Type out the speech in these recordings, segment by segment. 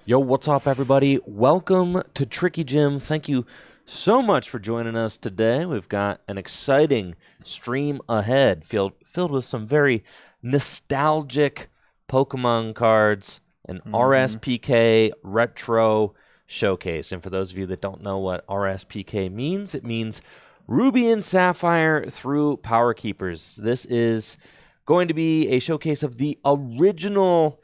Yo, what's up, everybody? Welcome to Tricky Gym. Thank you so much for joining us today. We've got an exciting stream ahead filled with some very nostalgic Pokemon cards, an RSPK retro showcase. And for those of you that don't know what RSPK means, it means Ruby and Sapphire through Power Keepers. This is going to be a showcase of the original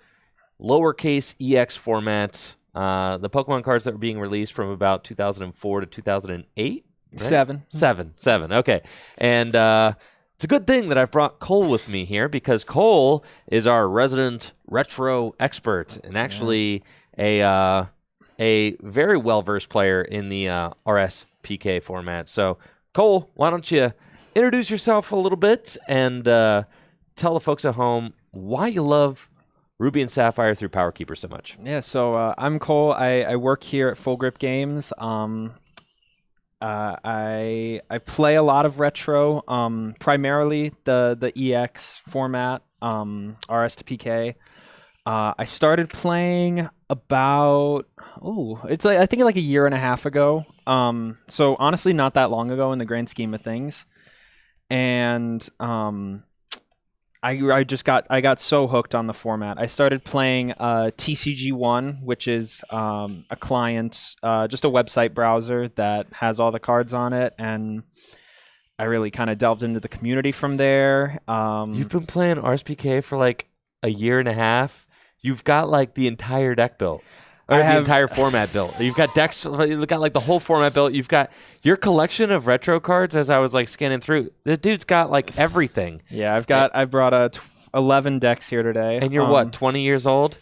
lowercase EX format, the Pokemon cards that were being released from about 2004 to 2008. Right? Seven. Okay. And it's a good thing that I've brought Cole with me here, because Cole is our resident retro expert and actually a very well-versed player in the RSPK format. So, Cole, why don't you introduce yourself a little bit and tell the folks at home why you love Ruby and Sapphire through Power Keeper so much. Yeah, so I'm Cole. I work here at Full Grip Games. I play a lot of retro, primarily the EX format, RS to PK. I started playing about I think like a year and a half ago. So honestly, not that long ago in the grand scheme of things. And I got so hooked on the format. I started playing TCG1, which is a client, just a website browser that has all the cards on it, and I really kind of delved into the community from there. You've been playing RSPK for like a year and a half. You've got like the entire deck built. Or the entire format built. You've got decks, you've got like the whole format built. You've got your collection of retro cards. As I was like scanning through, this dude's got like everything. Yeah, I brought 11 decks here today. And you're what, 20 years old?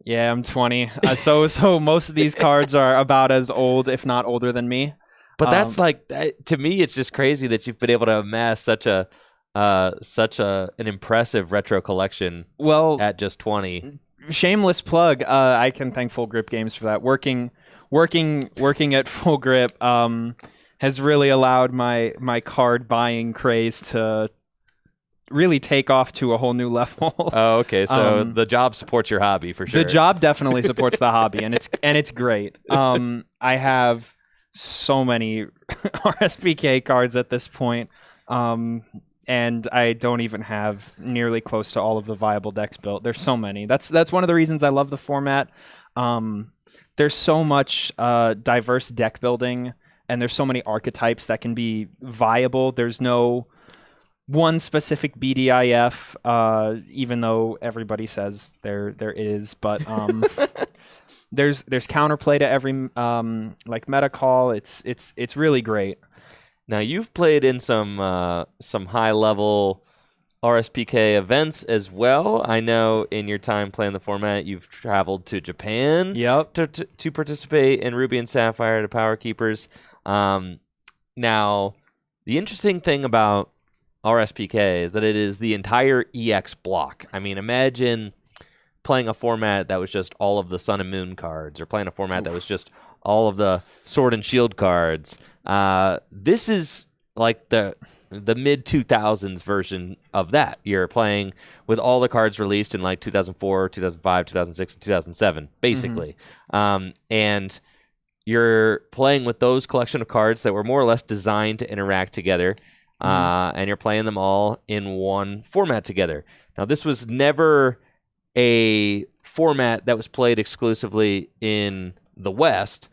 Yeah, I'm 20. So most of these cards are about as old, if not older than me. But that's like, to me, it's just crazy that you've been able to amass such an impressive retro collection. Well, at just 20. Shameless plug. I can thank Full Grip Games for that. Working at Full Grip has really allowed my card buying craze to really take off to a whole new level. Oh, okay. So the job supports your hobby for sure. The job definitely supports the hobby, and it's great. I have so many RSPK cards at this point. And I don't even have nearly close to all of the viable decks built. There's so many. That's one of the reasons I love the format. There's so much diverse deck building, and there's so many archetypes that can be viable. There's no one specific BDIF, even though everybody says there is. But there's counterplay to every like meta call. It's really great. Now, you've played in some high-level RSPK events as well. I know in your time playing the format, you've traveled to Japan to participate in Ruby and Sapphire to Power Keepers. Now, the interesting thing about RSPK is that it is the entire EX block. I mean, imagine playing a format that was just all of the Sun and Moon cards, or playing a format that was just all of the Sword and Shield cards. This is like the mid 2000s version of that. You're playing with all the cards released in like 2004, 2005, 2006, and 2007, basically. And you're playing with those collection of cards that were more or less designed to interact together. And you're playing them all in one format together. Now, this was never a format that was played exclusively in the West.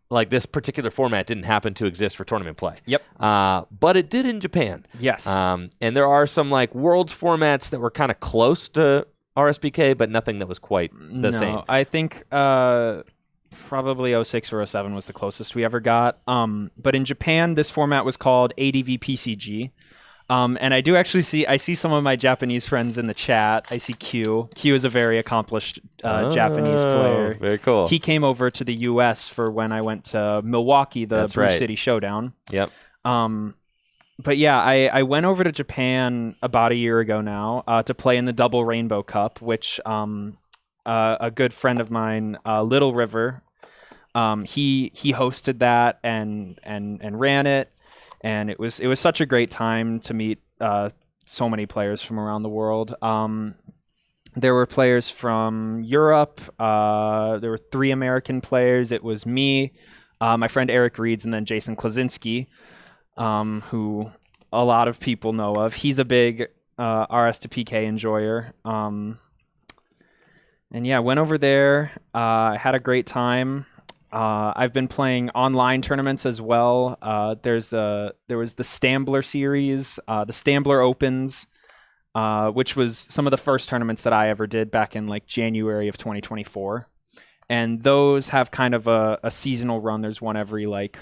Like, this particular format didn't happen to exist for tournament play. Yep. But it did in Japan. Yes. And there are some like Worlds formats that were kind of close to RSPK, but nothing that was quite the same. I think probably 06 or 07 was the closest we ever got. But in Japan, this format was called ADV PCG. And I do actually see some of my Japanese friends in the chat. I see Q. Q is a very accomplished Japanese player. Very cool. He came over to the U.S. for when I went to Milwaukee, the Brew City Showdown. Yep. But yeah, I went over to Japan about a year ago now to play in the Double Rainbow Cup, which a good friend of mine, Little River, he hosted that and ran it. And it was such a great time to meet so many players from around the world. There were players from Europe. There were 3 American players. It was me, my friend Eric Reeds, and then Jason Klaczynski, who a lot of people know of. He's a big RS2PK enjoyer. And yeah, went over there. Had a great time. I've been playing online tournaments as well. There was the Stambler series, the Stambler Opens, which was some of the first tournaments that I ever did back in like January of 2024. And those have kind of a seasonal run. There's one every like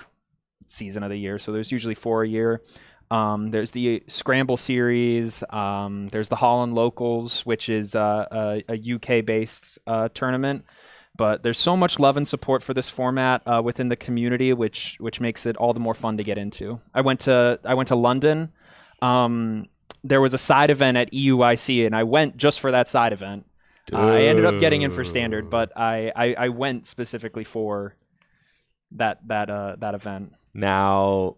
season of the year. So there's usually 4 a year. There's the Scramble series. There's the Holland Locals, which is a UK-based tournament. But there's so much love and support for this format within the community, which makes it all the more fun to get into. I went to London. There was a side event at EUIC, and I went just for that side event. I ended up getting in for standard, but I went specifically for that event. Now,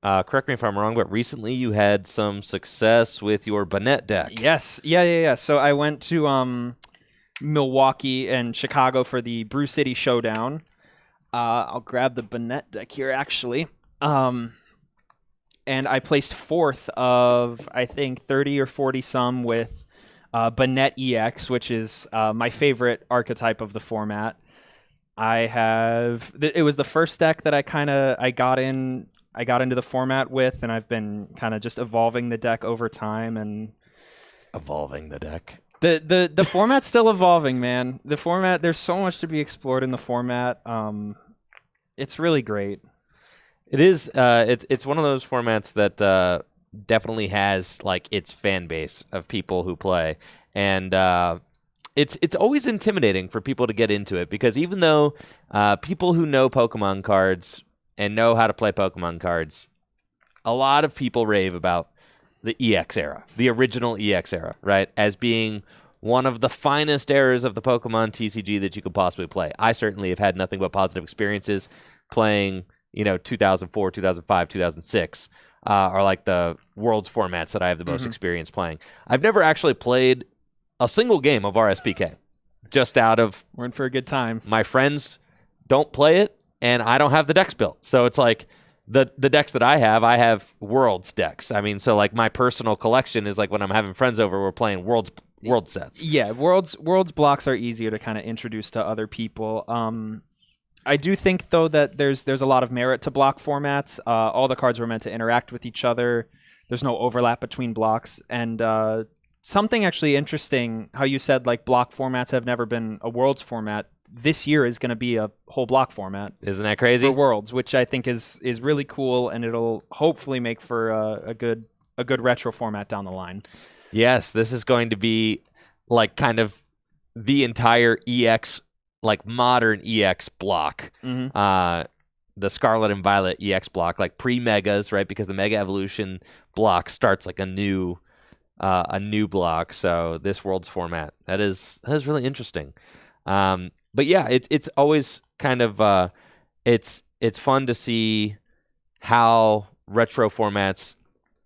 correct me if I'm wrong, but recently you had some success with your Banette deck. Yes. Yeah. So I went to Milwaukee and Chicago for the Brew City Showdown. I'll grab the Banette deck here, actually. and I placed fourth of, I think, 30 or 40 some with Banette EX, which is my favorite archetype of the format. It was the first deck that I got into the format with, and I've been kind of just evolving the deck over time and evolving the deck. The format's still evolving, man. The format, there's so much to be explored in the format. It's really great. It is. It's one of those formats that definitely has like its fan base of people who play, and it's always intimidating for people to get into it because even though people who know Pokemon cards and know how to play Pokemon cards, a lot of people rave about the EX era, the original EX era, right, as being one of the finest eras of the Pokemon TCG that you could possibly play. I certainly have had nothing but positive experiences playing, 2004, 2005, 2006 are like the Worlds formats that I have the most experience playing. I've never actually played a single game of RSPK, just out of... We're in for a good time. My friends don't play it, and I don't have the decks built. So it's like... The decks that I have Worlds decks. I mean, so like my personal collection is like when I'm having friends over, we're playing World sets. Yeah, Worlds blocks are easier to kind of introduce to other people. I do think though that there's a lot of merit to block formats. All the cards were meant to interact with each other. There's no overlap between blocks, and something actually interesting how you said like block formats have never been a Worlds format. This year is going to be a whole block format. Isn't that crazy? For Worlds, which I think is really cool, and it'll hopefully make for a good retro format down the line. Yes, this is going to be like kind of the entire EX, like modern EX block. The Scarlet and Violet EX block, like pre-megas, right? Because the Mega Evolution block starts like a new block. So this Worlds format, that is really interesting. But yeah, it's always kind of it's fun to see how retro formats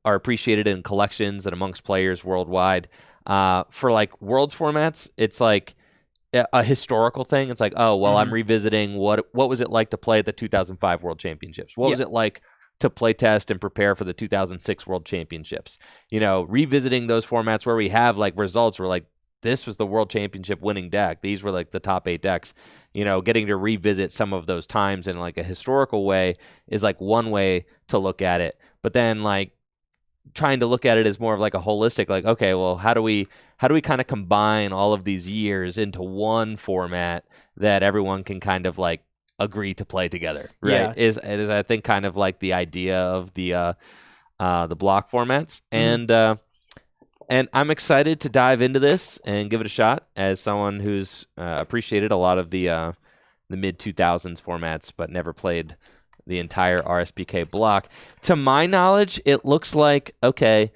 are appreciated in collections and amongst players worldwide. For like Worlds formats, it's like a historical thing. It's like, oh well, I'm revisiting what was it like to play at the 2005 World Championships? What was it like to play test and prepare for the 2006 World Championships? Revisiting those formats where we have like results where like, this was the World Championship winning deck. These were like the top 8 decks. Getting to revisit some of those times in like a historical way is like one way to look at it. But then like trying to look at it as more of like a holistic, like, okay, well, how do we kind of combine all of these years into one format that everyone can kind of like agree to play together, right? Yeah. Is I think kind of like the idea of the block formats. And I'm excited to dive into this and give it a shot as someone who's appreciated a lot of the mid-2000s formats but never played the entire RSPK block. To my knowledge, it looks like, okay,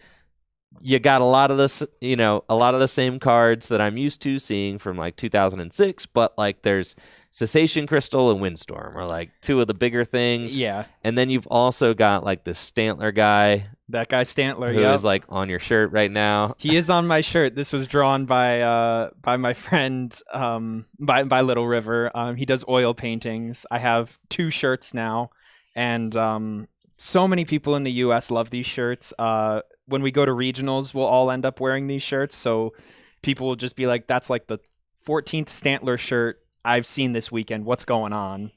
you got a lot of the same cards that I'm used to seeing from like 2006, but like there's Cessation Crystal and Windstorm are like two of the bigger things. Yeah. And then you've also got like this Stantler guy. That guy Stantler, who is like on your shirt right now. He is on my shirt. This was drawn by my friend by Little River. He does oil paintings. I have 2 shirts now, and so many people in the U.S. love these shirts. When we go to regionals, we'll all end up wearing these shirts. So people will just be like, "That's like the 14th Stantler shirt I've seen this weekend. What's going on?"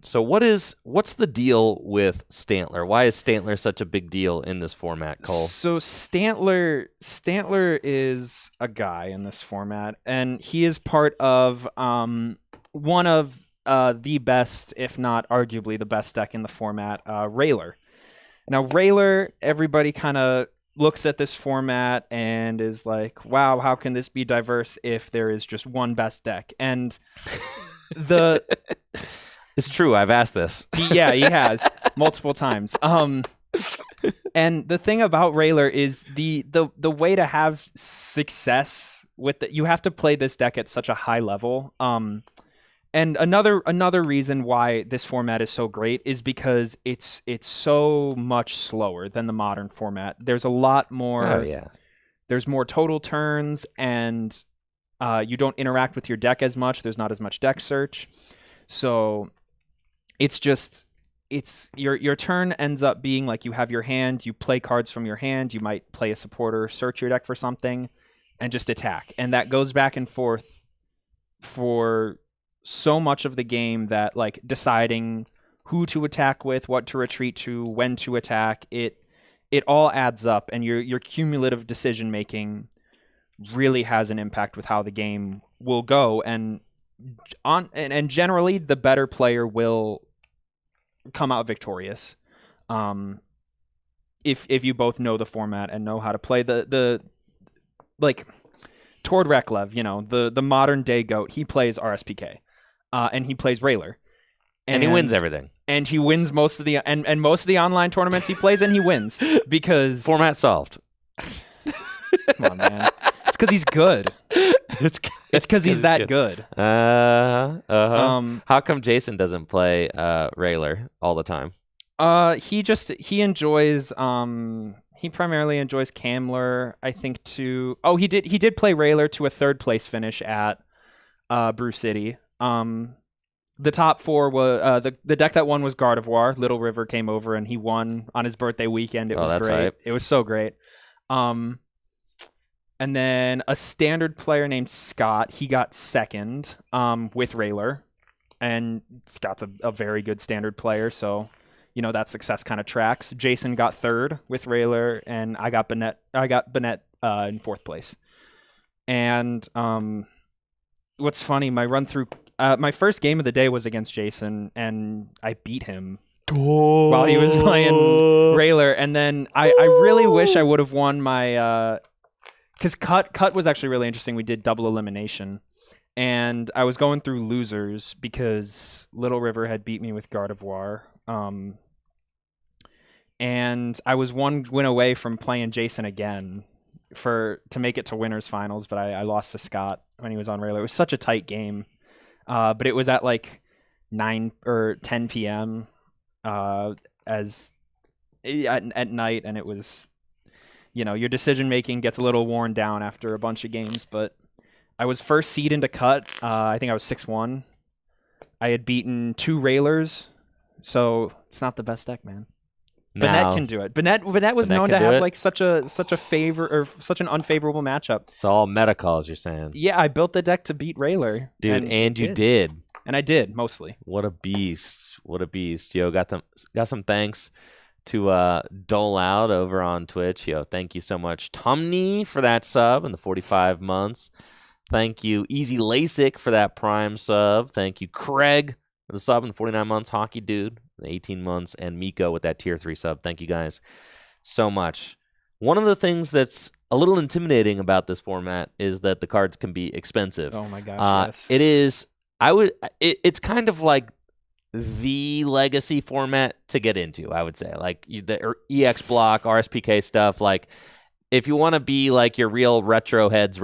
So what's the deal with Stantler? Why is Stantler such a big deal in this format, Cole? So Stantler is a guy in this format, and he is part of one of the best, if not arguably the best deck in the format, Railer. Now Railer, everybody kind of looks at this format and is like, wow, how can this be diverse if there is just one best deck? And it's true. I've asked this. Yeah, he has multiple times. And the thing about Railer is the way to have success with you have to play this deck at such a high level. And another reason why this format is so great is because it's so much slower than the modern format. There's a lot more. Oh yeah. There's more total turns, and you don't interact with your deck as much. There's not as much deck search, so it's it's your turn ends up being like you have your hand, you play cards from your hand, you might play a supporter, search your deck for something, and just attack. And that goes back and forth for so much of the game that like deciding who to attack with, what to retreat to, when to attack, it all adds up, and your cumulative decision making really has an impact with how the game will go, and generally the better player will come out victorious. If you both know the format and know how to play the like Tord Reklev, the modern day GOAT, he plays RSPK, and he plays Railer, and he wins everything, and he wins most of the and most of the online tournaments he plays, and he wins because format solved. Come on, man. It's because he's good. It's because he's that good. How come Jason doesn't play Railer all the time? He primarily enjoys Camler, I think. He did play Railer to a 3rd place finish at Brew City. The top 4 was the deck that won was Gardevoir. Little River came over and he won on his birthday weekend. It was great. Hype. It was so great. And then a standard player named Scott, he got 2nd with Railer, and Scott's a very good standard player, so that success kind of tracks. Jason got 3rd with Railer, and I got Banette in 4th place. And what's funny, my run through my first game of the day was against Jason, and I beat him while he was playing Railer. And then I really wish I would have won my because cut was actually really interesting. We did double elimination, and I was going through losers because Little River had beat me with Gardevoir, and I was one win away from playing Jason again to make it to winners finals, but I lost to Scott when he was on Railer. It was such a tight game, but it was at like 9 or 10 p.m. At night, and it was. Your decision making gets a little worn down after a bunch of games, but I was first seed into cut. I think I was 6-1. I had beaten 2 Railers, so it's not the best deck, man. Banette can do it. Banette was known to have like such a favor or such an unfavorable matchup. It's all meta calls, you're saying. Yeah, I built the deck to beat Railer, dude, and you did. And I did mostly. What a beast! Yo, got some thanks to dole out over on Twitch. Yo, thank you so much, Tomney, for that sub and the 45 months. Thank you, Easy LASIK, for that Prime sub. Thank you, Craig, for the sub and 49 months. Hockey Dude, the 18 months, and Miko with that tier 3 sub. Thank you guys so much. One of the things that's a little intimidating about this format is that the cards can be expensive. Oh my gosh, yes. It is. It's kind of like the legacy format to get into, I would say. Like the EX block, RSPK stuff. Like if you want to be like your real retro head,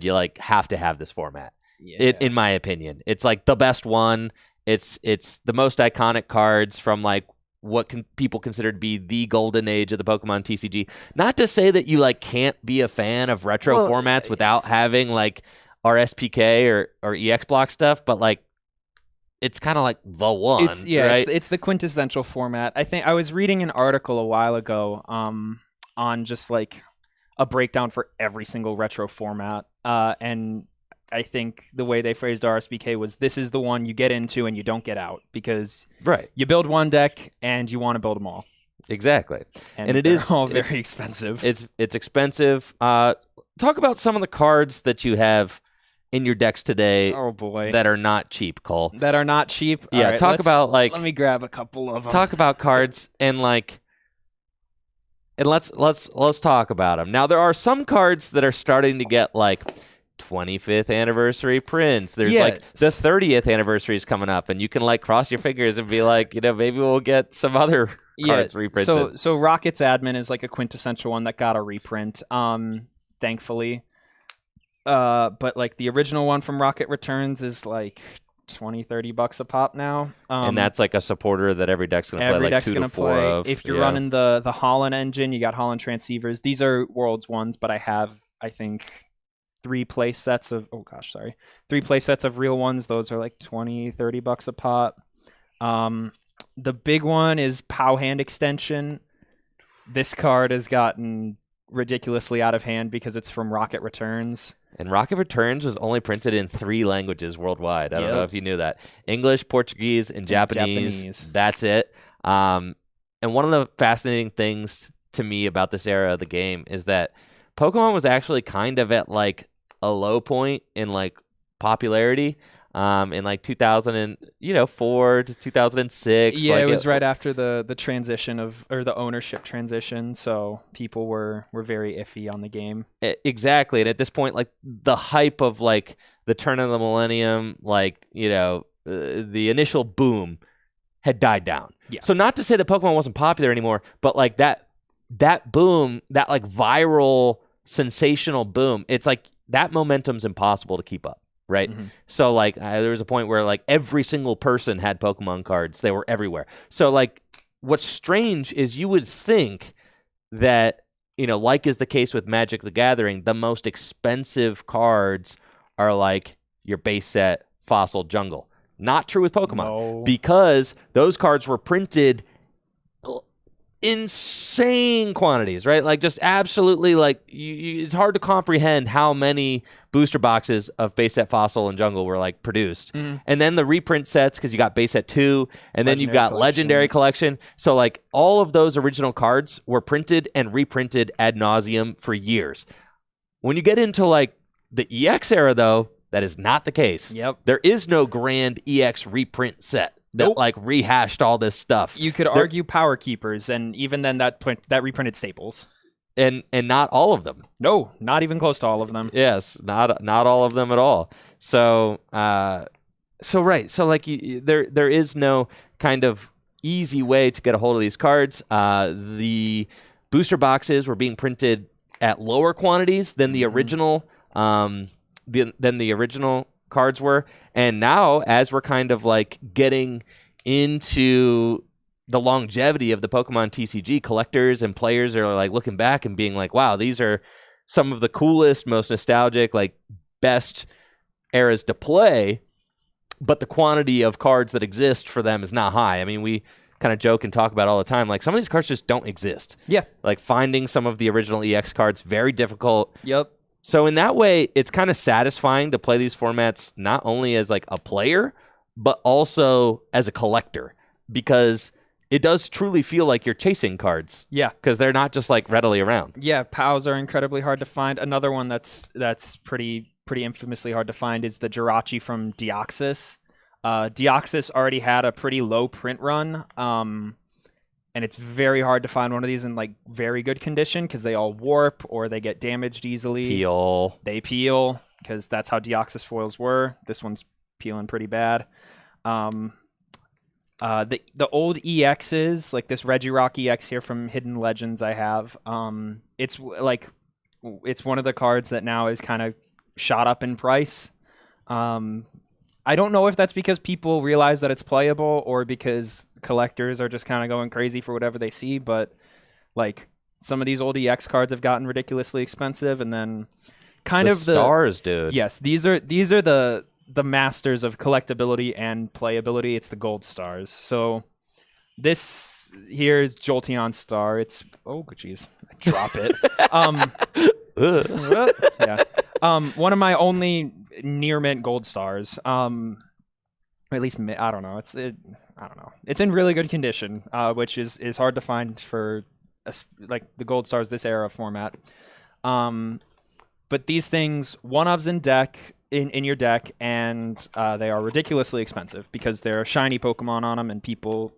you like have to have this format. Yeah. In my opinion, it's like the best one. It's the most iconic cards from like what people consider to be the golden age of the Pokemon TCG. Not to say that you like can't be a fan of retro formats without having like RSPK or EX block stuff, but like it's kind of like the one. Right? It's the quintessential format. I think I was reading an article a while ago on just like a breakdown for every single retro format, and I think the way they phrased RSPK was, this is the one you get into and you don't get out, because you build one deck and you want to build them all. Exactly. And it is all very expensive. It's expensive. Talk about some of the cards that you have in your decks today. Oh boy. That are not cheap, Cole. That are not cheap. Yeah, right, talk about like, let me grab a couple of them. Talk about cards and like, and let's talk about them. Now there are some cards that are starting to get like 25th anniversary prints. There's like the 30th anniversary is coming up, and you can like cross your fingers and be like, maybe we'll get some other cards reprinted. So Rocket's Admin is like a quintessential one that got a reprint, thankfully. But like the original one from Rocket Returns is like $20-$30 a pop now. And that's like a supporter that every deck's going to play like 2 to 4 of. If you're running the Holland engine, you got Holland Transceivers. These are Worlds ones, but I have, I think, 3 play sets of 3 play sets of real ones. Those are like $20-$30 a pop. The big one is POW hand extension. This card has gotten ridiculously out of hand because it's from Rocket Returns. And Rocket Returns was only printed in 3 languages worldwide. I don't know if you knew that. English, Portuguese, and Japanese. That's it. And one of the fascinating things to me about this era of the game is that Pokemon was actually kind of at like a low point in like popularity. In like 2004 to 2006. Yeah, like it was right after the transition or the ownership transition, so people were very iffy on the game. Exactly, and at this point, like the hype of like the turn of the millennium, like the initial boom had died down. Yeah. So not to say that Pokemon wasn't popular anymore, but like that boom, that like viral sensational boom, it's like that momentum's impossible to keep up. Right. Mm-hmm. So like there was a point where like every single person had Pokemon cards. They were everywhere. So like what's strange is you would think that, like is the case with Magic the Gathering, the most expensive cards are like your base set Fossil Jungle. Not true with Pokemon because those cards were printed insane quantities, right? Like just absolutely like it's hard to comprehend how many booster boxes of base set Fossil and Jungle were like produced. And then the reprint sets, because you got base set 2 and then you've got Legendary Collection. So like all of those original cards were printed and reprinted ad nauseum for years. When you get into like the EX era though, that is not the case. Yep. There is no grand EX reprint set that like rehashed all this stuff. You could argue Power Keepers, and even then that reprinted Staples. And not all of them. No, not even close to all of them. Yes, not all of them at all. So right. So like there is no kind of easy way to get a hold of these cards. The booster boxes were being printed at lower quantities than the original than the original cards were. And now, as we're kind of like getting into the longevity of the Pokemon TCG, collectors and players are like looking back and being like, wow, these are some of the coolest, most nostalgic, like best eras to play. But the quantity of cards that exist for them is not high. I mean, we kind of joke and talk about all the time. Like some of these cards just don't exist. Yeah. Like finding some of the original EX cards, very difficult. Yep. So in that way, it's kind of satisfying to play these formats not only as like a player, but also as a collector, because it does truly feel like you're chasing cards. Yeah. Because they're not just like readily around. Yeah, POWs are incredibly hard to find. Another one that's pretty infamously hard to find is the Jirachi from Deoxys. Deoxys already had a pretty low print run. And it's very hard to find one of these in like very good condition because they all warp or they get damaged easily. They peel because that's how Deoxys foils were. This one's peeling pretty bad. The old EXs, like this Regirock EX here from Hidden Legends I have, it's one of the cards that now is kind of shot up in price. I don't know if that's because people realize that it's playable or because collectors are just kind of going crazy for whatever they see, but like some of these old EX cards have gotten ridiculously expensive, and then the stars, dude. Yes, these are the masters of collectability and playability. It's the gold stars. So this here is Jolteon Star. It's drop it. Yeah. One of my only near mint gold stars. Or at least I don't know. I don't know. It's in really good condition, which is hard to find for like the gold stars this era format. But these things, one-ofs in your deck, and they are ridiculously expensive because they're shiny Pokemon on them, and people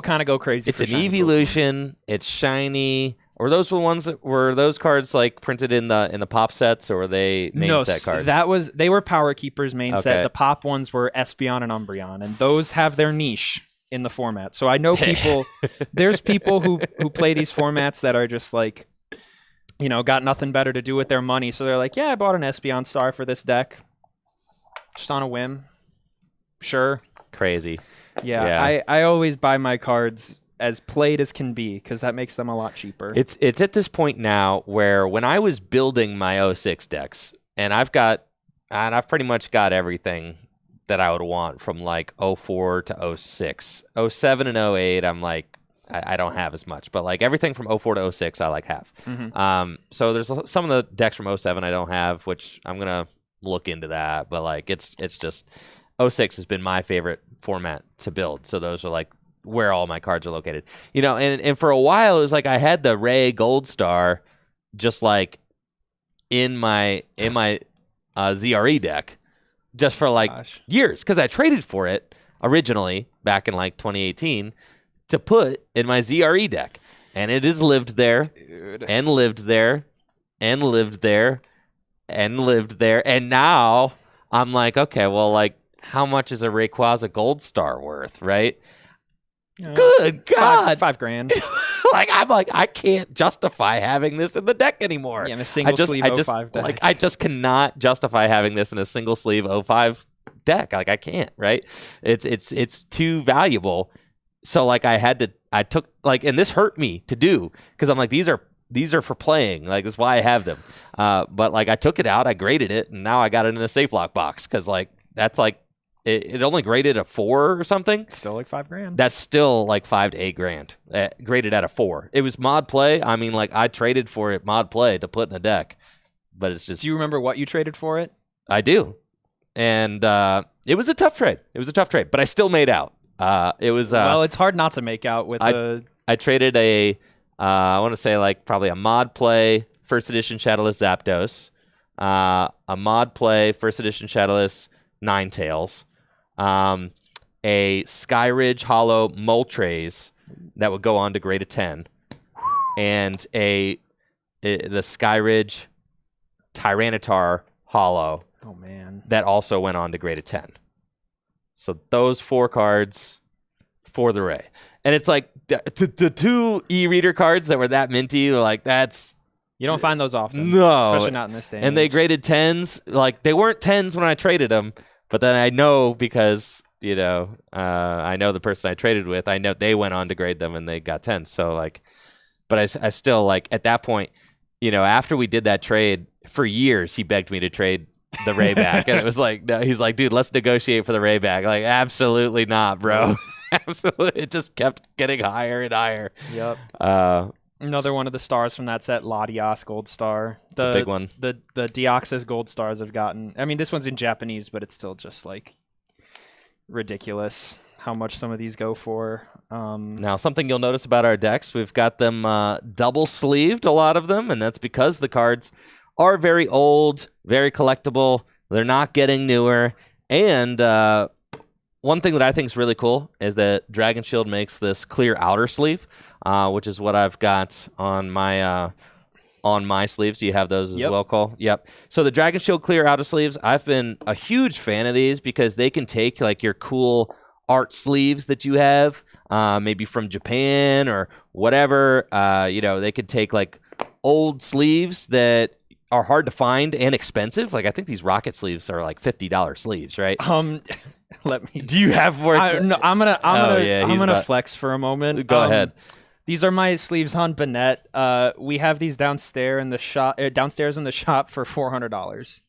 kind of go crazy. It's an evolution. It's shiny. Were those cards like printed in the pop sets, or were they main set cards? They were Power Keepers main set. The pop ones were Espeon and Umbreon, and those have their niche in the format. So I know people. There's people who play these formats that are just like, got nothing better to do with their money, so they're like, yeah, I bought an Espeon Star for this deck, just on a whim. Sure. Crazy. Yeah. I always buy my cards as played as can be because that makes them a lot cheaper. It's at this point now where when I was building my 06 decks, and I've pretty much got everything that I would want from like 04 to 06. 07 and 08, I'm like, I don't have as much, but like everything from 04 to 06, I like have. So there's some of the decks from 07 I don't have, which I'm gonna look into that. But like it's just 06 has been my favorite format to build. So those are like where all my cards are located. And for a while it was like I had the Ray Gold Star just like in my ZRE deck just for like years because I traded for it originally back in like 2018 to put in my ZRE deck, and it has lived there and lived there and lived there and lived there, and now I'm like, okay, well, like how much is a Rayquaza Gold Star worth, right? Good God, $5,000. I'm like, I can't justify having this in the deck anymore. Yeah, in a single sleeve 05 deck. Like, I just cannot justify having this in a single sleeve 05 deck. Like, I can't, right? It's too valuable. So, like, I took, like, and this hurt me to do because I'm like, these are for playing. Like, that's why I have them. But, like, I took it out, I graded it, and now I got it in a safe lock box because, like, that's like, it only graded a 4 or something. Still like $5,000. That's still like $5,000 to $8,000 graded at a 4. It was mod play. I mean, like I traded for it mod play to put in a deck, but it's just. Do you remember what you traded for it? I do, and it was a tough trade. But I still made out. It was. Well, it's hard not to make out with I traded I want to say like probably a mod play first edition Shadowless Zapdos, a mod play first edition Shadowless Ninetales. A Skyridge Hollow Moltres that would go on to grade a 10, and the Skyridge Tyranitar Hollow. Oh man, that also went on to grade a 10. So those 4 cards for the Ray, and it's like the 2 e-reader cards that were that minty. Like that's. You don't find those often. No, especially not in this day. And they graded 10s. Like they weren't 10s when I traded them. But then I know because, I know the person I traded with, I know they went on to grade them and they got 10. So, like, but I still, like, at that point, after we did that trade, for years, he begged me to trade the Ray back. And it was like, no, he's like, dude, let's negotiate for the Ray back. Like, absolutely not, bro. Absolutely. It just kept getting higher and higher. Yep. Another one of the stars from that set, Latias Gold Star. It's a big one. The Deoxys Gold Stars have gotten. I mean, this one's in Japanese, but it's still just like ridiculous how much some of these go for. Now, something you'll notice about our decks, we've got them double sleeved, a lot of them, and that's because the cards are very old, very collectible. They're not getting newer, and one thing that I think is really cool is that Dragon Shield makes this clear outer sleeve. Which is what I've got on my sleeves. Do you have those as well, Cole? Yep. So the Dragon Shield clear outer sleeves, I've been a huge fan of these because they can take like your cool art sleeves that you have, maybe from Japan or whatever. They could take like old sleeves that are hard to find and expensive. Like I think these rocket sleeves are like $50 sleeves, right? Let me. Do you have more? No, I'm gonna flex for a moment. Go ahead. These are my sleeves on Banette. We have these downstairs in the shop for $400.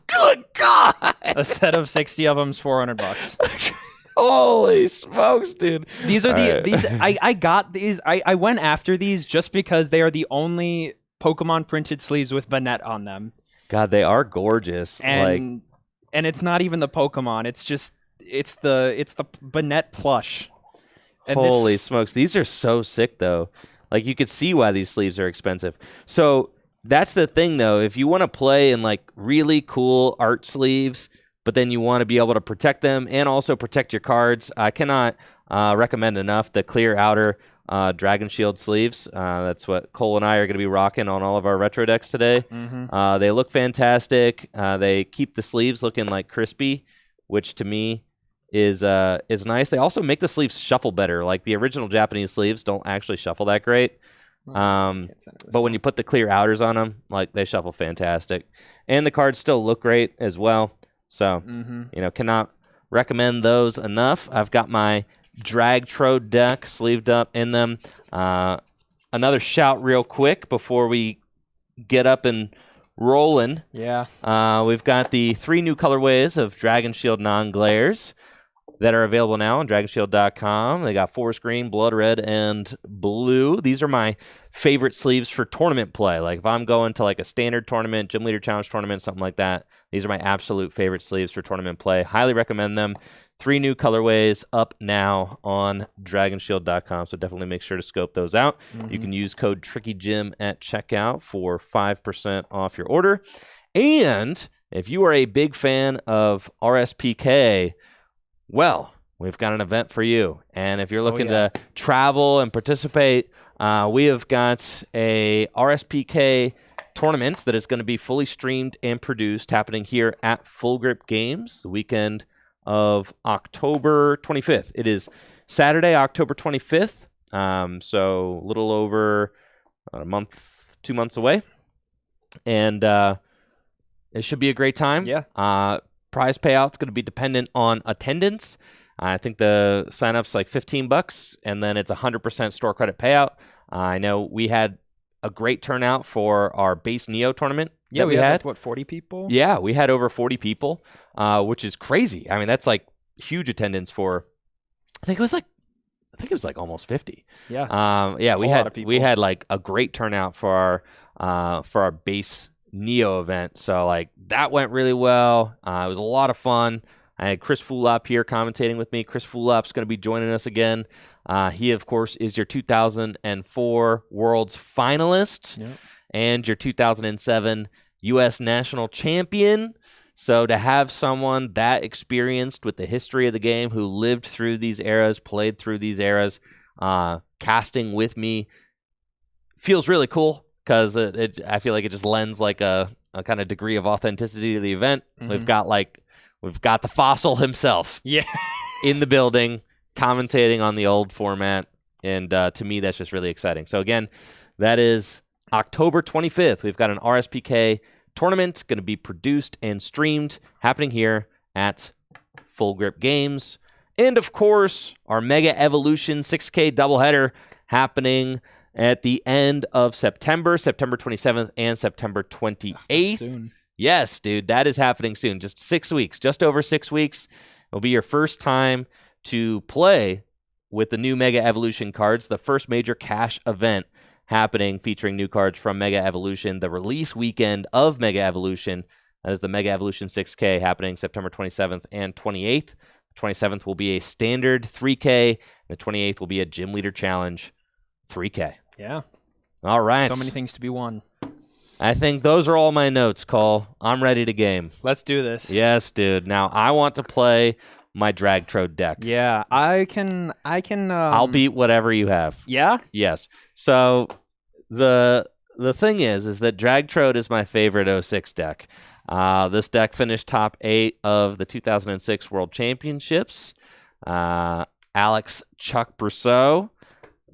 Good God! A set of 60 of them is $400. Holy smokes, dude! These are I got these. I went after these just because they are the only Pokemon printed sleeves with Banette on them. God, they are gorgeous. And it's not even the Pokemon. It's the Banette plush. And holy smokes. These are so sick, though. Like, you could see why these sleeves are expensive. So, that's the thing, though. If you want to play in, like, really cool art sleeves, but then you want to be able to protect them and also protect your cards, I cannot recommend enough the clear outer Dragon Shield sleeves. That's what Cole and I are going to be rocking on all of our retro decks today. Mm-hmm. They look fantastic. They keep the sleeves looking, like, crispy, which, to me, is nice. They also make the sleeves shuffle better. Like the original Japanese sleeves don't actually shuffle that great. But when you put the clear outers on them, like they shuffle fantastic. And the cards still look great as well. So, cannot recommend those enough. I've got my Drag Trode deck sleeved up in them. Another shout real quick before we get up and rolling. Yeah. We've got the 3 new colorways of Dragon Shield non-glares that are available now on dragonshield.com. They got forest green, blood red, and blue. These are my favorite sleeves for tournament play. Like if I'm going to like a standard tournament, gym leader challenge tournament, something like that, these are my absolute favorite sleeves for tournament play. Highly recommend them. 3 new colorways up now on dragonshield.com, so definitely make sure to scope those out. You can use code TrickyJim at checkout for 5% off your order. And if you are a big fan of RSPK, well, we've got an event for you. And if you're looking to travel and participate, we have got a RSPK tournament that is going to be fully streamed and produced happening here at Full Grip Games the weekend of October 25th. It is Saturday, October 25th, so a little over a month, 2 months away. And it should be a great time. Yeah. Prize payout's going to be dependent on attendance. I think the sign-up's like $15, and then it's 100% store credit payout. I know we had a great turnout for our base Neo tournament. Yeah, we had like, 40 people? Yeah, we had over 40 people, which is crazy. I mean, that's like huge attendance for. I think it was like almost 50. Yeah. Yeah, we had like a great turnout for our base Neo event. So like that went really well. It was a lot of fun. I had Chris Fulop here commentating with me. Chris Fulop's going to be joining us again. He, of course, is your 2004 World's finalist and your 2007 U.S. National Champion. So to have someone that experienced with the history of the game, who lived through these eras, played through these eras, casting with me, feels really cool because I feel like it just lends like a kind of degree of authenticity to the event. We've got the fossil himself in the building commentating on the old format, and to me that's just really exciting. So again, that is October 25th. We've got an RSPK tournament going to be produced and streamed happening here at Full Grip Games. And of course, our Mega Evolution 6K doubleheader happening at the end of September 27th and September 28th. Soon. Yes, dude, that is happening soon. Just 6 weeks, just over 6 weeks. It'll be your first time to play with the new Mega Evolution cards, the first major cash event happening featuring new cards from Mega Evolution, the release weekend of Mega Evolution. That is the Mega Evolution 6K happening September 27th and 28th. The 27th will be a standard 3K, and the 28th will be a Gym Leader Challenge 3K. Yeah. All right. So many things to be won. I think those are all my notes, Cole. I'm ready to game. Let's do this. Yes, dude. Now, I want to play my Drag Trode deck. Yeah, I can. I'll beat whatever you have. Yeah? Yes. So the thing is that Drag Trode is my favorite 06 deck. This deck finished top 8 of the 2006 World Championships. Alex Chuck Brousseau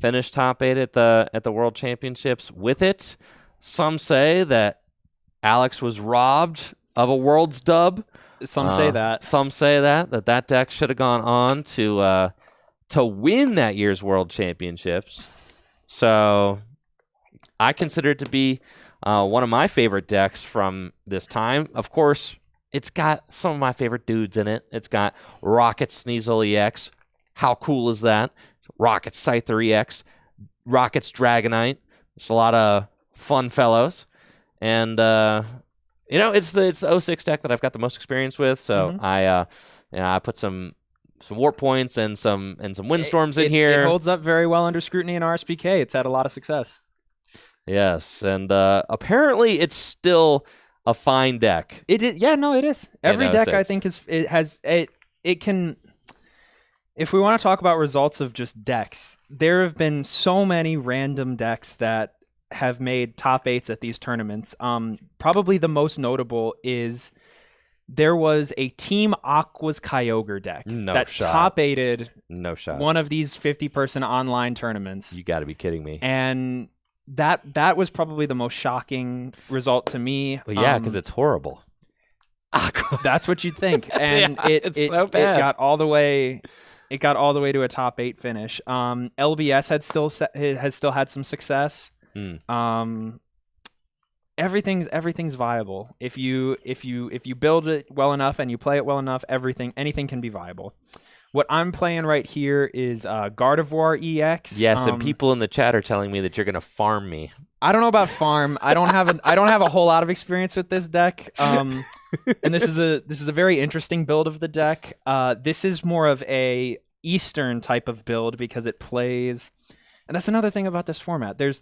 finished top 8 at the World Championships with it. Some say that Alex was robbed of a World's dub. Some say that. Some say that deck should have gone on to win that year's World Championships. So I consider it to be one of my favorite decks from this time. Of course, it's got some of my favorite dudes in it. It's got Rocket Sneasel EX. How cool is that? Rocket Scyther EX. Rocket's Dragonite. There's a lot of fun fellows. And it's the 06 deck that I've got the most experience with. So I put some warp points and some windstorms in here. It holds up very well under scrutiny in RSPK. It's had a lot of success. Yes, and apparently it's still a fine deck. It is. Yeah, no, it is. Every deck 06. I think it can. If we want to talk about results of just decks, there have been so many random decks that have made top 8s at these tournaments. Probably the most notable is there was a Team Aqua's Kyogre deck that top 8'd one of these 50-person online tournaments. You got to be kidding me. And that was probably the most shocking result to me. Well, yeah, because it's horrible. That's what you'd think, and yeah, it's so bad. It got all the way. It got all the way to a top 8 finish. LBS has still had some success. And everything's viable. If you build it well enough and you play it well enough, anything can be viable. What I'm playing right here is Gardevoir EX. Yes, and people in the chat are telling me that you're going to farm me. I don't know about farm. I don't have a whole lot of experience with this deck. And this is a very interesting build of the deck. This is more of a Eastern type of build because it plays, and that's another thing about this format. There's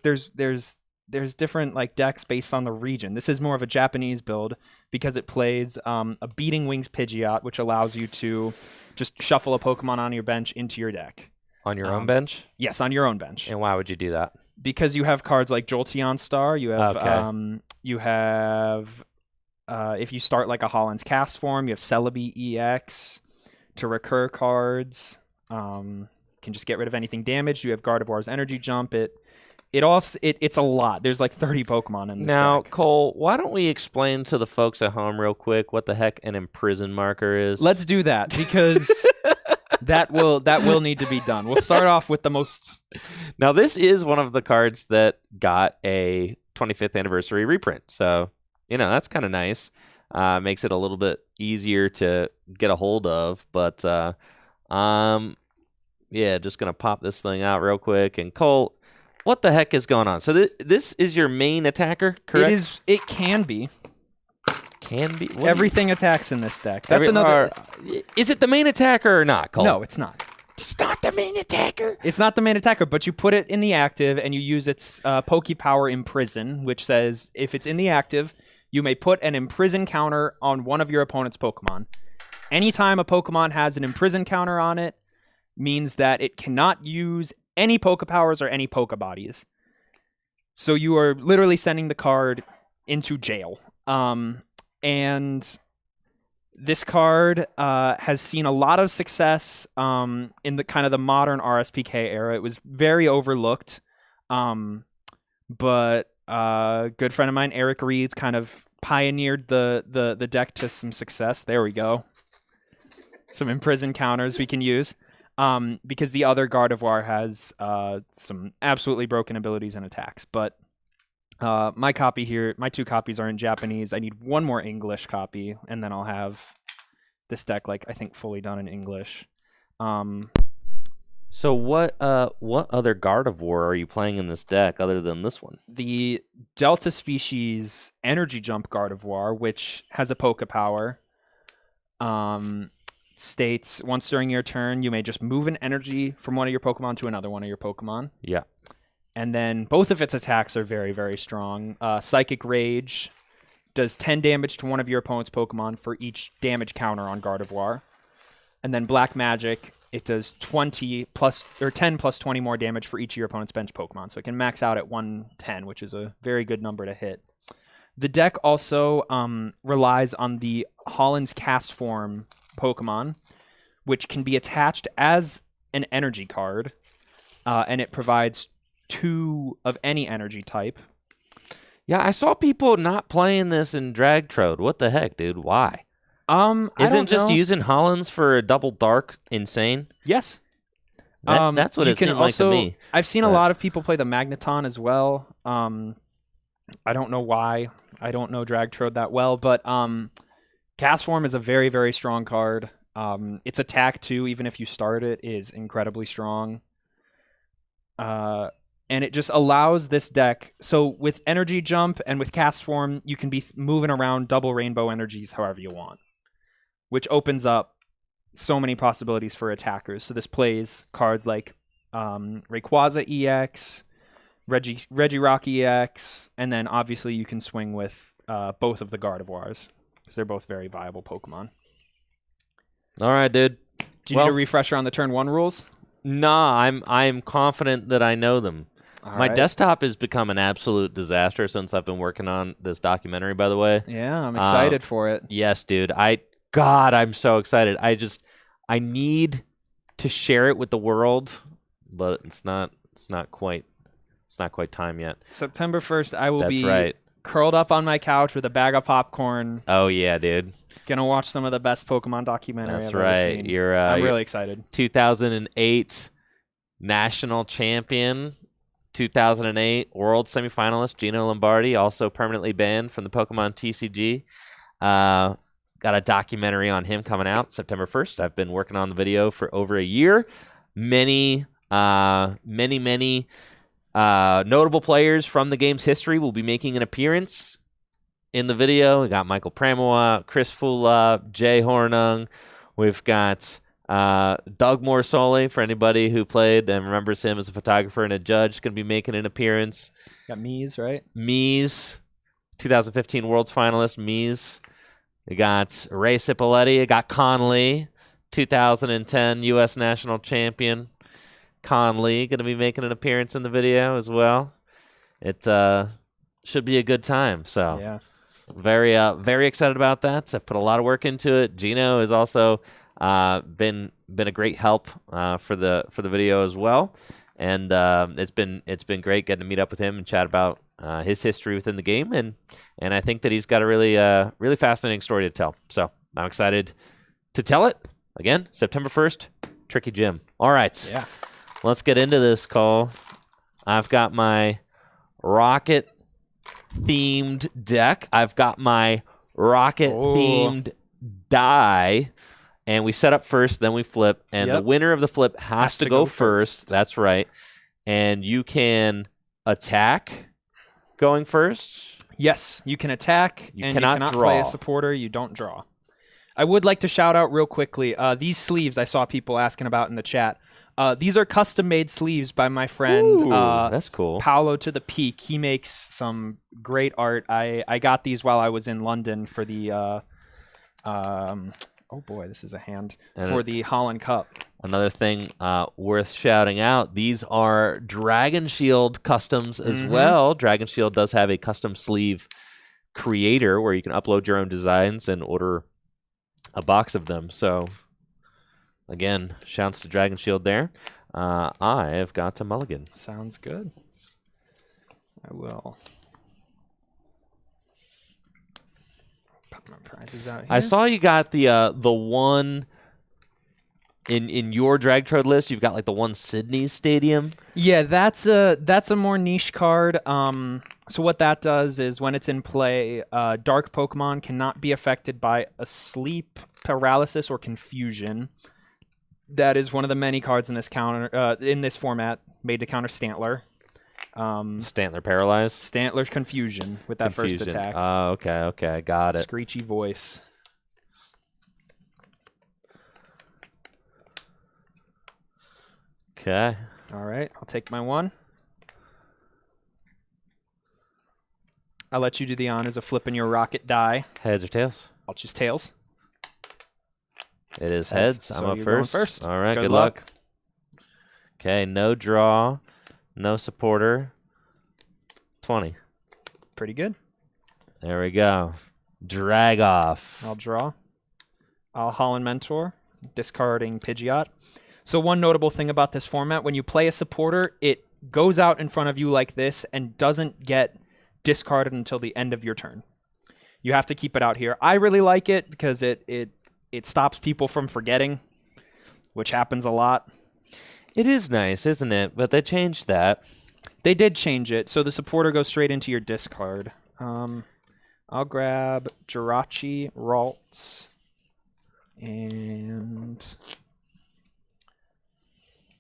different like decks based on the region. This is more of a Japanese build because it plays a Beating Wings Pidgeot, which allows you to just shuffle a Pokemon on your bench into your deck. On your own bench? Yes, on your own bench. And why would you do that? Because you have cards like Jolteon Star. You have if you start like a Holland's Cast form, you have Celebi EX to recur cards. Can just get rid of anything damaged. You have Gardevoir's Energy Jump. It's a lot. There's like 30 Pokemon in this Now, deck. Cole, why don't we explain to the folks at home real quick what the heck an imprison marker is? Let's do that because that will need to be done. We'll start off with the most. Now, this is one of the cards that got a 25th anniversary reprint, so that's kind of nice. Makes it a little bit easier to get a hold of, but yeah, just gonna pop this thing out real quick. And Cole, what the heck is going on? So this is your main attacker, correct? It can be. Can be. Everything attacks in this deck. That's another. Is it the main attacker or not, Cole? No, it's not. It's not the main attacker. It's not the main attacker, but you put it in the active and you use its Pokepower Imprison, which says if it's in the active, you may put an Imprison counter on one of your opponent's Pokemon. Anytime a Pokemon has an Imprison counter on it, means that it cannot use any Pokepowers or any Pokebodies. So you are literally sending the card into jail. And this card has seen a lot of success in the kind of the modern RSPK era. It was very overlooked. But a good friend of mine, Eric Reeds, kind of pioneered the deck to some success. There we go. Some Imprison counters we can use. Because the other Gardevoir has some absolutely broken abilities and attacks. But my copy here, my 2 copies are in Japanese. I need 1 more English copy, and then I'll have this deck, I think, fully done in English. So what other Gardevoir are you playing in this deck other than this one? The Delta species Energy Jump Gardevoir, which has a Pokepower. States once during your turn you may just move an energy from one of your Pokemon to another one of your Pokemon. Yeah. And then both of its attacks are very, very strong. Psychic Rage does 10 damage to one of your opponent's Pokemon for each damage counter on Gardevoir. And then Black Magic, it does 10 plus 20 more damage for each of your opponent's bench Pokemon. So it can max out at 110, which is a very good number to hit. The deck also relies on the Holland's Cast form Pokemon, which can be attached as an energy card, and it provides 2 of any energy type. Yeah, I saw people not playing this in Drag Trode. What the heck, dude? Why? Isn't just using Hollands for a double dark insane? Yes. That's what it seemed like to me. I've seen a lot of people play the Magneton as well. I don't know why. I don't know Drag Trode that well, but Cast Form is a very, very strong card. Its attack, too, even if you start it, is incredibly strong. And it just allows this deck... So with Energy Jump and with Cast Form, you can be moving around double Rainbow Energies however you want, which opens up so many possibilities for attackers. So this plays cards like Rayquaza EX, Regirock EX, and then obviously you can swing with both of the Gardevoirs, because they're both very viable Pokemon. All right, dude. Do you need a refresher on the turn 1 rules? Nah, I'm confident that I know them. My desktop has become an absolute disaster since I've been working on this documentary, by the way. Yeah, I'm excited for it. Yes, dude. I'm so excited. I need to share it with the world, but it's not quite time yet. September 1st, I will be curled up on my couch with a bag of popcorn. Oh yeah, dude. Gonna watch some of the best Pokemon documentary I've ever seen. I'm really excited. 2008 national champion 2008 World Semifinalist Gino Lombardi, also permanently banned from the Pokemon TCG. Got a documentary on him coming out September 1st. I've been working on the video for over a year. Many notable players from the game's history will be making an appearance in the video. We got Michael Pramoa, Chris Fulop, Jay Hornung. We've got Doug Morsoli, for anybody who played and remembers him as a photographer and a judge, going to be making an appearance. Got Mies, right? Mies, 2015 Worlds finalist, Mies. We got Ray Cipolletti. I got Conley, 2010 U.S. National Champion. Conley going to be making an appearance in the video as well. It should be a good time. So Yeah. very excited about that. I've put a lot of work into it. Gino has also been a great help for the video as well, and it's been great getting to meet up with him and chat about his history within the game, and I think that he's got a really fascinating story to tell. So I'm excited to tell it again. September 1st, Tricky Gym. All right, Yeah. let's get into this, Cole. I've got my Rocket themed deck. I've got my Rocket themed die. And we set up first, then we flip, and the winner of the flip has to go first. That's right. And you can attack going first. Yes, you can attack, You and cannot you cannot draw. play a supporter. You don't draw. I would like to shout out real quickly, these sleeves I saw people asking about in the chat. These are custom-made sleeves by my friend Ooh, that's cool. Paolo to the Peak. He makes some great art. I got these while I was in London for the oh boy, this is a hand for the Holland Cup. Another thing worth shouting out, these are Dragon Shield customs as well. Dragon Shield does have a custom sleeve creator where you can upload your own designs and order a box of them. So again, shouts to Dragon Shield there. I've got to mulligan. Sounds good. I will put my prizes out here. I saw you got the one in your drag trode list. You've got like the one Sydney Stadium. Yeah, that's a more niche card. So what that does is when it's in play, dark Pokemon cannot be affected by a sleep, paralysis, or confusion. That is one of the many cards in this in this format made to counter Stantler. Stantler paralyzed. Stantler's confusion with that first attack. Oh, okay, got it. Screechy voice. Okay. All right, I'll take my one. I'll let you do the honors of flipping your rocket die. Heads or tails? I'll choose tails. It is heads. So I'm up you're going first. first. All right, Good luck. Okay, no draw, no supporter. 20. Pretty good. There we go. Drag off. I'll draw. I'll Holland Mentor, discarding Pidgeot. So one notable thing about this format, when you play a supporter, it goes out in front of you like this and doesn't get discarded until the end of your turn. You have to keep it out here. I really like it because it stops people from forgetting, which happens a lot. It is nice, isn't it? But they changed that. They did change it, so the supporter goes straight into your discard. I'll grab Jirachi, Ralts, and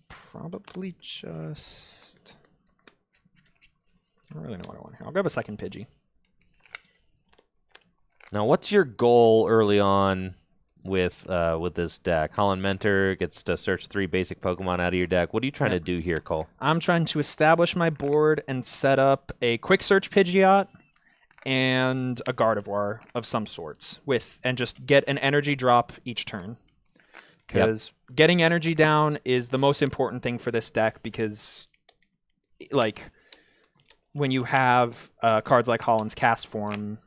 probably just... I don't really know what I want here. I'll grab a second Pidgey. Now, what's your goal early on with this deck? Holland Mentor gets to search 3 basic Pokemon out of your deck. What are you trying to do here, Cole? I'm trying to establish my board and set up a quick search Pidgeot and a Gardevoir of some sorts and just get an energy drop each turn. Because getting energy down is the most important thing for this deck because, like, when you have cards like Holland's Cast Form,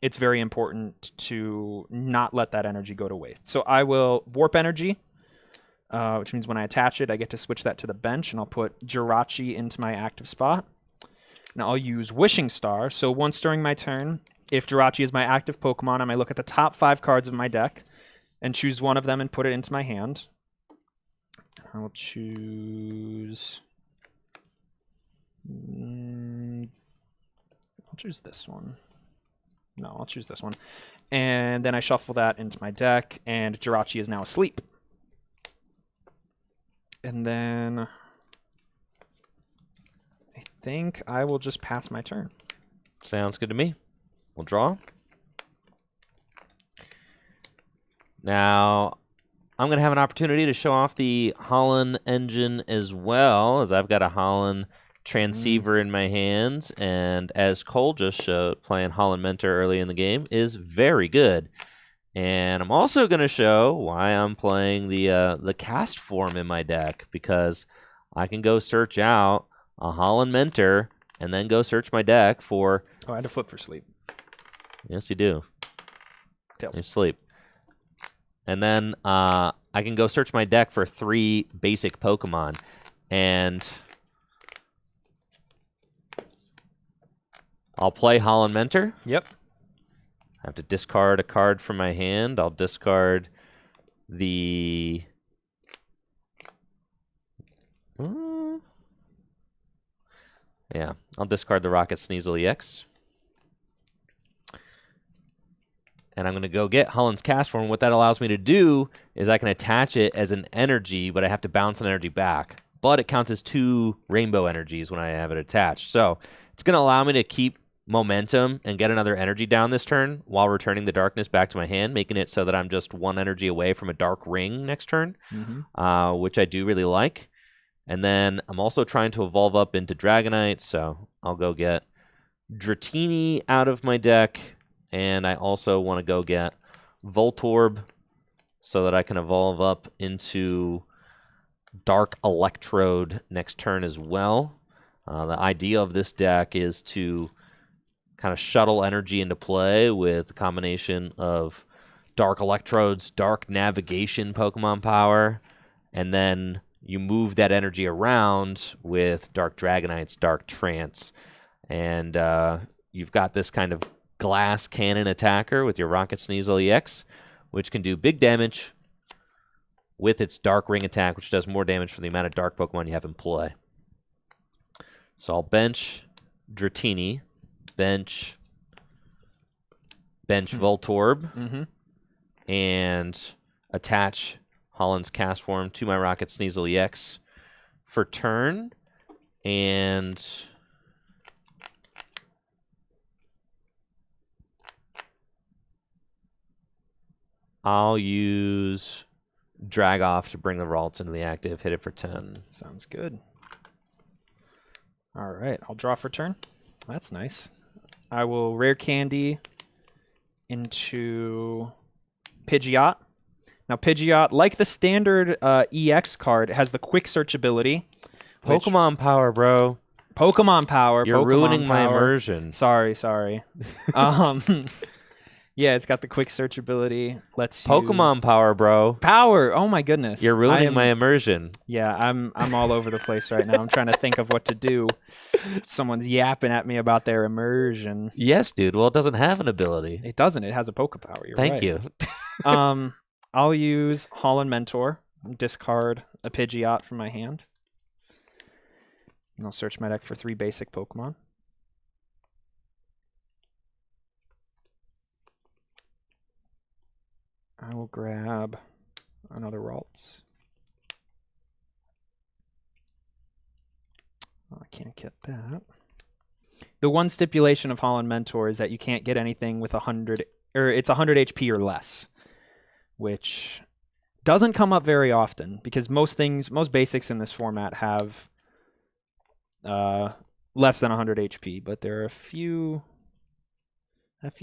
it's very important to not let that energy go to waste. So I will Warp Energy, which means when I attach it, I get to switch that to the bench, and I'll put Jirachi into my active spot. And I'll use Wishing Star. So once during my turn, if Jirachi is my active Pokemon, I might look at the top 5 cards of my deck and choose one of them and put it into my hand. I'll choose I'll choose this one. No, I'll choose this one. And then I shuffle that into my deck, and Jirachi is now asleep. And then I think I will just pass my turn. Sounds good to me. We'll draw. Now, I'm going to have an opportunity to show off the Holland engine as well, as I've got a Holland transceiver in my hands, and as Cole just showed, playing Holland Mentor early in the game is very good. And I'm also going to show why I'm playing the cast form in my deck, because I can go search out a Holland Mentor and then go search my deck for... Oh, I had to flip for sleep. Yes, you do. Tails. You sleep. And then I can go search my deck for 3 basic Pokemon. And I'll play Holland Mentor. Yep. I have to discard a card from my hand. I'll discard the... yeah, I'll discard the Rocket Sneasel EX. And I'm going to go get Holland's Cast Form. What that allows me to do is I can attach it as an energy, but I have to bounce an energy back. But it counts as 2 rainbow energies when I have it attached. So it's going to allow me to keep momentum and get another energy down this turn while returning the darkness back to my hand, making it so that I'm just 1 energy away from a dark ring next turn, which I do really like. And then I'm also trying to evolve up into Dragonite, so I'll go get Dratini out of my deck, and I also want to go get Voltorb so that I can evolve up into Dark Electrode next turn as well. The idea of this deck is to kind of shuttle energy into play with a combination of Dark Electrodes, Dark Navigation Pokemon power, and then you move that energy around with Dark Dragonites, Dark Trance, and you've got this kind of glass cannon attacker with your Rocket Sneasel EX, which can do big damage with its Dark Ring attack, which does more damage for the amount of Dark Pokemon you have in play. So I'll bench Dratini, bench Voltorb, and attach Holland's Cast Form to my Rocket Sneasel EX for turn, and I'll use Drag Off to bring the Ralts into the active, hit it for 10. Sounds good. All right, I'll draw for turn. That's nice. I will Rare Candy into Pidgeot. Now, Pidgeot, like the standard EX card, has the Quick Search ability. Pokemon Power, bro. Pokemon Power. You're Pokemon ruining my Power. immersion. Sorry. Yeah, it's got the Quick Search ability. Lets you... Pokemon Power, bro. Power! Oh my goodness. You're ruining my immersion. Yeah, I'm all over the place right now. I'm trying to think of what to do. Someone's yapping at me about their immersion. Yes, dude. Well, it doesn't have an ability. It doesn't. It has a Pokepower. You're Thank right. you. I'll use Holland Mentor, discard a Pidgeot from my hand, and I'll search my deck for 3 basic Pokemon. I will grab another Ralts. Oh, I can't get that. The one stipulation of Holland Mentor is that you can't get anything with 100, or it's 100 HP or less, which doesn't come up very often because most basics in this format have less than 100 HP, but there are a few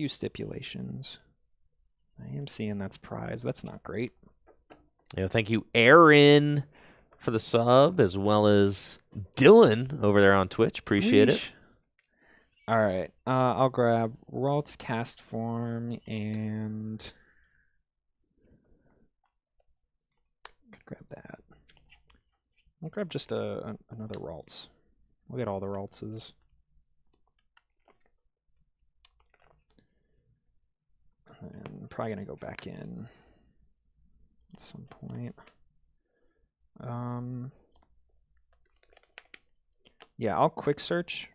stipulations. I am seeing that's prize. That's not great. Yeah, thank you, Aaron, for the sub, as well as Dylan over there on Twitch. Appreciate it. All right. I'll grab Ralts Cast Form and grab that. I'll grab just another Ralts. We'll get all the Raltses. And I'm probably going to go back in at some point. Yeah, I'll quick search.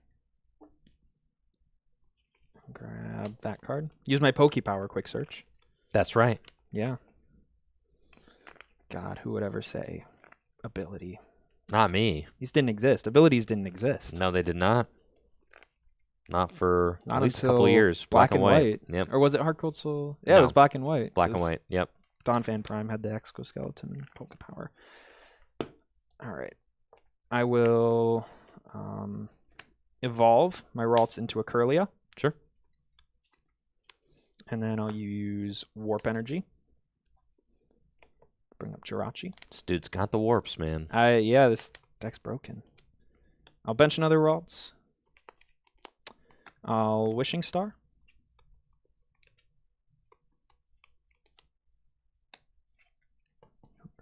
Grab that card. Use my Pokepower quick search. That's right. Yeah. God, who would ever say ability? Not me. These didn't exist. Abilities didn't exist. No, they did not. Not for Not at least a until couple of years. Black and White. Yep. Or was it Heart Gold Soul? Yeah, No. it was Black and White. Black and White. Yep. Donphan Prime had the exoskeleton and Pokepower. All right. I will evolve my Ralts into a Curlia. Sure. And then I'll use Warp Energy. Bring up Jirachi. This dude's got the warps, man. Yeah, this deck's broken. I'll bench another Ralts. I'll Wishing Star.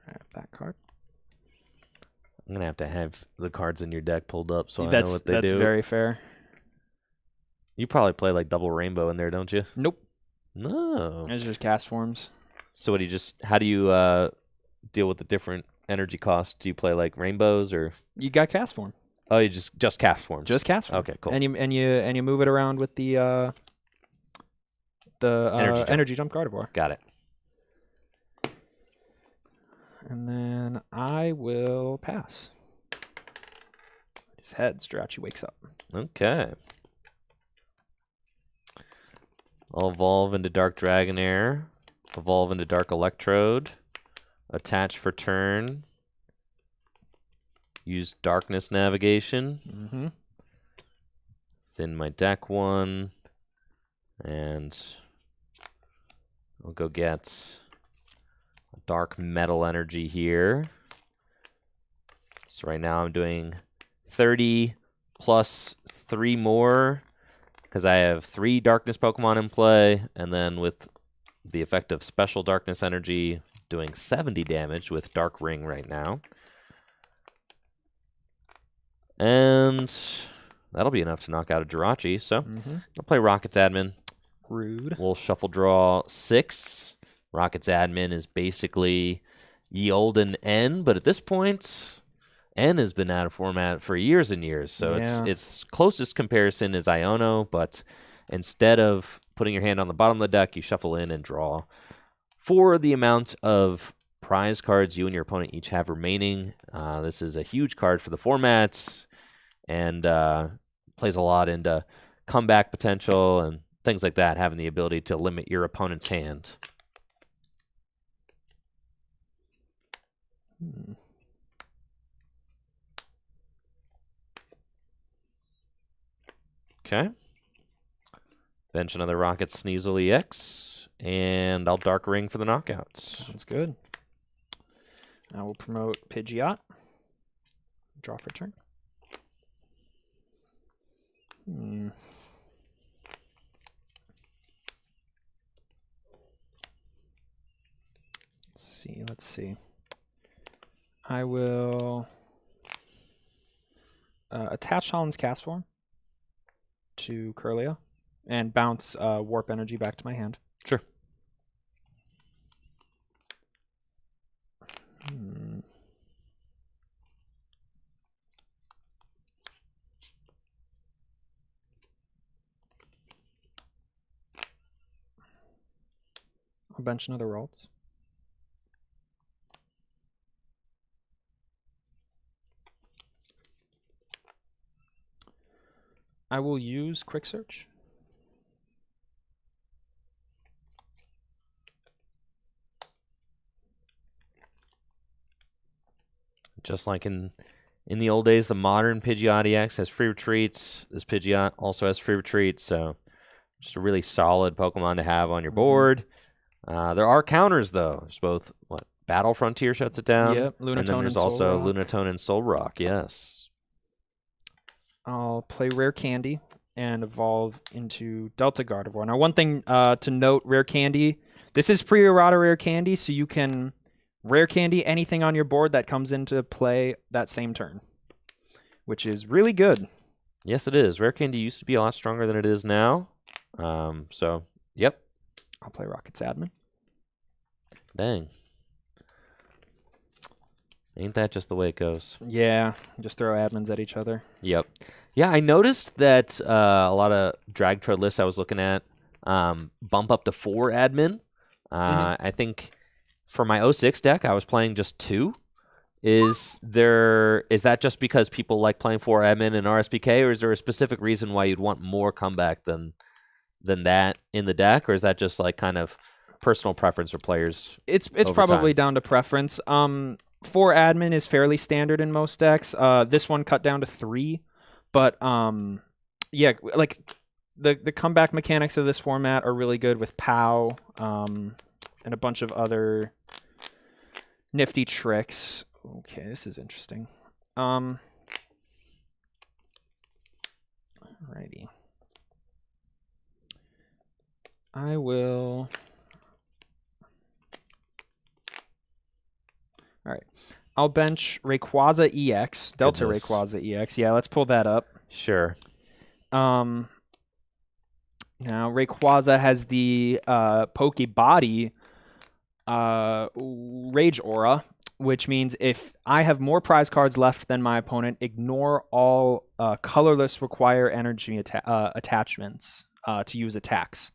Grab that card. I'm gonna have the cards in your deck pulled up so I know what they do. That's very fair. You probably play like double rainbow in there, don't you? Nope. No. Those are just cast forms. So what do you how do you deal with the different energy costs? Do you play like rainbows or? You got cast form. Oh, you just cast forms. Just cast form. Okay, cool. And you move it around with the energy jump Gardevoir. Got it. And then I will pass. His heads. Jirachi wakes up. Okay. I'll evolve into Dark Dragonair. Evolve into Dark Electrode. Attach for turn. Use Darkness Navigation. Mm-hmm. Thin my deck one. And I'll go get a Dark Metal Energy here. So right now I'm doing 30 plus 3 more because I have 3 Darkness Pokemon in play. And then with the effect of Special Darkness Energy, doing 70 damage with Dark Ring right now. And that'll be enough to knock out a Jirachi. So I'll play Rockets Admin. Rude. We'll shuffle draw 6. Rockets Admin is basically ye olden N, but at this point, N has been out of format for years and years. So its closest comparison is Iono, but instead of putting your hand on the bottom of the deck, you shuffle in and draw for the amount of prize cards you and your opponent each have remaining. This is a huge card for the formats and plays a lot into comeback potential and things like that, having the ability to limit your opponent's hand. Okay. Bench another Rocket Sneasel EX, and I'll Dark Ring for the knockouts. Sounds good. I will promote Pidgeot. Draw for turn. Let's see. I will attach Holland's Cast Form to Curlia and bounce Warp Energy back to my hand. Sure. I'll bench another Ralts. I will use Quick Search. Just like in the old days, the modern Pidgeot EX has free retreats. This Pidgeot also has free retreats, so just a really solid Pokemon to have on your board. There are counters, though. There's both, Battle Frontier shuts it down. Yep, Lunatone and then there's and also Soul Rock. Lunatone and Soul Rock, yes. I'll play Rare Candy and evolve into Delta Gardevoir. Now, one thing to note, Rare Candy, this is pre-errata Rare Candy, so you can Rare Candy anything on your board that comes into play that same turn, which is really good. Yes, it is. Rare Candy used to be a lot stronger than it is now. So, yep. I'll play Rockets Admin. Dang. Ain't that just the way it goes? Yeah, just throw admins at each other. Yep. Yeah, I noticed that a lot of drag trode lists I was looking at bump up to 4 admin. I think for my '06 deck, I was playing just 2. Is that just because people like playing 4 admin and RSPK, or is there a specific reason why you'd want more comeback than that in the deck, or is that just like kind of personal preference for players? It's over probably time? down to preference. 4 admin is fairly standard in most decks. This one cut down to 3, but yeah, like the comeback mechanics of this format are really good with POW and a bunch of other nifty tricks. Okay, this is interesting. Alrighty. I will. All right. I'll bench Rayquaza EX, Delta Goodness. Rayquaza EX. Yeah, let's pull that up. Sure. Now Rayquaza has the Pokebody Rage Aura, which means if I have more prize cards left than my opponent, ignore all colorless require energy attachments to use attacks.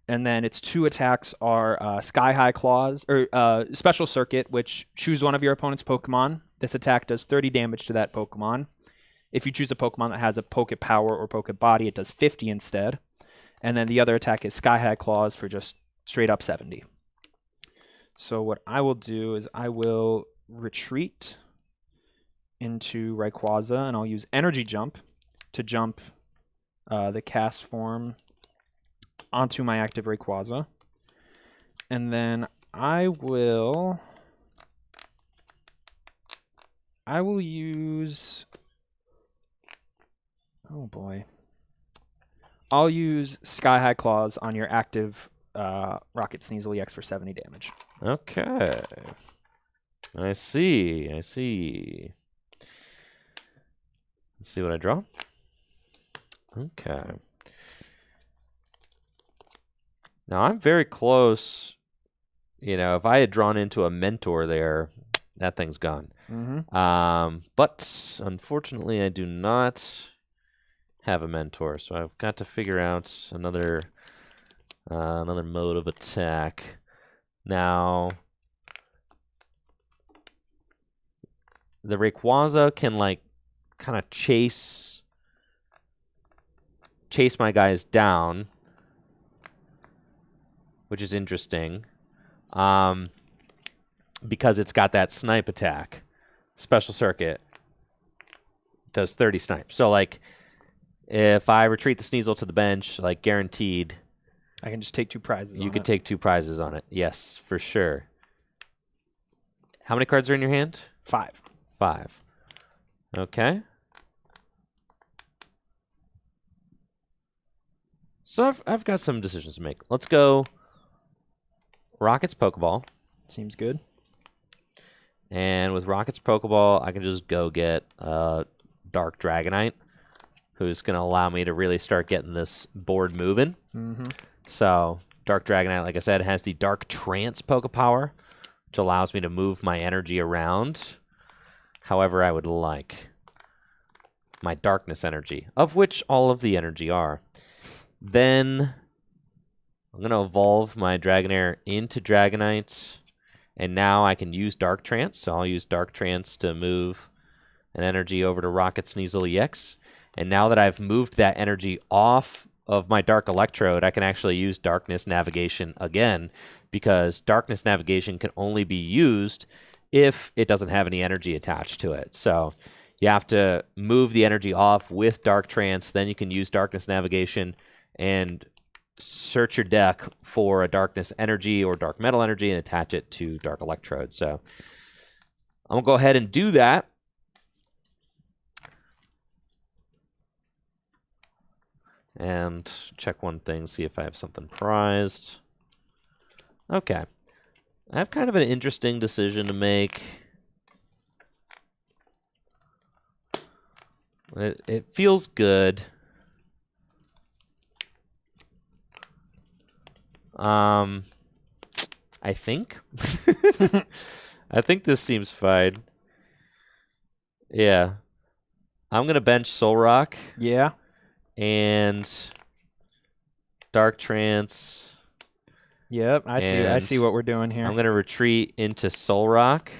And then its 2 attacks are Sky High Claws, or Special Circuit, which choose one of your opponent's Pokemon. This attack does 30 damage to that Pokemon. If you choose a Pokemon that has a Poke Power or Poke Body, it does 50 instead. And then the other attack is Sky High Claws for just straight up 70. So what I will do is I will retreat into Rayquaza, and I'll use Energy Jump to jump the cast form onto my active Rayquaza. And then I will use... Oh boy. I'll use Sky High Claws on your active Rocket Sneasel EX for 70 damage. Okay. I see. Let's see what I draw. Okay. Now I'm very close. You know, if I had drawn into a mentor there, that thing's gone. But unfortunately, I do not have a mentor, so I've got to figure out another mode of attack. Now, the Rayquaza can like kind of chase my guys down, which is interesting, because it's got that snipe attack. Special Circuit does 30 snipe. So like, if I retreat the Sneasel to the bench, like guaranteed, I can just take 2 prizes. You could take 2 prizes on it. Yes, for sure. How many cards are in your hand? 5. 5. Okay. So I've got some decisions to make. Let's go Rocket's Pokeball. Seems good. And with Rocket's Pokeball, I can just go get Dark Dragonite, who's going to allow me to really start getting this board moving. So Dark Dragonite, like I said, has the Dark Trance Pokepower, which allows me to move my energy around however I would like. My Darkness energy, of which all of the energy are. Then I'm going to evolve my Dragonair into Dragonite, and now I can use Dark Trance. So I'll use Dark Trance to move an energy over to Rocket Sneasel EX. And now that I've moved that energy off of my Dark Electrode, I can actually use Darkness Navigation again, because Darkness Navigation can only be used if it doesn't have any energy attached to it. So you have to move the energy off with Dark Trance, then you can use Darkness Navigation and search your deck for a Darkness Energy or Dark Metal Energy and attach it to Dark Electrode. So I'm going to go ahead and do that. And check one thing, see if I have something prized. Okay. I have kind of an interesting decision to make. It feels good. I think. I think this seems fine. Yeah. I'm going to bench Soul Rock Yeah. and Dark Trance. Yep. I see. I And see what we're doing here. I'm going to retreat into Soul Rock.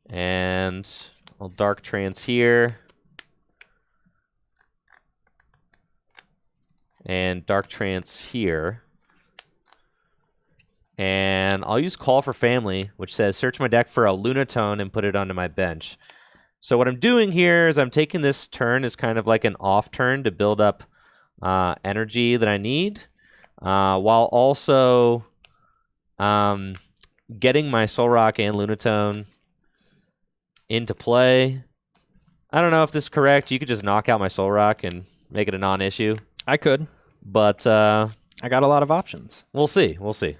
And I'll Dark Trance here. And Dark Trance here. And I'll use Call for Family, which says search my deck for a Lunatone and put it onto my bench. So what I'm doing here is I'm taking this turn as kind of like an off turn to build up energy that I need, while also getting my Soul Rock and Lunatone into play. I don't know if this is correct. You could just knock out my Soul Rock and make it a non-issue. I could. But I got a lot of options. we'll see. We'll see.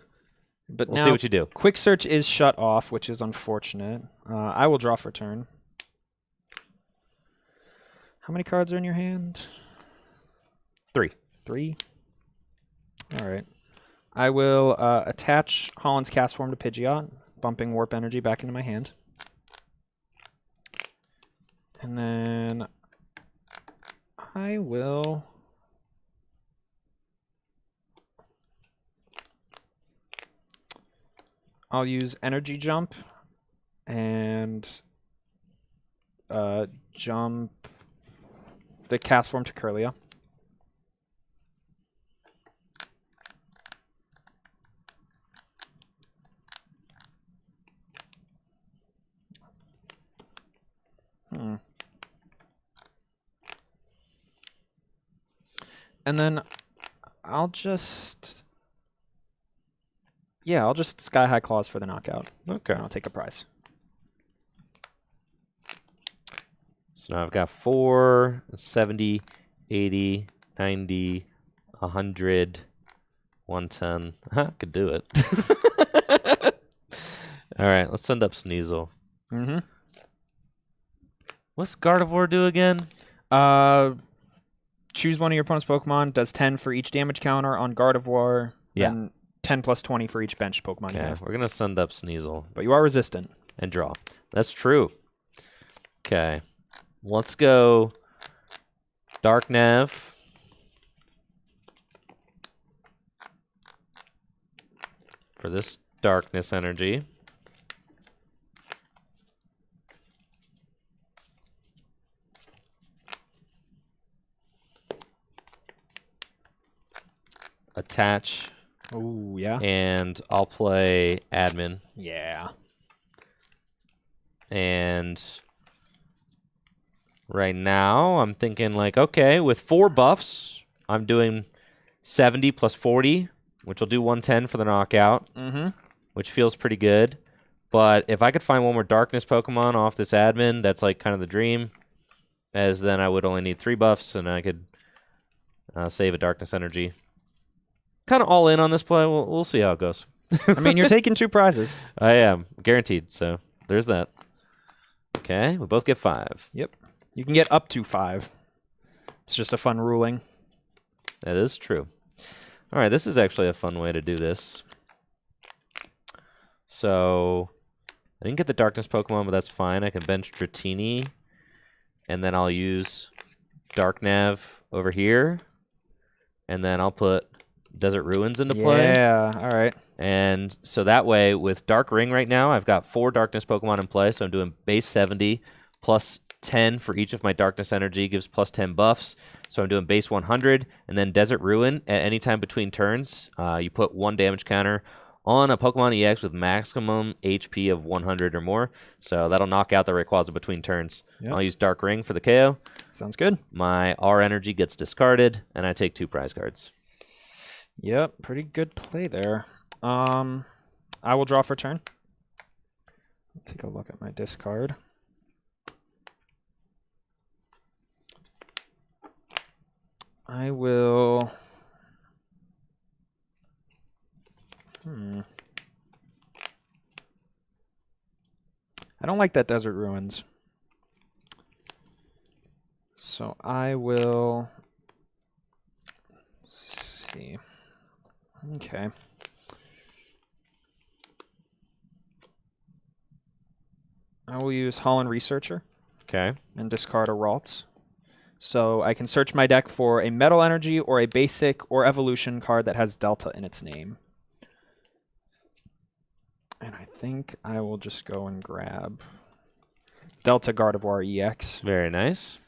But We'll now, see what you do. Quick Search is shut off, which is unfortunate. I will draw for turn. How many cards are in your hand? 3. 3. All right. I will attach Holland's Cast Form to Pidgeot, bumping Warp Energy back into my hand. And then I will... I'll use Energy Jump and jump the Cast Form to Kirlia. And then I'll just... Yeah, I'll just Sky High Claws for the knockout. Okay. And I'll take a prize. So now I've got 4, 70, 80, 90, 100, 110. Could do it. All right, let's send up Sneasel. Mm-hmm. What's Gardevoir do again? Choose one of your opponent's Pokemon. Does 10 for each damage counter on Gardevoir. Yeah. And 10 plus 20 for each bench Pokemon you Okay, have. we're going to send up Sneasel But you are resistant. and draw. That's true. Okay, let's go Dark Nav. For this darkness energy. Attach, Oh, yeah. and I'll play admin. Yeah. And right now I'm thinking like, okay, with 4 buffs, I'm doing 70 plus 40, which will do 110 for the knockout, which feels pretty good. But if I could find one more darkness Pokemon off this admin, that's like kind of the dream, as then I would only need 3 buffs and I could save a darkness energy. Kind of all in on this play. We'll see how it goes. I mean, you're taking 2 prizes. I am guaranteed. So there's that. Okay, we both get 5. Yep. You can get up to 5. It's just a fun ruling. That is true. All right, this is actually a fun way to do this. So I didn't get the darkness Pokemon, but that's fine. I can bench Dratini, and then I'll use Dark Nav over here, and then I'll put Desert Ruins into play. Yeah, all right. And so that way, with Dark Ring right now, I've got 4 darkness Pokemon in play, so I'm doing base 70 plus 10 for each of my darkness energy gives plus 10 buffs. So I'm doing base 100, and then Desert Ruin at any time between turns. You put 1 damage counter on a Pokemon EX with maximum HP of 100 or more. So that'll knock out the Rayquaza between turns. Yep. I'll use Dark Ring for the KO. Sounds good. My R energy gets discarded, and I take 2 prize cards. Yep, pretty good play there. I will draw for turn. Take a look at my discard. I will... I don't like that Desert Ruins. So I will... see. Okay. I will use Holland Researcher Okay. and discard a Ralts. So I can search my deck for a Metal Energy or a Basic or Evolution card that has Delta in its name. And I think I will just go and grab Delta Gardevoir EX. Very nice.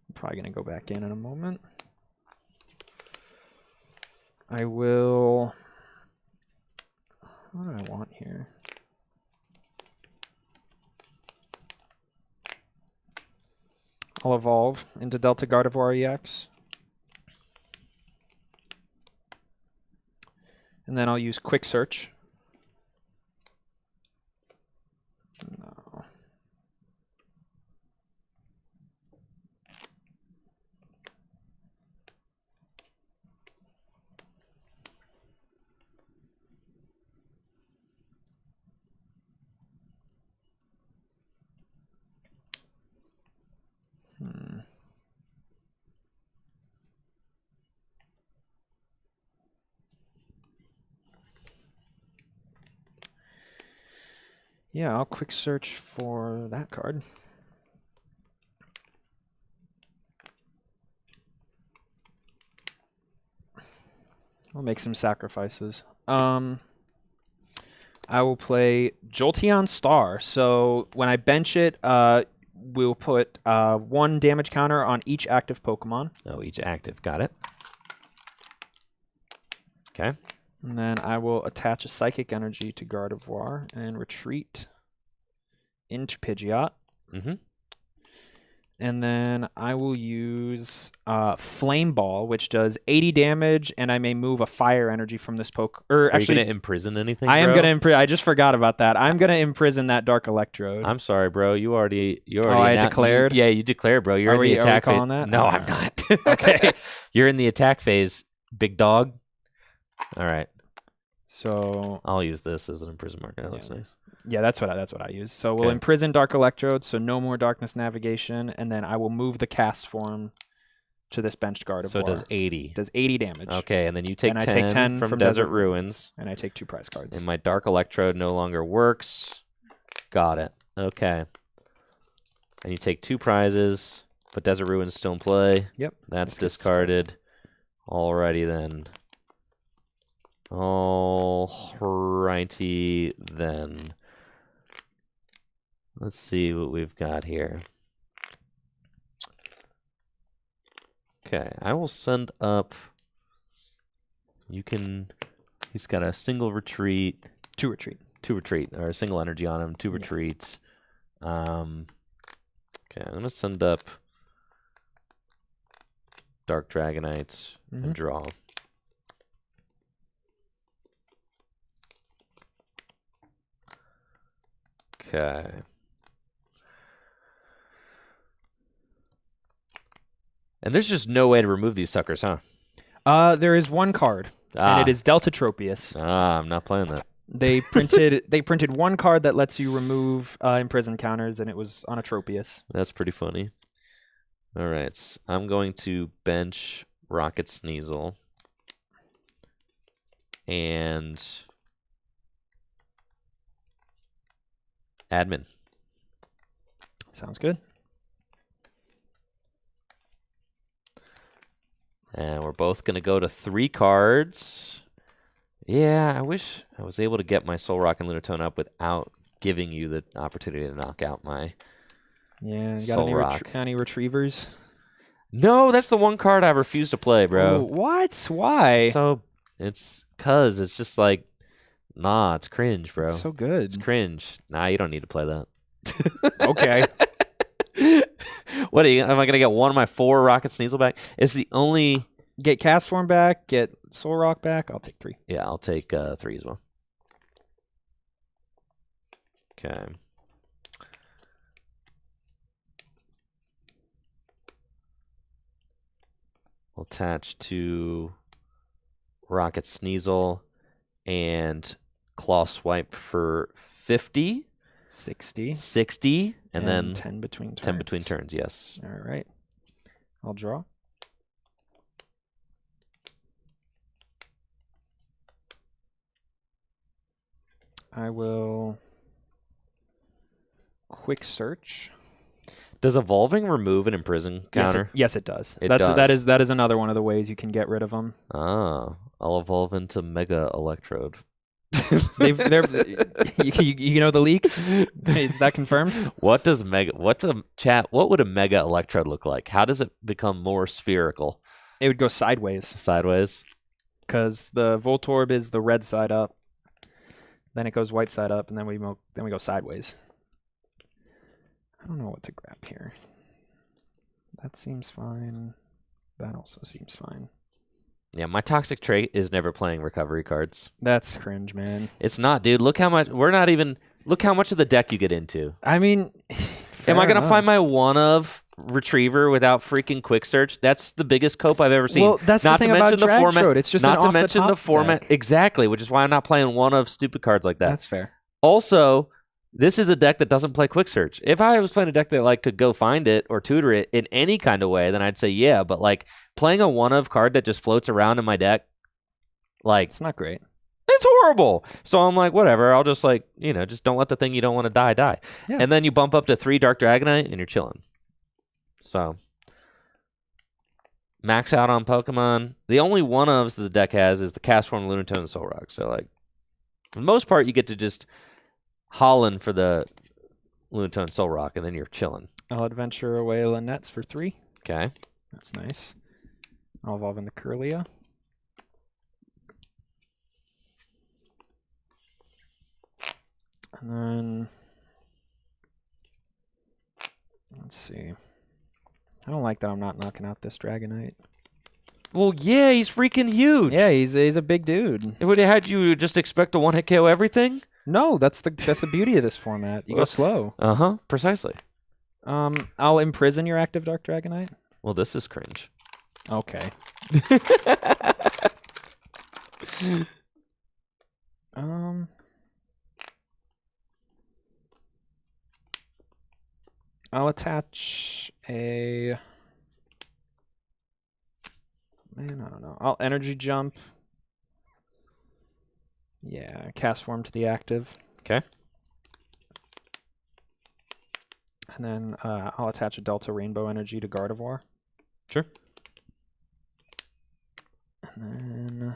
I'm probably going to go back in a moment. I will... What do I want here? I'll evolve into Delta Gardevoir EX. And then I'll use Quick Search. No. Yeah, I'll quick search for that card. I'll make some sacrifices. I will play Jolteon Star. So when I bench it, we'll put 1 damage counter on each active Pokemon. Oh, each active. Got it. Okay. And then I will attach a Psychic Energy to Gardevoir and retreat into Pidgeot. Mm-hmm. And then I will use Flame Ball, which does 80 damage, and I may move a Fire Energy from this Are you actually, going to imprison anything, I am bro? going to imprison. I just forgot about that. I'm going to imprison that Dark Electrode. I'm sorry, bro. You already I declared? Yeah, you declared, bro. You're in the attack phase. Calling that? No, I'm not. Okay. You're in the attack phase, big dog. All right. So I'll use this as an imprison marker. That looks nice. Yeah, that's what I use. So we'll Okay. imprison Dark Electrode, so no more Darkness Navigation, and then I will move the cast form to this benched Gardevoir. So it does 80. Does 80 damage. Okay, and then you take And I 10, take 10 from from Desert Desert Ruins. And I take 2 prize cards. And my Dark Electrode no longer works. Got it. Okay. And you take 2 prizes, but Desert Ruins still in play. Yep. That's discarded. Alrighty then. Alrighty then. Let's see what we've got here. Okay, I will send up. You can. He's got a single retreat. 2 retreat. 2 retreat, or a single energy on him. 2 retreats. Okay, I'm gonna send up Dark Dragonites and draw. Okay. And there's just no way to remove these suckers, huh? There is 1 card, and it is Delta Tropius. I'm not playing that. They printed 1 card that lets you remove imprison counters, and it was on a Tropius. That's pretty funny. All right, I'm going to bench Rocket Sneasel and Admin. Sounds good. And we're both going to go to 3 cards. Yeah, I wish I was able to get my Soul Rock and Lunatone up without giving you the opportunity to knock out my Yeah, you got Soul Rock. any retrievers? No, that's the one card I refuse to play, bro. Oh, what? Why? So it's just like, nah, it's cringe, bro. It's so good. It's cringe. Nah, you don't need to play that. Okay. What am I gonna get 1 of my 4 Rocket Sneasel back? It's the only. Get cast form back. Get Soul Rock back. I'll take 3. Yeah, I'll take 3 as well. Okay. We'll attach to Rocket Sneasel and Claw Swipe for 50. 60. 60, and then 10 between turns. 10 between turns, yes. All right. I'll draw. I will quick search. Does evolving remove an imprison counter? Yes, it does. It does. That is another one of the ways you can get rid of them. Ah, I'll evolve into Mega Electrode. They're you know the leaks. Is that confirmed? What would a Mega Electrode look like? How does it become more spherical? It would go sideways Sideways. because the Voltorb is the red side up. Then it goes white side up, and then we go sideways. I don't know what to grab here. That seems fine. That also seems fine. Yeah, my toxic trait is never playing recovery cards. That's cringe, man. It's not, dude. Look how much look how much of the deck you get into. I mean, am I gonna find my one of retriever without freaking quick search? That's the biggest cope I've ever seen. Well, that's not the thing to about mention the format. Trode. It's just not an to mention the off-the-top format deck. exactly, which is why I'm not playing one of stupid cards like that. That's fair. Also, this is a deck that doesn't play quick search. If I was playing a deck that like could go find it or tutor it in any kind of way, then I'd say yeah. But like playing a one of card that just floats around in my deck, like It's not great. it's horrible. So I'm like, whatever. I'll just like just don't let the thing you don't want to die. Yeah. And then you bump up to 3 Dark Dragonite and you're chilling. So max out on Pokemon. The only one ofs the deck has is the Cast Form, Lunatone, and Soul Rock. So like for the most part, you get to just Holland for the Lunatone Soul Rock, and then you're chilling. I'll adventure away Lanette's for 3. Okay. That's nice. I'll evolve into Curlia. And then let's see. I don't like that I'm not knocking out this Dragonite. Well, yeah, he's freaking huge. Yeah, he's a big dude. Would have had you just expect a one-hit KO everything? No, that's the beauty of this format. You go slow. Uh-huh, precisely. I'll imprison your active Dark Dragonite. Well, this is cringe. Okay. I'll attach a... Man, I don't know. I'll energy jump. Yeah, cast form to the active. Okay. And then I'll attach a Delta Rainbow Energy to Gardevoir. Sure. And then...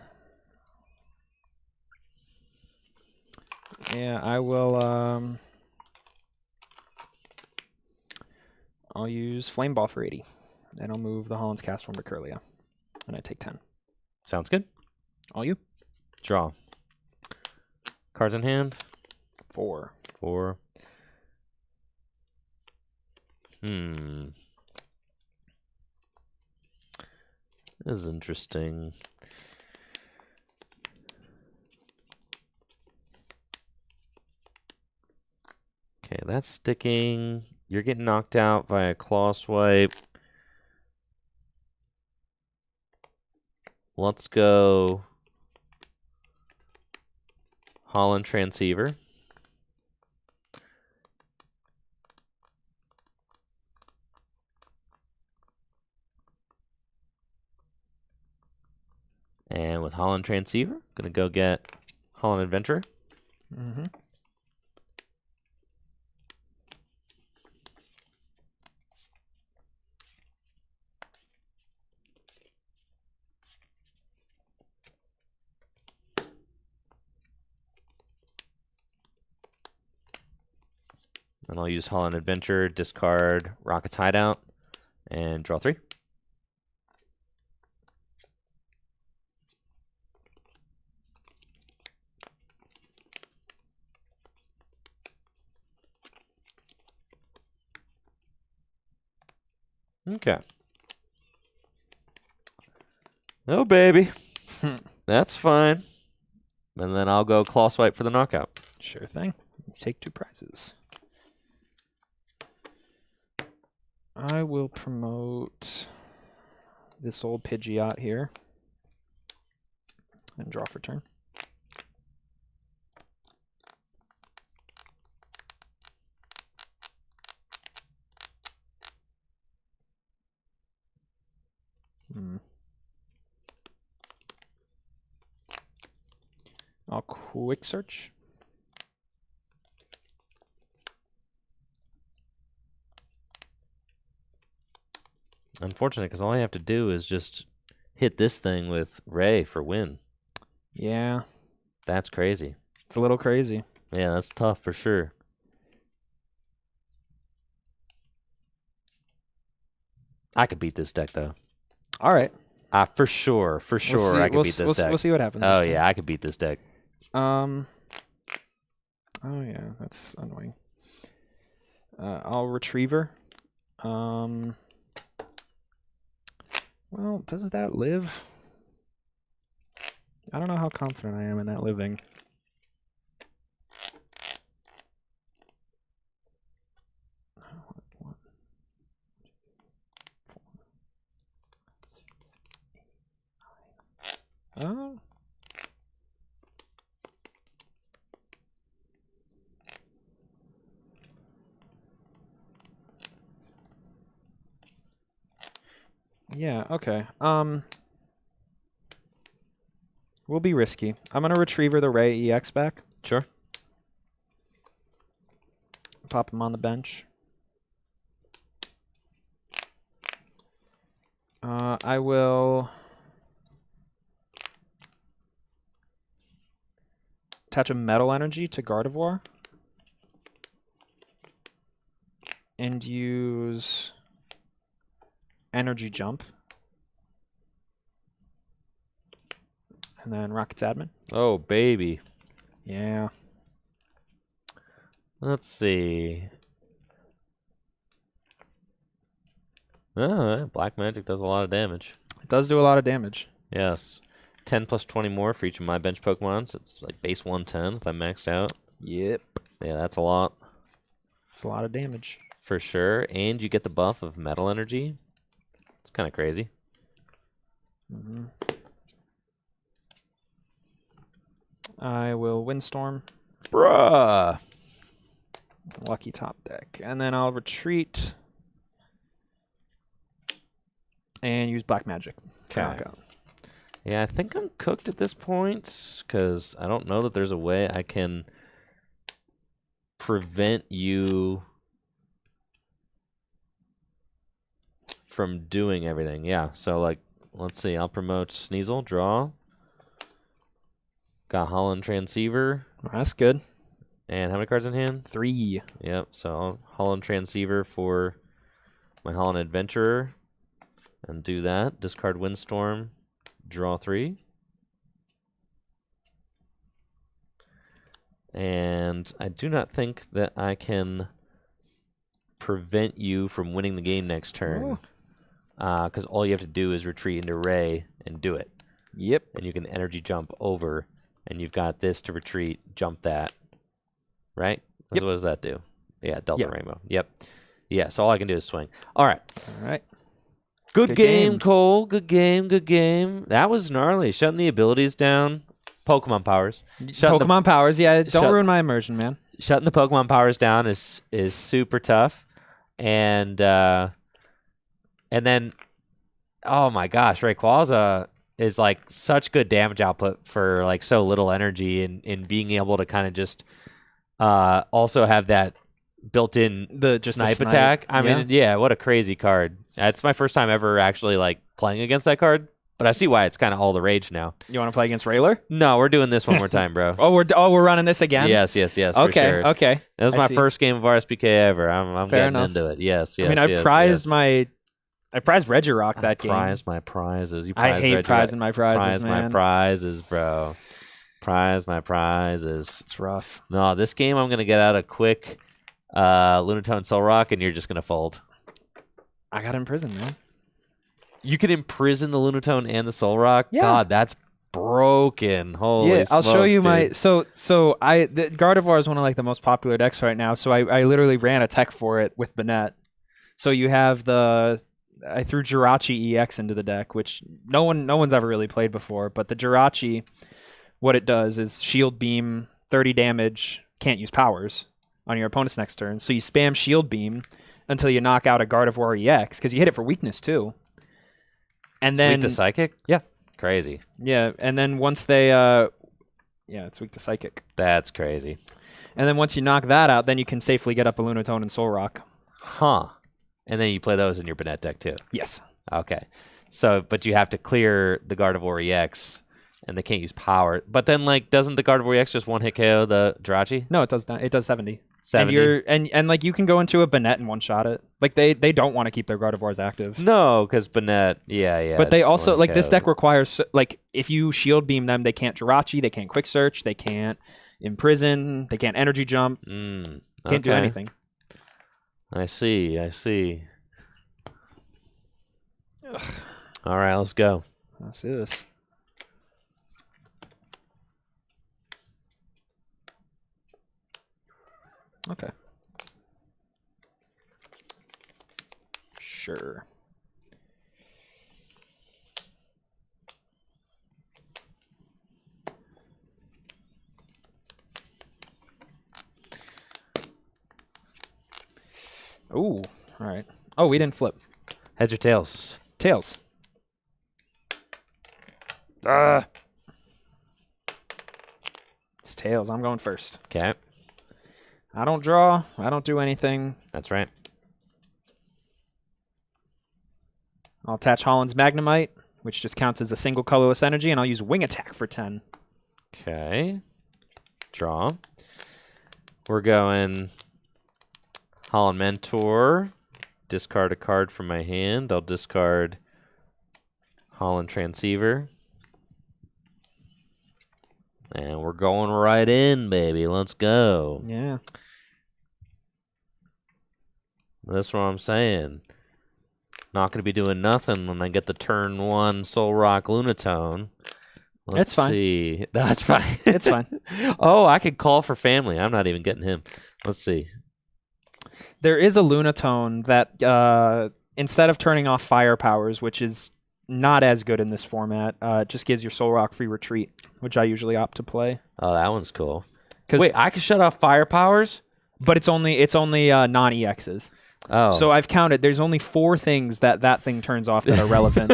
Yeah, I will... I'll use Flame Ball for 80. And I'll move the Holland's Cast Form to Curlia. And I take 10. Sounds good. All you? Draw. Cards in hand. 4. 4. This is interesting. Okay, that's sticking. You're getting knocked out via claw swipe. Let's go Holland Transceiver. And with Holland Transceiver, gonna go get Holland Adventurer. Mm-hmm. And I'll use Holland Adventure, discard Rocket's Hideout, and draw 3. Okay. Oh, baby. That's fine. And then I'll go Claw Swipe for the knockout. Sure thing. Take 2 prizes. I will promote this old Pidgeot here and draw for turn. I'll quick search. Unfortunate, because all I have to do is just hit this thing with Ray for win. Yeah. That's crazy. It's a little crazy. Yeah, that's tough for sure. I could beat this deck, though. All right. For sure. I could beat this deck. We'll see what happens. Oh, yeah, I could beat this deck. Oh, yeah, that's annoying. I'll Retriever. Well, does that live? I don't know how confident I am in that living. Oh. Yeah, okay. We'll be risky. I'm going to Retriever the Ray EX back. Sure. Pop him on the bench. I will attach a Metal Energy to Gardevoir and use Energy Jump. And then Rocket's Admin. Oh, baby. Yeah. Let's see. Black Magic does a lot of damage. It does do a lot of damage. Yes. 10 plus 20 more for each of my bench Pokemon. So it's like base 110 if I maxed out. Yep. Yeah, that's a lot. It's a lot of damage. For sure. And you get the buff of Metal Energy. It's kind of crazy. Mm-hmm. I will Windstorm. Bruh. Lucky top deck. And then I'll retreat and use Black Magic. Okay. Yeah, I think I'm cooked at this point because I don't know that there's a way I can prevent you from doing everything. Yeah, so like, let's see. I'll promote Sneasel, draw. Got Holland Transceiver. That's good. And how many cards in hand? 3. Yep, so I'll Holland Transceiver for my Holland Adventurer. And do that. Discard Windstorm. Draw 3. And I do not think that I can prevent you from winning the game next turn. Because all you have to do is retreat into Ray and do it. Yep. And you can energy jump over. And you've got this to retreat, jump that. Right? Yep. So what does that do? Yeah, Delta Rainbow. Yep. Yeah, so all I can do is swing. All right. All right. Good game, Cole. Good game. That was gnarly. Shutting the abilities down. Pokemon powers. Pokemon powers. Yeah, don't ruin my immersion, man. Shutting the Pokemon powers down is super tough. And then, oh my gosh, Rayquaza is like such good damage output for like so little energy, and being able to kind of just also have that built-in snipe attack. I mean, yeah, what a crazy card. It's my first time ever actually like playing against that card, but I see why it's kind of all the rage now. You want to play against Rayler? No, we're doing this one more time, bro. We're running this again. Yes, for sure. Okay. That was my first game of RSPK ever. I'm getting into it. Yes. I mean, I prized Regirock that game. Prize my prizes. I hate prizing my prizes, man. Prize my prizes, bro. Prize my prizes. It's rough. No, this game I'm gonna get out a quick Lunatone Solrock, and you're just gonna fold. I got imprisoned, man. You can imprison the Lunatone and the Solrock? Yeah. God, that's broken. Holy I'll show you dude. my the Gardevoir is one of like the most popular decks right now, so I literally ran a tech for it with Banette. So you have I threw Jirachi EX into the deck, which no one's ever really played before, but the Jirachi, what it does is Shield Beam, 30 damage, can't use powers on your opponent's next turn. So you spam Shield Beam until you knock out a Gardevoir EX, because you hit it for weakness too. And It's weak then to psychic? Yeah. Crazy. Yeah, and then once they it's weak to psychic. That's crazy. And then once you knock that out, then you can safely get up a Lunatone and Soul Rock. Huh. And then you play those in your Banette deck too. Yes. Okay. So, but you have to clear the Gardevoir EX, and they can't use power. But then, like, doesn't the Gardevoir EX just one hit KO the Jirachi? No, it does not. It does 70. 70? And like you can go into a Banette and one shot it. Like they don't want to keep their Gardevoirs active. No, because Banette, yeah. But they it's also one like this KO. deck requires like if you shield beam them, they can't Jirachi, they can't quick search, they can't imprison, they can't energy jump, can't do Okay. anything. I see. All right, let's go. Let's do this. Okay. Sure. Ooh, all right. Oh, we didn't flip. Heads or tails? Tails. It's tails. I'm going first. Okay, I don't draw. I don't do anything. that's right. I'll attach Holland's Magnemite, which just counts as a single colorless energy, and I'll use Wing Attack for 10. Okay, draw. We're going Holland Mentor. Discard a card from my hand. I'll discard Holland Transceiver. And we're going right in, baby. Let's go. Yeah. That's what I'm saying. Not going to be doing nothing when I get the turn 1 Soul Rock Lunatone. Let's It's fine. see. That's fine. It's fine. Oh, I could call for family. I'm not even getting him. Let's see. There is a Lunatone that instead of turning off fire powers, which is not as good in this format, just gives your Soul Rock free retreat, which I usually opt to play. Oh, that one's cool. 'Cause- Wait, I can shut off fire powers? But it's only non-EXs. Oh. So I've counted. There's only 4 things that thing turns off that are relevant.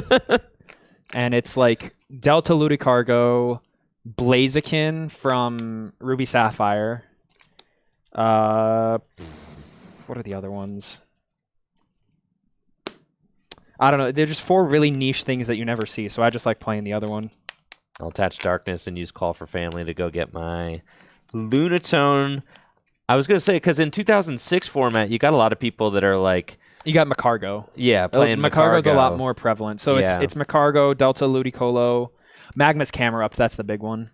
And it's like Delta Ludicargo, Blaziken from Ruby Sapphire. What are the other ones? I don't know. They're just 4 really niche things that you never see. So I just like playing the other one. I'll attach Darkness and use Call for Family to go get my Lunatone. I was going to say, because in 2006 format, you got a lot of people that are like... You got Macargo. Yeah, playing Macargo's Macargo. a lot more prevalent. So Yeah. it's Macargo, Delta Ludicolo, Magma's Camerupt. That's the big one.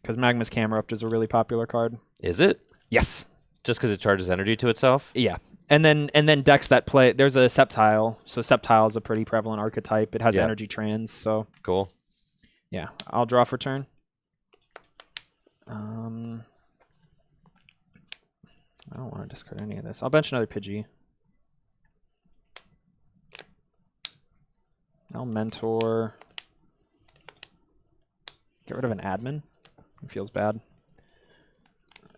Because Magma's Camerupt is a really popular card. Is it? Yes. Just because it charges energy to itself? Yeah. And then decks that play, there's a Sceptile. So Sceptile is a pretty prevalent archetype. It has Yeah. energy trans. So Cool. yeah, I'll draw for turn. I don't want to discard any of this. I'll bench another Pidgey. I'll mentor. Get rid of an admin. It feels bad.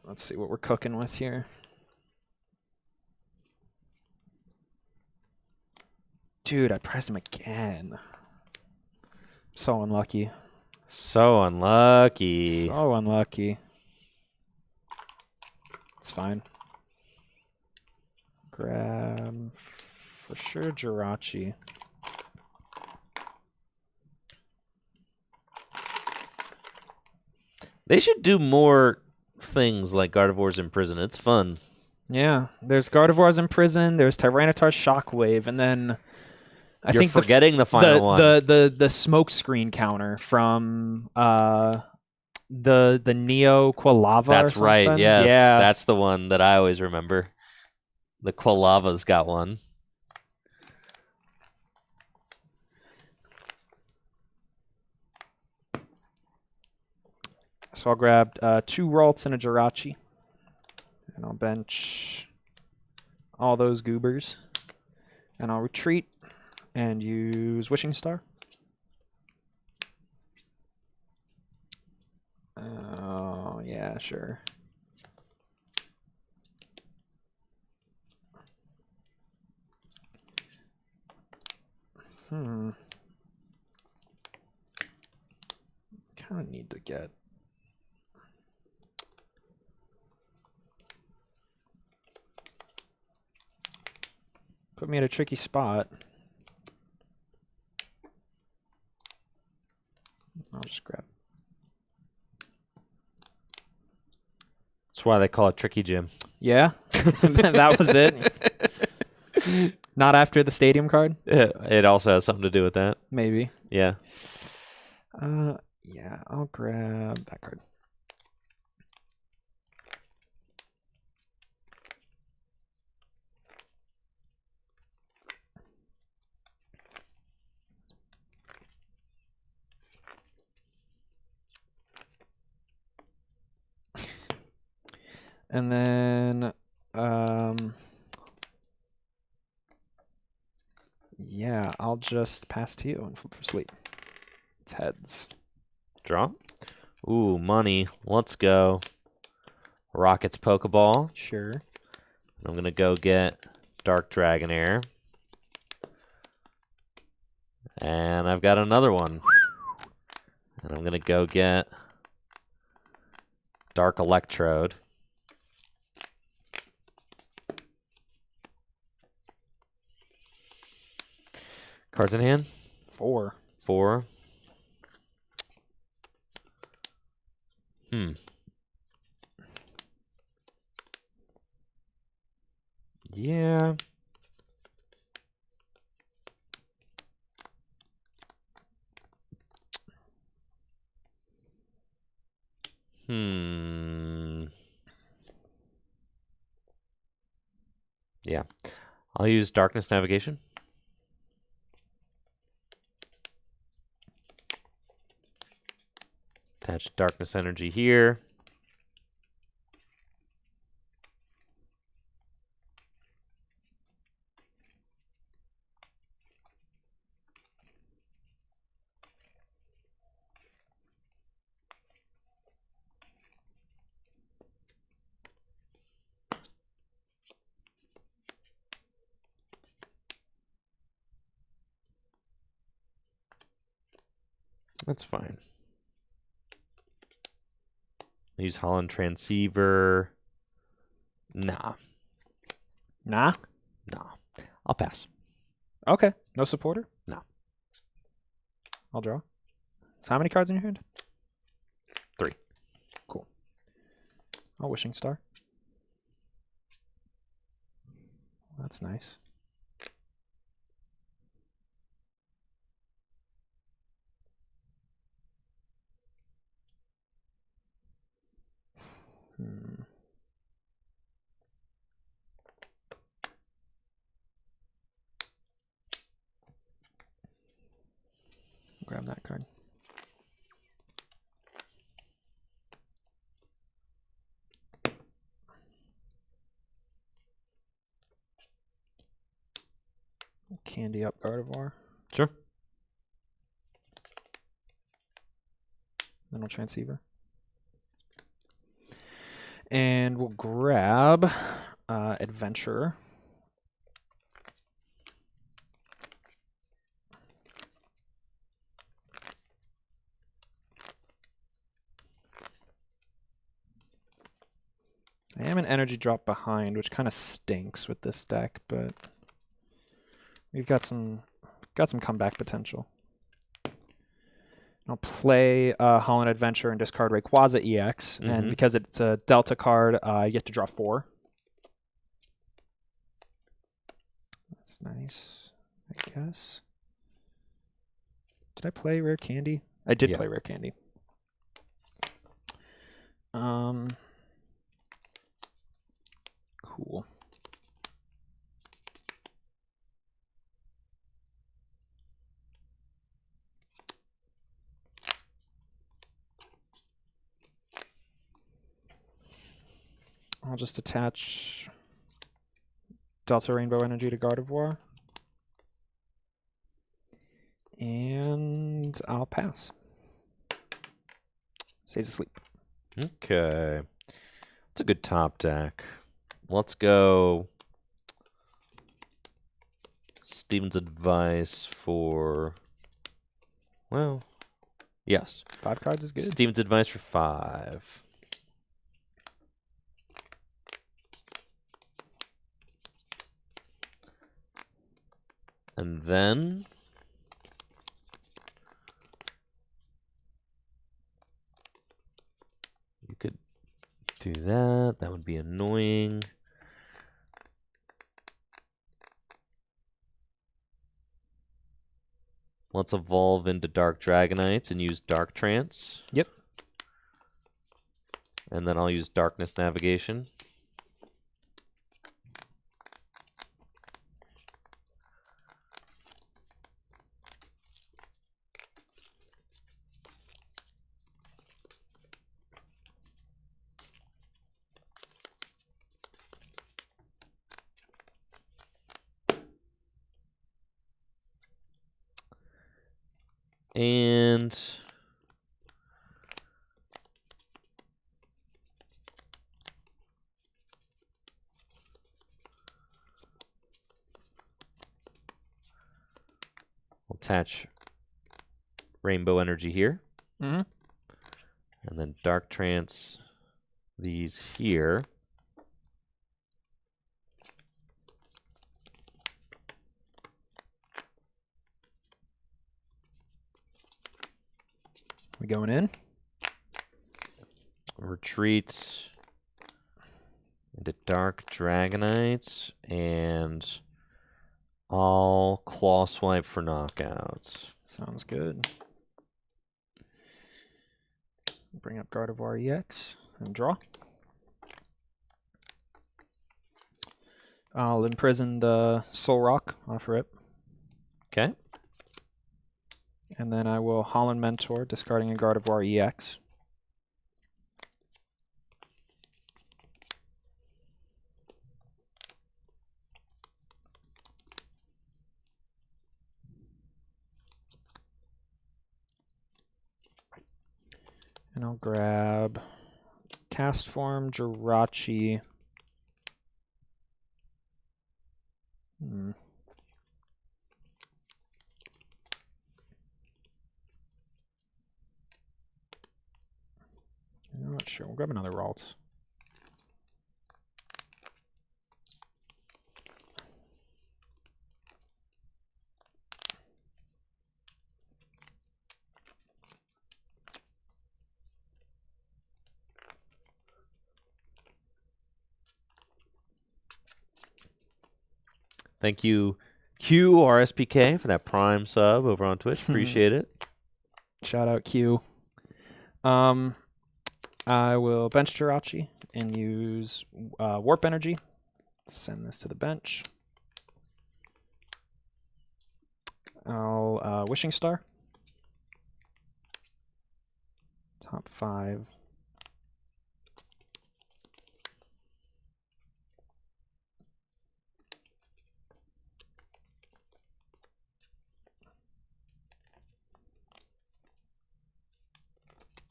Let's see what we're cooking with here. Dude, I pressed him again. So unlucky. So unlucky. So unlucky. It's fine. Grab for sure Jirachi. They should do more things like Gardevoir's in Prison. It's fun. Yeah, there's Gardevoir's in Prison. There's Tyranitar's Shockwave, and then You're think forgetting the final one. the smoke screen counter from the Neo Quilava. That's right. something. Yes. Yeah. That's the one that I always remember. The Quilava's got one. So I'll grab 2 Ralts and a Jirachi, and I'll bench all those goobers, and I'll retreat and use Wishing Star. Oh yeah, sure. kind of need to get... Put me at a tricky spot. I'll just grab. That's why they call it Tricky Gym. Yeah, that was it. Not after the stadium card? It also has something to do with that. Maybe. Yeah. Yeah, I'll grab that card. And then, yeah, I'll just pass to you and flip for sleep. It's heads. Draw. Ooh, money. Let's go. Rocket's Pokeball. Sure. I'm going to go get Dark Dragonair. And I've got another one. And I'm going to go get Dark Electrode. Cards in hand? 4. 4. Yeah. Yeah. I'll use Darkness Navigation. Attach Darkness Energy here. That's fine. Use Holland Transceiver. Nah. Nah? Nah. I'll pass. Okay. No supporter? No. I'll draw. So how many cards in your hand? 3. Cool. Oh, Wishing Star. That's nice. Grab that card. Candy up Gardevoir. Sure. Then we'll Transceiver. And we'll grab Adventurer. I am an energy drop behind, which kind of stinks with this deck, but we've got some comeback potential. I'll play Holland Adventure and discard Rayquaza EX, and because it's a Delta card, I get to draw 4. That's nice, I guess. Did I play Rare Candy? I did play Rare Candy. Cool. I'll just attach Delta Rainbow Energy to Gardevoir. And I'll pass. Stays asleep. Okay. It's a good top deck. Let's go Steven's advice for, well, Yes. 5 cards is good. Steven's advice for 5. And then you could do that. That would be annoying. Let's evolve into Dark Dragonites and use Dark Trance. Yep. And then I'll use Darkness Navigation. And we'll attach Rainbow Energy here. Mm-hmm. And then Dark Trance these here. We going in? Retreat into Dark Dragonites, and I'll Claw Swipe for knockouts. Sounds good. Bring up Gardevoir EX and draw. I'll imprison the Soul Rock off rip. Okay. And then I will Holland Mentor, discarding a Gardevoir EX. And I'll grab Cast Form, Jirachi. I'm not sure. We'll grab another Ralts. Thank you, RSPK, for that Prime sub over on Twitch. Appreciate it. Shout out Q. I will bench Jirachi and use Warp Energy. Send this to the bench. I'll Wishing Star. Top 5.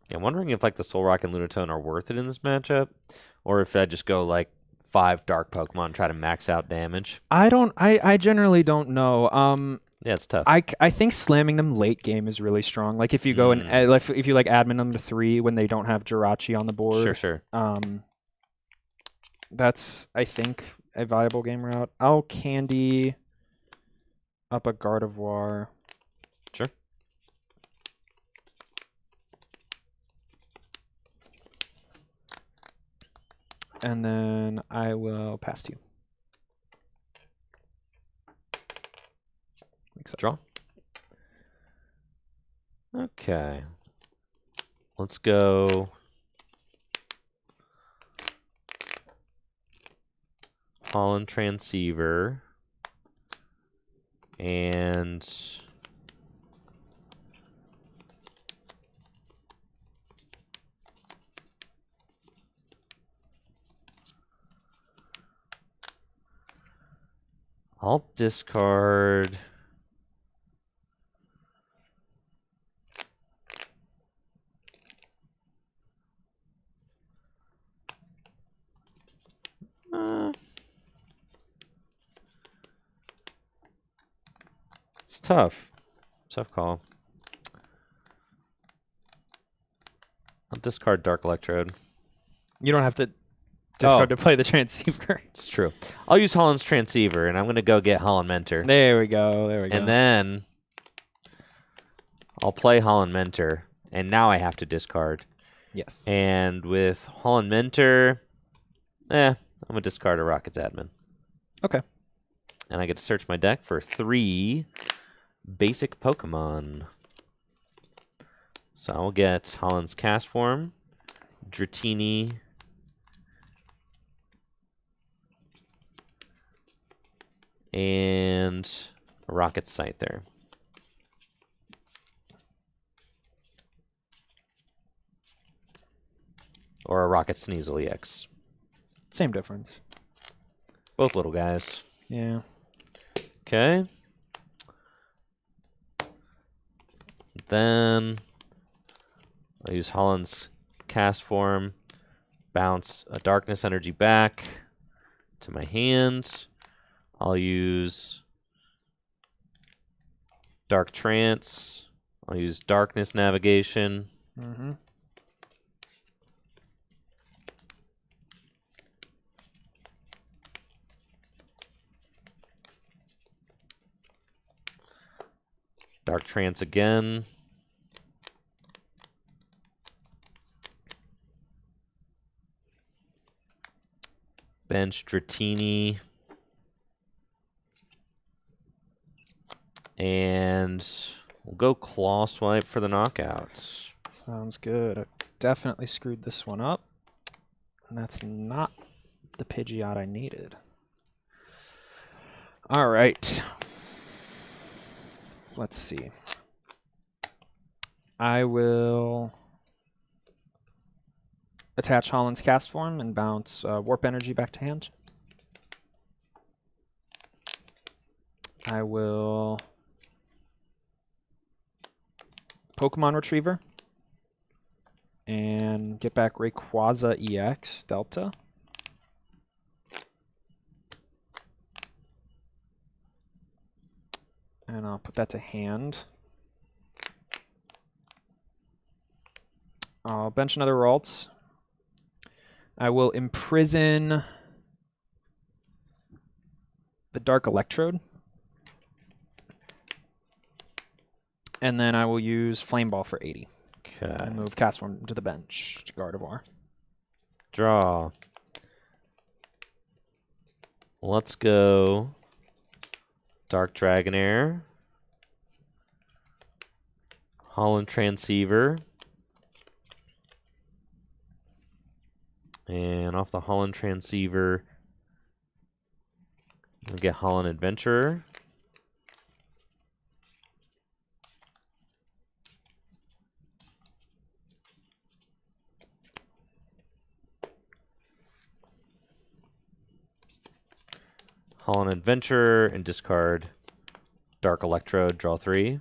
Yeah, I'm wondering if like the Soul Rock and Lunatone are worth it in this matchup, or if I just go like 5 Dark Pokemon and try to max out damage. I generally don't know. Yeah, it's tough. I think slamming them late game is really strong. Like if you go and if you like admin them to 3 when they don't have Jirachi on the board. Sure. That's I think a viable game route. I'll candy up a Gardevoir. Sure. And then I will pass to you. Draw. Okay. Let's go. Holland Transceiver. And I'll discard it's tough. Tough call. discard Dark Electrode. You don't have to discard to play the Transceiver. It's true. I'll use Holland's Transceiver, and I'm going to go get Holland Mentor. There we go. And then I'll play Holland Mentor, and now I have to discard. Yes. And with Holland Mentor, I'm going to discard a Rockets Admin. Okay. And I get to search my deck for 3 basic Pokemon. So I'll get Holland's Cast Form, Dratini, and a Rocket Scythe there. Or a Rocket Sneasel EX. Same difference. Both little guys. Yeah. Okay. Then I'll use Holland's Cast Form, bounce a Darkness Energy back to my hand. I'll use Dark Trance. I'll use Darkness Navigation. Mm-hmm. Dark Trance again. Bench Dratini. And we'll go Claw Swipe for the knockouts. Sounds good. I definitely screwed this one up. And that's not the Pidgeot I needed. All right. Let's see. I will attach Holland's Cast Form and bounce Warp Energy back to hand. I will Pokemon Retriever and get back Rayquaza EX Delta. And I'll put that to hand. I'll bench another Ralts. I will imprison the Dark Electrode. And then I will use Flame Ball for 80. Okay. And move Cast Form to the bench to Gardevoir. Draw. Let's go Dark Dragonair, Holland Transceiver, and off the Holland Transceiver, we'll get Holland Adventurer. Holland Adventurer and discard Dark Electrode, draw 3.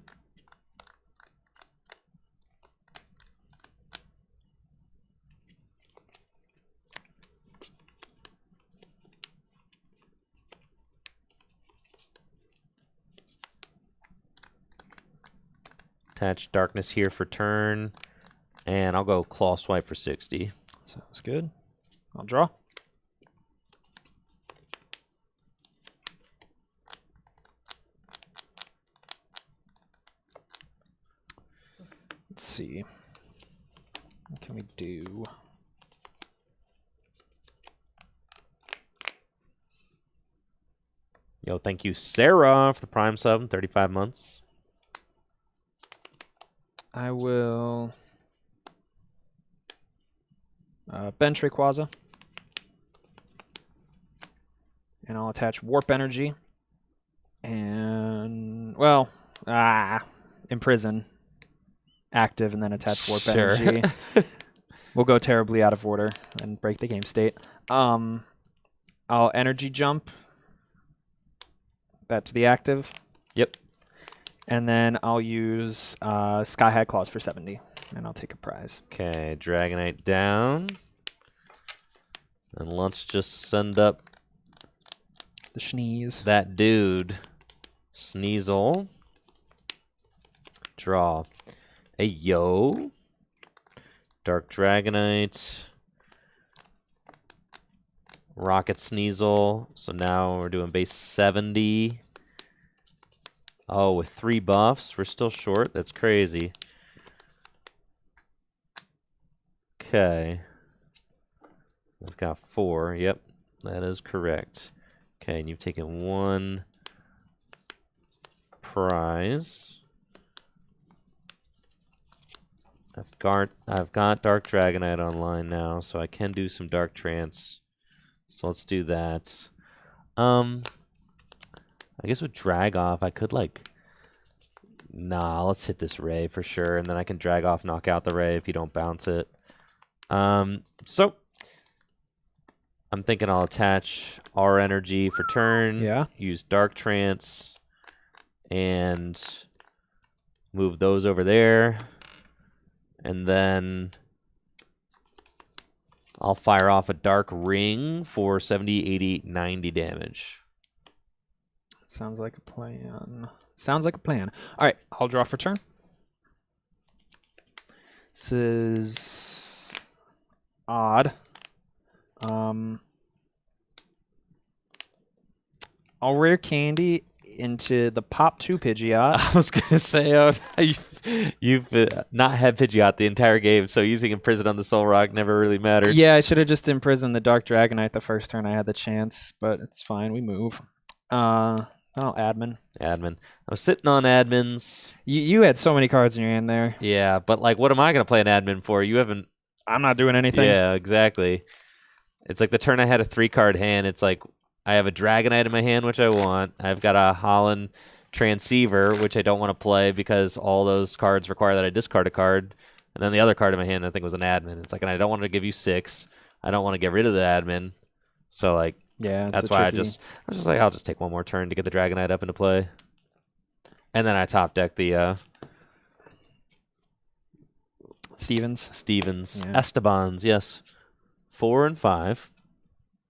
Attach Darkness here for turn, and I'll go Claw Swipe for 60. Sounds good. I'll draw. Let's see. What can we do? Yo, thank you, Sarah, for the Prime sub, 35 months. I will bench Rayquaza. And I'll attach Warp Energy. And, well, imprison. Active and then attach Warp Energy. We'll go terribly out of order and break the game state. I'll Energy Jump. That's the active. Yep. And then I'll use Sky High Claws for 70. And I'll take a prize. Okay, Dragonite down. And let's just send up The Sneeze. that dude. Sneasel. Draw. Hey, yo. Dark Dragonite. Rocket Sneasel. So now we're doing base 70. Oh, with 3 buffs, we're still short. That's crazy. Okay. I've got 4. Yep, that is correct. Okay, and you've taken 1 prize. I've got Dark Dragonite online now, so I can do some Dark Trance. So let's do that. I guess with Drag Off, I could like. Nah, let's hit this Ray for sure, and then I can Drag Off, knock out the Ray if you don't bounce it. So I'm thinking I'll attach our energy for turn. Yeah. Use Dark Trance and move those over there. And then I'll fire off a Dark Ring for 70, 80, 90 damage. Sounds like a plan. Sounds like a plan. All right, I'll draw for turn. This is odd. I'll rare candy into the Pop 2 Pidgeot. I was going to say, you've not had Pidgeot the entire game, so using Imprison on the Soul Rock never really mattered. Yeah, I should have just imprisoned the Dark Dragonite the first turn I had the chance, but it's fine. We move. I'll admin. Admin. I was sitting on admins. You had so many cards in your hand there. Yeah, but like, what am I going to play an admin for? You haven't. I'm not doing anything. Yeah, exactly. It's like the turn I had a 3-card hand. It's like I have a Dragonite in my hand, which I want. I've got a Holland Transceiver, which I don't want to play because all those cards require that I discard a card. And then the other card in my hand, I think, was an admin. It's like, and I don't want to give you 6. I don't want to get rid of the admin. So like, yeah, that's why I was just like, I'll just take one more turn to get the Dragonite up into play. And then I top deck the Stevens. Yeah. Estebans, yes. 4 and 5.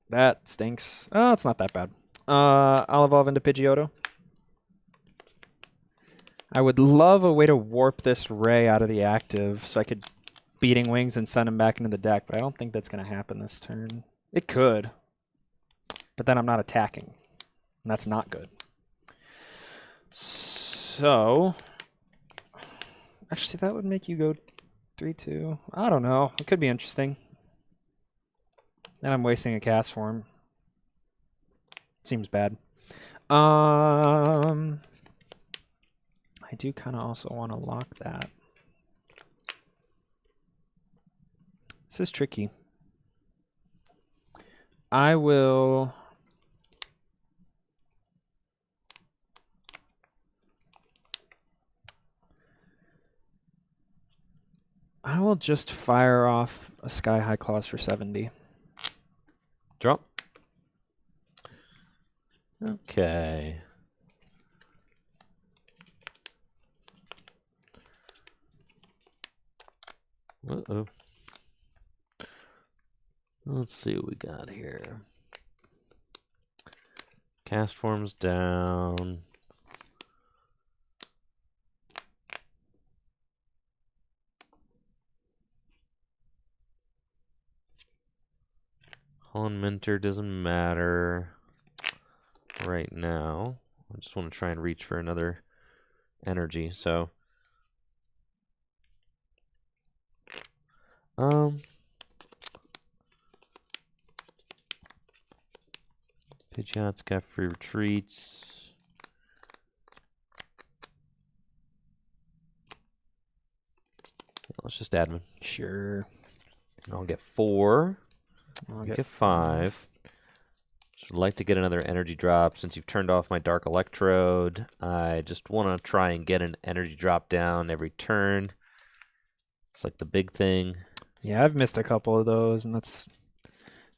That stinks. Oh, it's not that bad. I'll evolve into Pidgeotto. I would love a way to warp this Ray out of the active so I could Beating Wings and send him back into the deck, but I don't think that's going to happen this turn. It could, but then I'm not attacking, and that's not good. So, actually, that would make you go 3-2. I don't know. It could be interesting. And I'm wasting a cast for him. Seems bad. I do kind of also want to lock that. This is tricky. I will... just fire off a Sky High Claws for 70. Drop. Okay. Uh-oh. Let's see what we got here. Cast forms down. Holland Minter doesn't matter right now. I just want to try and reach for another energy, so Pidgeot's got free retreats. Let's just admin. Sure. I'll get 4. I'll get 5. Would like to get another energy drop. Since you've turned off my Dark Electrode, I just want to try and get an energy drop down every turn. It's like the big thing. Yeah, I've missed a couple of those, and that's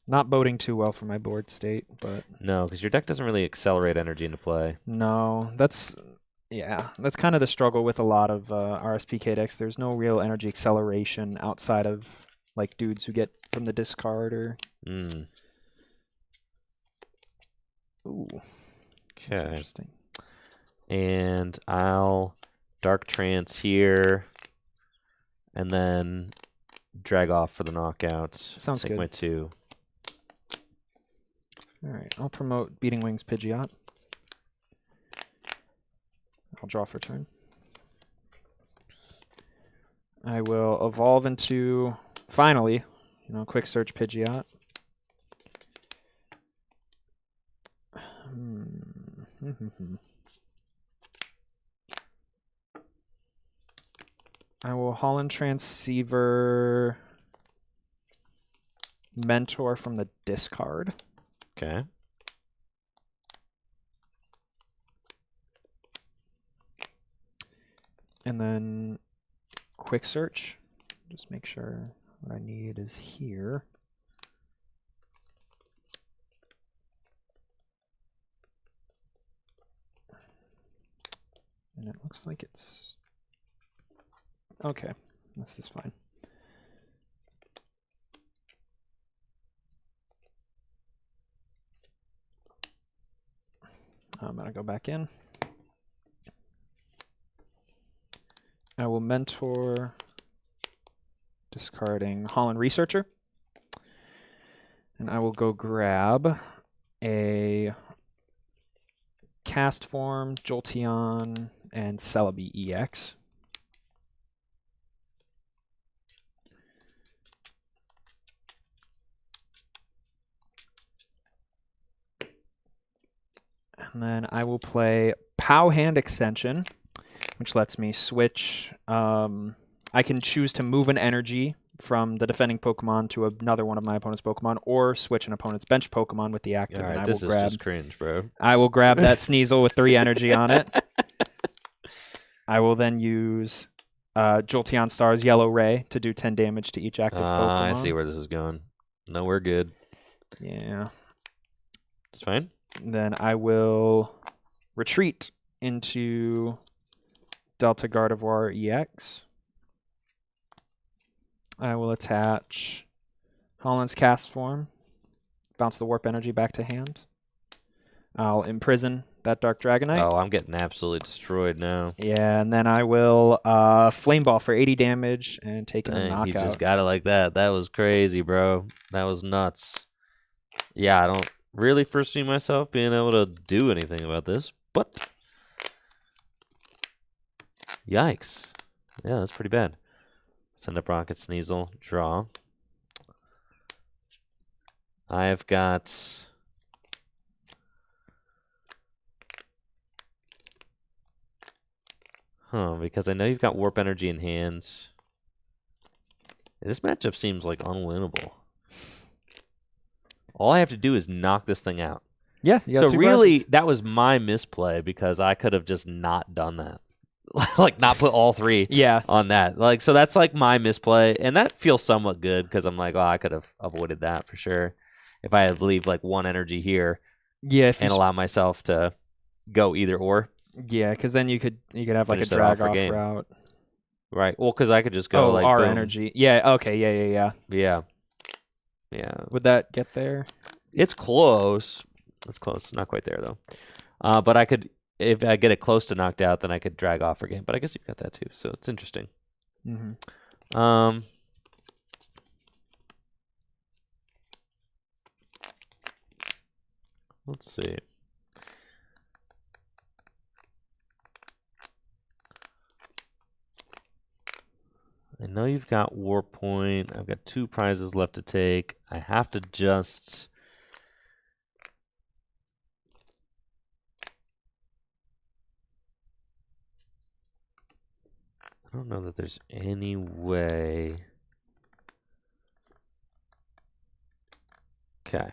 not boding too well for my board state. But no, because your deck doesn't really accelerate energy into play. No, that's kind of the struggle with a lot of RSPK decks. There's no real energy acceleration outside of like dudes who get from the discard or. Ooh. Okay. That's interesting. And I'll Dark Trance here, and then drag off for the knockouts. Sounds Take good. my 2. All right, I'll promote Beating Wings Pidgeot. I'll draw for turn. I will evolve into, finally, Quick Search Pidgeot. I will Holland Transceiver Mentor from the discard. Okay. And then Quick Search. Just make sure what I need is here. And it looks like it's... Okay, this is fine. I'm going to go back in. I will Mentor, discarding Holland Researcher. And I will go grab a Cast Form, Jolteon, and Celebi EX. And then I will play POW Hand Extension, which lets me switch. I can choose to move an energy from the defending Pokemon to another one of my opponent's Pokemon, or switch an opponent's bench Pokemon with the active. All right, and this is just cringe, bro. I will grab that Sneasel with 3 energy on it. I will then use Jolteon Star's Yellow Ray to do 10 damage to each active Pokemon. I see where this is going. No, we're good. Yeah. It's fine. Then I will retreat into Delta Gardevoir EX. I will attach Holland's Cast Form, bounce the Warp Energy back to hand. I'll imprison that Dark Dragonite. Oh, I'm getting absolutely destroyed now. Yeah, and then I will Flame Ball for 80 damage and take in a knockout. He just got it like that. That was crazy, bro. That was nuts. Yeah, I don't really foresee myself being able to do anything about this, but yikes. Yeah, that's pretty bad. Send up Rocket Sneasel, draw. I've got... because I know you've got Warp Energy in hand. This matchup seems like unwinnable. All I have to do is knock this thing out. Yeah, you got so really, that was my misplay because I could have just not done that. Like, not put all 3 on that. Like, so that's like my misplay, and that feels somewhat good because I'm like, oh, I could have avoided that for sure if I had leave like 1 energy here and allow myself to go either or. Yeah, because then you could have like a drag off route. Right. Well, because I could just go like R boom. energy. Yeah. Okay. Yeah. Yeah. Would that get there? It's close. It's close. Not quite there though. But I could, if I get it close to knocked out, then I could drag off again. But I guess you've got that too. So it's interesting. Mm-hmm. Let's see. I know you've got Warp Point. I've got 2 prizes left to take. I have to just... I don't know that there's any way... Okay.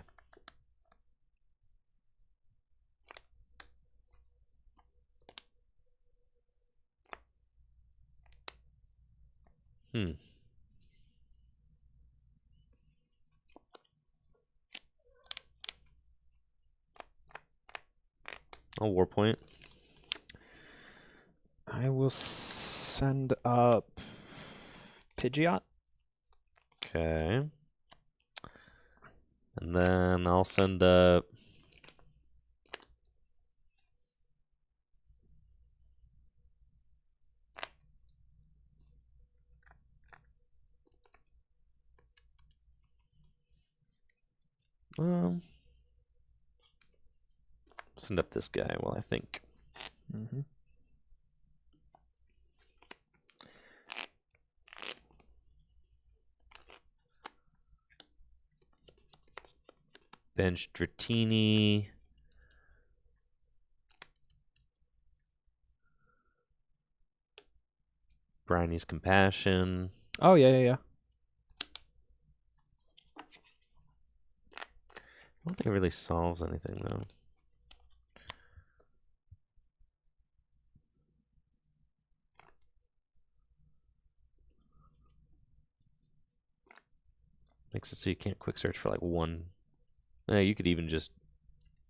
A War Point. I will send up Pidgeot. Okay. And then I'll send up... Send up this guy while I think. Mm-hmm. Bench Dratini. Briney's Compassion. Oh, yeah. I don't think it really solves anything, though. Makes it so you can't quick search for like one. You could even just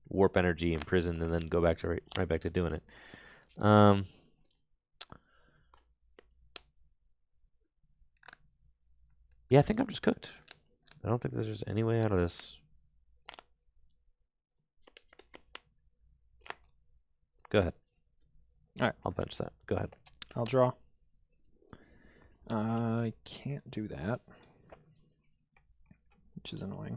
warp energy, imprison, and then go back to right back to doing it. Yeah, I think I'm just cooked. I don't think there's just any way out of this. Go ahead. All right. I'll bench that. Go ahead. I'll draw. I can't do that, which is annoying.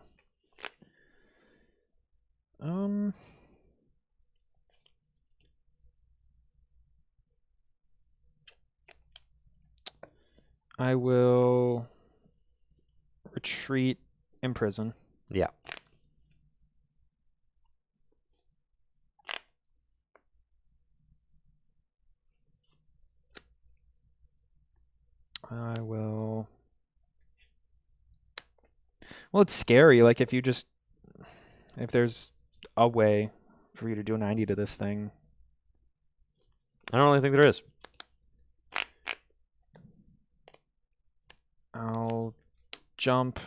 I will retreat, imprison. Yeah. I will. Well, it's scary. Like if there's a way for you to do 90 to this thing. I don't really think there is. I'll jump,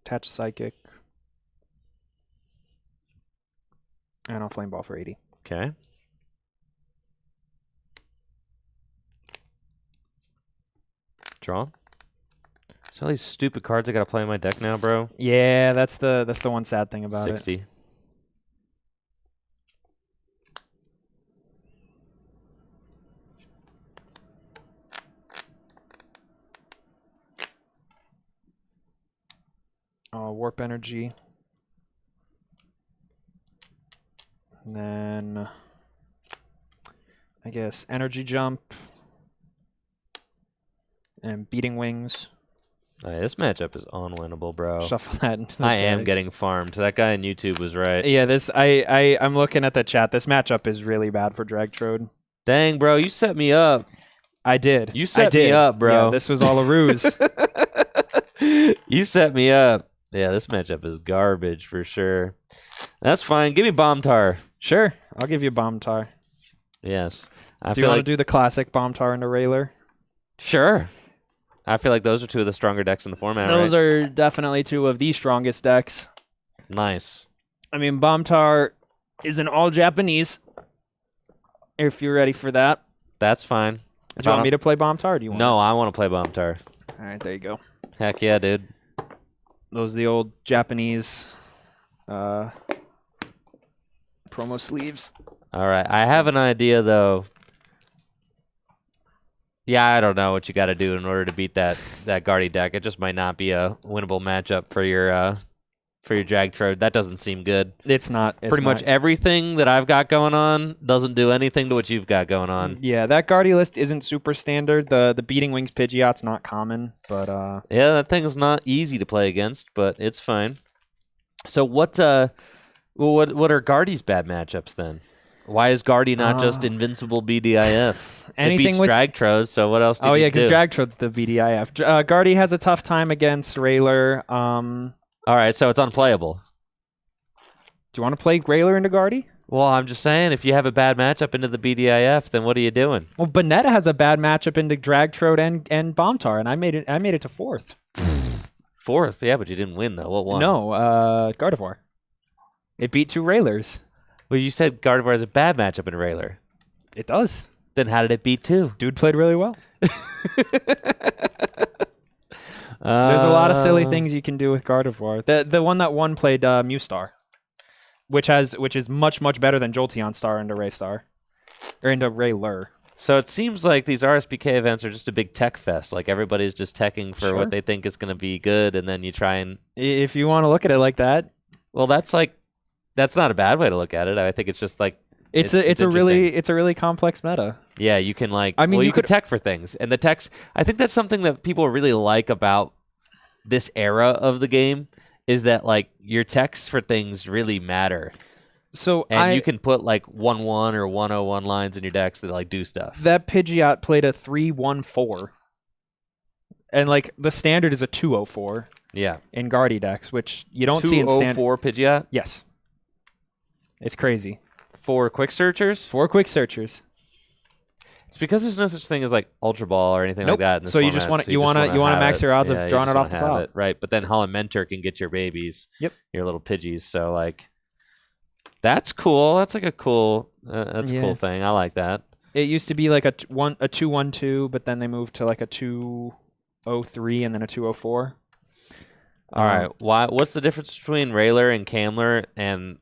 attach psychic, and I'll flame ball for 80. Okay. Draw. So all these stupid cards I gotta play in my deck now, bro. Yeah, that's the one sad thing about 60. it. Warp energy. And then I guess energy jump and beating wings. This matchup is unwinnable, bro. Shuffle that into the I am deck. getting farmed. That guy on YouTube was right. Yeah, I'm looking at the chat. This matchup is really bad for Drag Trode. Dang, bro, you set me up. I did. You set me up, bro. Yeah, this was all a ruse. You set me up. Yeah, this matchup is garbage for sure. That's fine. Give me Bomb Tar. Sure, I'll give you Bomb Tar. Yes. Do you want to do the classic Bomb Tar into Railer? Sure. I feel like those are two of the stronger decks in the format, Those right? are definitely two of the strongest decks. Nice. I mean, Bomb Tar is an all Japanese. If you're ready for that. That's fine. Do you want me to play Bomb Tar? Or do you want? No, I want to play Bomb Tar. All right, there you go. Heck yeah, dude. Those are the old Japanese promo sleeves. All right. I have an idea, though. Yeah, I don't know what you got to do in order to beat that Guardy deck. It just might not be a winnable matchup for your Drag Trode. That doesn't seem good. It's not. Pretty much everything that I've got going on doesn't do anything to what you've got going on. Yeah, that Guardy list isn't super standard. The Beating Wings Pidgeot's not common, but yeah, that thing is not easy to play against, but it's fine. So what are Guardy's bad matchups then? Why is Guardy not just invincible BDIF? It beats Drag Trode, so what else do you do? because Drag Trode's the BDIF. Guardy has a tough time against Railer. All right, so it's unplayable. Do you want to play Railer into Guardy? Well, I'm just saying, if you have a bad matchup into the BDIF, then what are you doing? Well, Banette has a bad matchup into Drag Trode and Bomb Tar, and I made it to fourth. Fourth, yeah, but you didn't win though. What won? No, Gardevoir. It beat two Railers. Well, you said Gardevoir has a bad matchup in Railer. It does. Then how did it beat two? Dude played really well. There's a lot of silly things you can do with Gardevoir. The one that won played Mewstar, which is much better than Jolteon Star into Raystar, or into Railer. So it seems like these RSPK events are just a big tech fest. Like everybody's just teching for Sure. what they think is going to be good, and then you try and. If you want to look at it like that. Well, that's not a bad way to look at it. I think it's just like it's a really complex meta. Yeah, you can like. I mean, well, you could tech for things, and the techs. I think that's something that people really like about this era of the game is that like your techs for things really matter. So you can put like 1/1 or 1/01 lines in your decks that like do stuff. That Pidgeot played a 3/1/4, and like the standard is a 2/04. Yeah. In Guardy decks, which you don't see in standard. 2/04 Pidgeot. Yes. It's crazy. 4 quick searchers. 4 quick searchers. It's because there's no such thing as like Ultra Ball or anything like that. In this so you format, just want so you want to max your odds of drawing it off the top. It, right, but then Holland Mentor can get your babies. Yep. Your little Pidgeys. So like. That's cool. That's like a cool. That's a cool thing. I like that. It used to be like a 2/1/2, but then they moved to like a 2/03 and then a 2/04. All right. What's the difference between Railer and Camler, and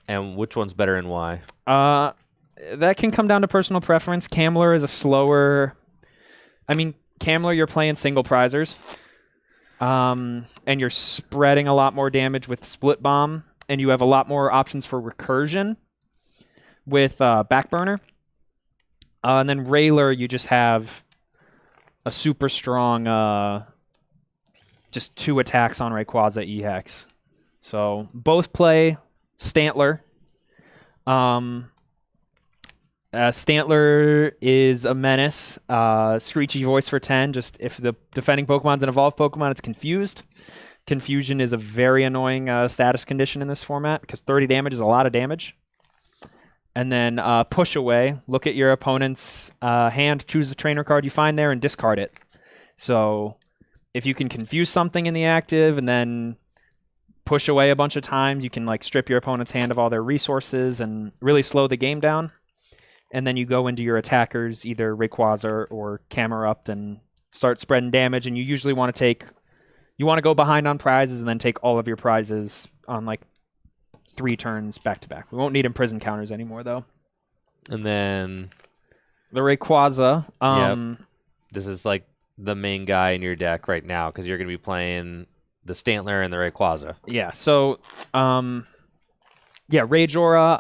which one's better and why? That can come down to personal preference. Camler is a slower. I mean, Camler, you're playing single prizers, and you're spreading a lot more damage with Split Bomb. And you have a lot more options for recursion with Backburner. And then Railer, you just have a super strong, just 2 attacks on Rayquaza EX. So both play Stantler. Stantler is a menace. Screechy Voice for 10. Just if the defending Pokemon's an evolved Pokemon, it's confused. Confusion is a very annoying status condition in this format because 30 damage is a lot of damage. And then Push Away. Look at your opponent's hand, choose the trainer card you find there, and discard it. So if you can confuse something in the active and then push away a bunch of times, you can like strip your opponent's hand of all their resources and really slow the game down. And then you go into your attackers, either Rayquaza or Camerupt, and start spreading damage. And you usually want to go behind on prizes and then take all of your prizes on like 3 turns back to back. We won't need imprison counters anymore though. And then the Rayquaza. This is like the main guy in your deck right now because you're going to be playing the Stantler and the Rayquaza. Yeah. So, Rage Aura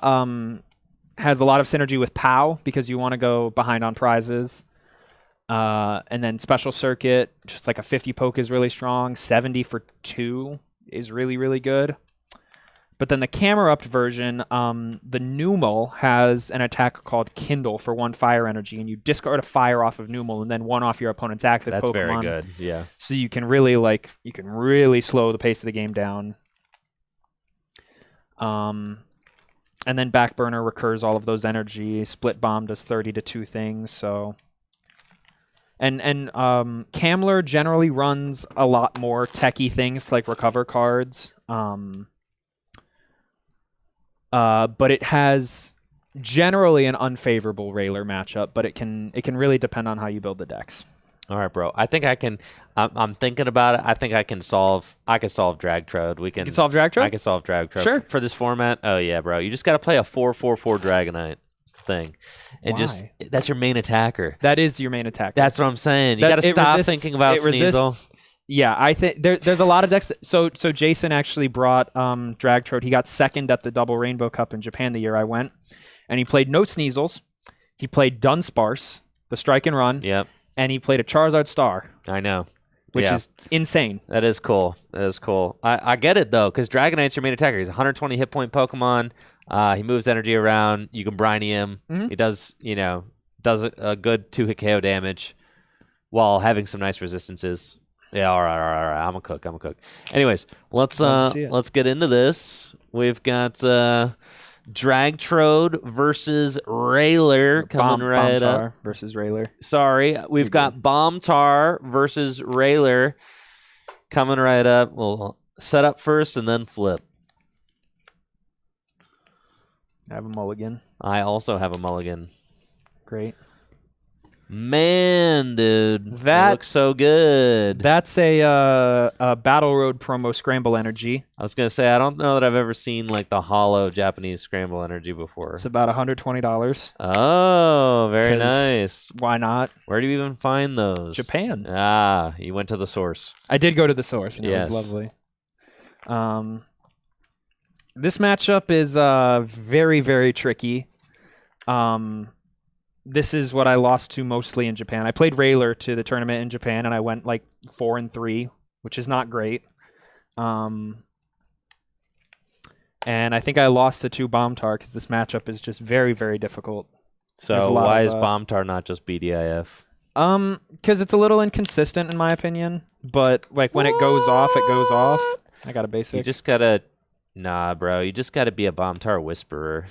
has a lot of synergy with POW because you want to go behind on prizes. And then Special Circuit, just like a 50 poke is really strong. 70 for 2 is really, really good. But then the Camerupt version, the Numel has an attack called Kindle for 1 fire energy, and you discard a fire off of Numel and then 1 off your opponent's active Pokemon. That's very good, yeah. So you can really slow the pace of the game down. And then Backburner recurs all of those energy. Split Bomb does 30 to 2 things, so... And Camler generally runs a lot more techie things like recover cards. But it has generally an unfavorable Railer matchup, but it can really depend on how you build the decks. All right, bro. I think I can. I'm thinking about it. I think I can solve Drag Trode. You can solve Drag Trode? I can solve Drag Trode. Sure. For this format. Oh yeah, bro. You just got to play a 4/4/4 Dragonite. That's the thing. And Why? That's your main attacker. That is your main attacker. That's what I'm saying. You got to stop thinking about Sneasel. Yeah, I think there's a lot of decks. So Jason actually brought Drag Trode. He got second at the Double Rainbow Cup in Japan the year I went, and he played no Sneasels. He played Dunsparce, the Strike and Run. Yep. And he played a Charizard Star. I know. Which is insane. That is cool. I get it though, because Dragonite's your main attacker. He's a 120 hit point Pokemon. He moves energy around. You can briny him. Mm-hmm. He does a good 2-hit KO damage while having some nice resistances. Yeah, all right. I'm a cook. Anyways, let's get into this. We've got Drag Trode versus Railer coming right up. Versus Railer. Sorry, we've got Bombtar versus Railer coming right up. We'll set up first and then flip. I have a mulligan. I also have a mulligan. Great. Man, dude, That looks so good. That's a Battle Road promo Scramble Energy. I was gonna say I don't know that I've ever seen like the hollow Japanese Scramble Energy before. It's about $120. Oh, very 'Cause nice. Why not? Where do you even find those? Japan. Ah, you went to the source. I did go to the source, and Yes. it was lovely. This matchup is very, very tricky. This is what I lost to mostly in Japan. I played Railer to the tournament in Japan, and I went like 4-3, which is not great. And I think I lost to 2 Bombtar because this matchup is just very, very difficult. So why is Bombtar not just BDIF? Because it's a little inconsistent in my opinion. But like when it goes off, it goes off. I got a basic. You just gotta, nah, bro. You just gotta be a Bombtar whisperer.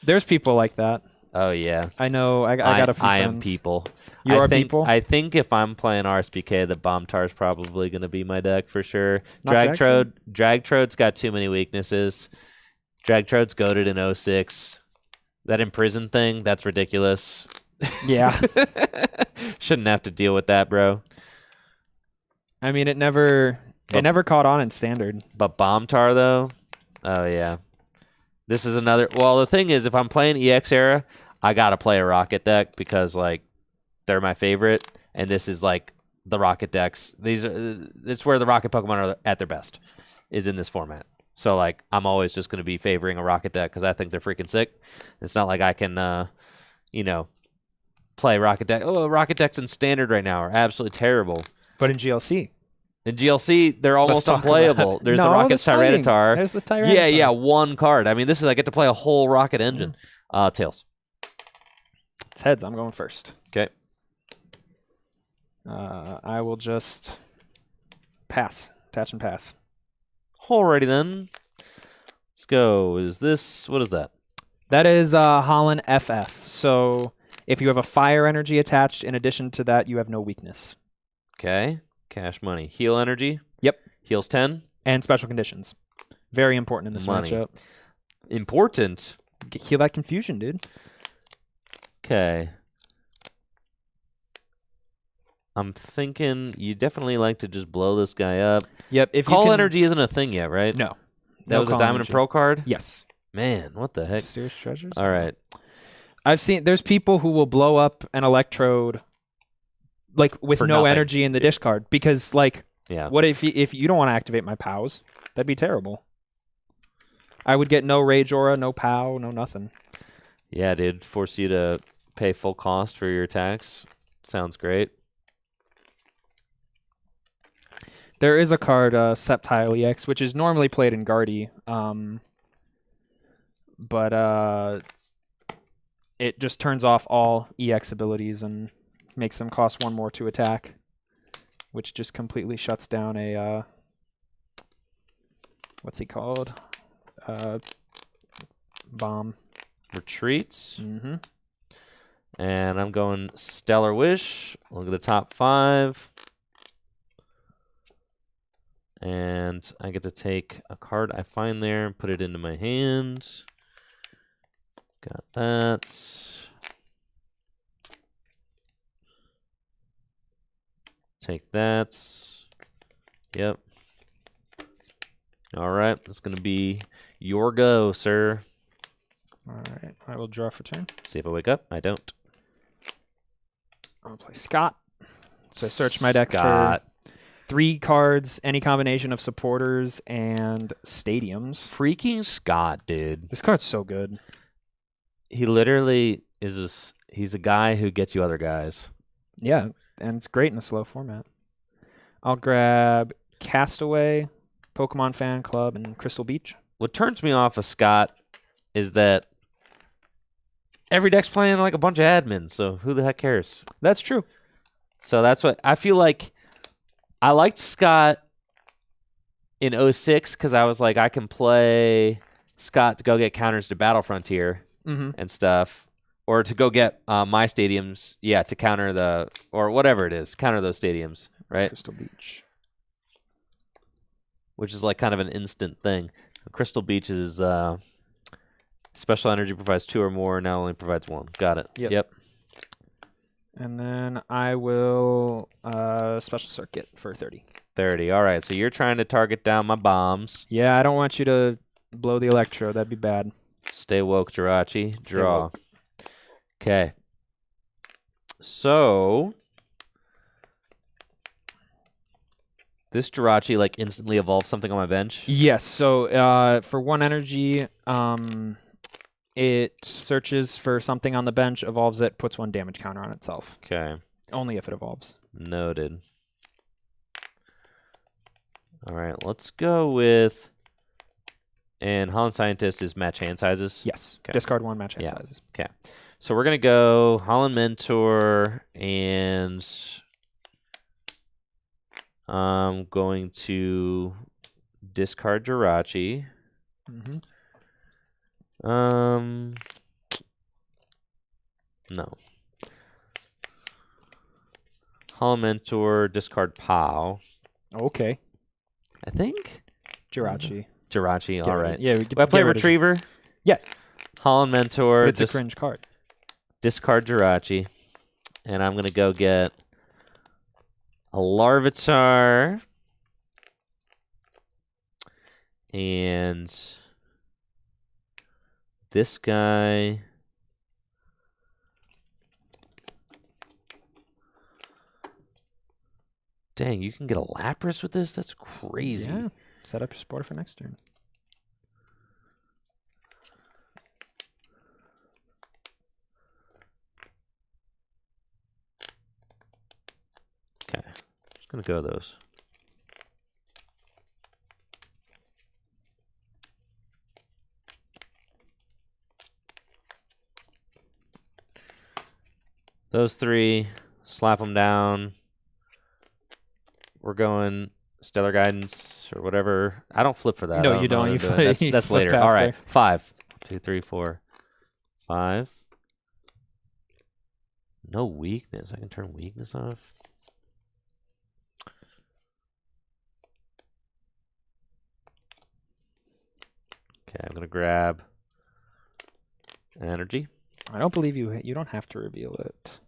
There's people like that. Oh yeah, I know. I got a few friends. I am people. You are people? I think if I'm playing RSPK, the Bombtar is probably going to be my deck for sure. Not Drag Trode's got too many weaknesses. Drag Trode's goated in 06. That imprison thing, that's ridiculous. Yeah. Shouldn't have to deal with that, bro. I mean, it never caught on in standard. But Bombtar, though, oh yeah. This is another. Well, the thing is, if I'm playing EX era, I gotta play a Rocket deck because like they're my favorite, and this is like the Rocket decks. This is where the Rocket Pokemon are at their best, is in this format. So like I'm always just gonna be favoring a Rocket deck because I think they're freaking sick. It's not like I can, play Rocket deck. Oh, Rocket decks in standard right now are absolutely terrible. But in GLC. In GLC, they're almost unplayable. There's the No, Rocket's there's fighting. Tyranitar. There's the Tyranitar. Yeah, one card. I mean, this is I get to play a whole Rocket engine. Tails. It's heads. I'm going first. Okay. I will just pass. Attach and pass. Alrighty then. Let's go. Is this, what is that? That is Holland FF. So if you have a fire energy attached, in addition to that, you have no weakness. Okay. Cash money. Heal energy. Yep. Heals 10. And special conditions. Very important in this matchup. Important? Heal that confusion, dude. Okay. I'm thinking you definitely like to just blow this guy up. Yep. If Call you can... energy isn't a thing yet, right? No. That was a Diamond and Pearl card? Yes. Man, what the heck? Mysterious treasures? All right. I've seen, there's people who will blow up an Electrode like with For no nothing. energy in the discard because like Yeah. what if you don't want to activate my POWs? That'd be terrible. I would get no Rage Aura, no POW, no nothing. Yeah, dude. Force you to pay full cost for your attacks. Sounds great. There is a card, Sceptile EX, which is normally played in Guardy, but it just turns off all EX abilities and makes them cost 1 more to attack, which just completely shuts down a what's he called? Bomb. Retreats. Mm-hmm. And I'm going Stellar Wish. Look at the top 5. And I get to take a card I find there and put it into my hand. Got that. Take that. Yep. All right. It's going to be your go, sir. All right. I will draw for turn. See if I wake up. I don't. I'll play Scott. So search my deck Scott. for 3 cards, any combination of supporters and stadiums. Freaking Scott, dude. This card's so good. He literally is he's a guy who gets you other guys. Yeah, and it's great in a slow format. I'll grab Castaway, Pokemon Fan Club, and Crystal Beach. What turns me off of Scott is that every deck's playing like a bunch of admins, so who the heck cares? That's true. So that's what I feel like. I liked Scott in 06 because I was like, I can play Scott to go get counters to Battle Frontier and stuff, or to go get my stadiums, to counter the, or whatever it is, counter those stadiums, right? Crystal Beach. Which is like kind of an instant thing. Crystal Beach is special energy provides 2 or more, now only provides 1. Got it. Yep. And then I will special circuit for 30. 30. All right, so you're trying to target down my bombs. Yeah, I don't want you to blow the electro. That'd be bad. Stay woke, Jirachi. Stay Draw. woke. Okay. So this Jirachi like instantly evolves something on my bench. Yes. So for 1 energy, it searches for something on the bench, evolves it, puts 1 damage counter on itself. Okay. Only if it evolves. Noted. All right, let's go with. And Holland Scientist is match hand sizes? Yes. Okay. Discard 1 match hand Yeah. sizes. Okay. So we're going to go Holland Mentor, and I'm going to discard Jirachi. Mm-hmm. No. Holland Mentor, discard Pow. Okay. I think. Jirachi. Jirachi, all right. Yeah, Do I play Retriever? Yeah. Holland Mentor. It's a cringe card. Discard Jirachi. And I'm going to go get a Larvitar. And this guy. Dang, you can get a Lapras with this? That's crazy. Yeah. Set up your supporter for next turn. Okay. Just going to go those. Those 3, slap them down. We're going Stellar Guidance or whatever. I don't flip for that. No, I you know don't. how You to do it. flip- That's, you that's flip later. All right. after. 5. 2, 3, 4. 5. No weakness. I can turn weakness off. Okay, I'm going to grab energy. I don't believe you. You don't have to reveal it.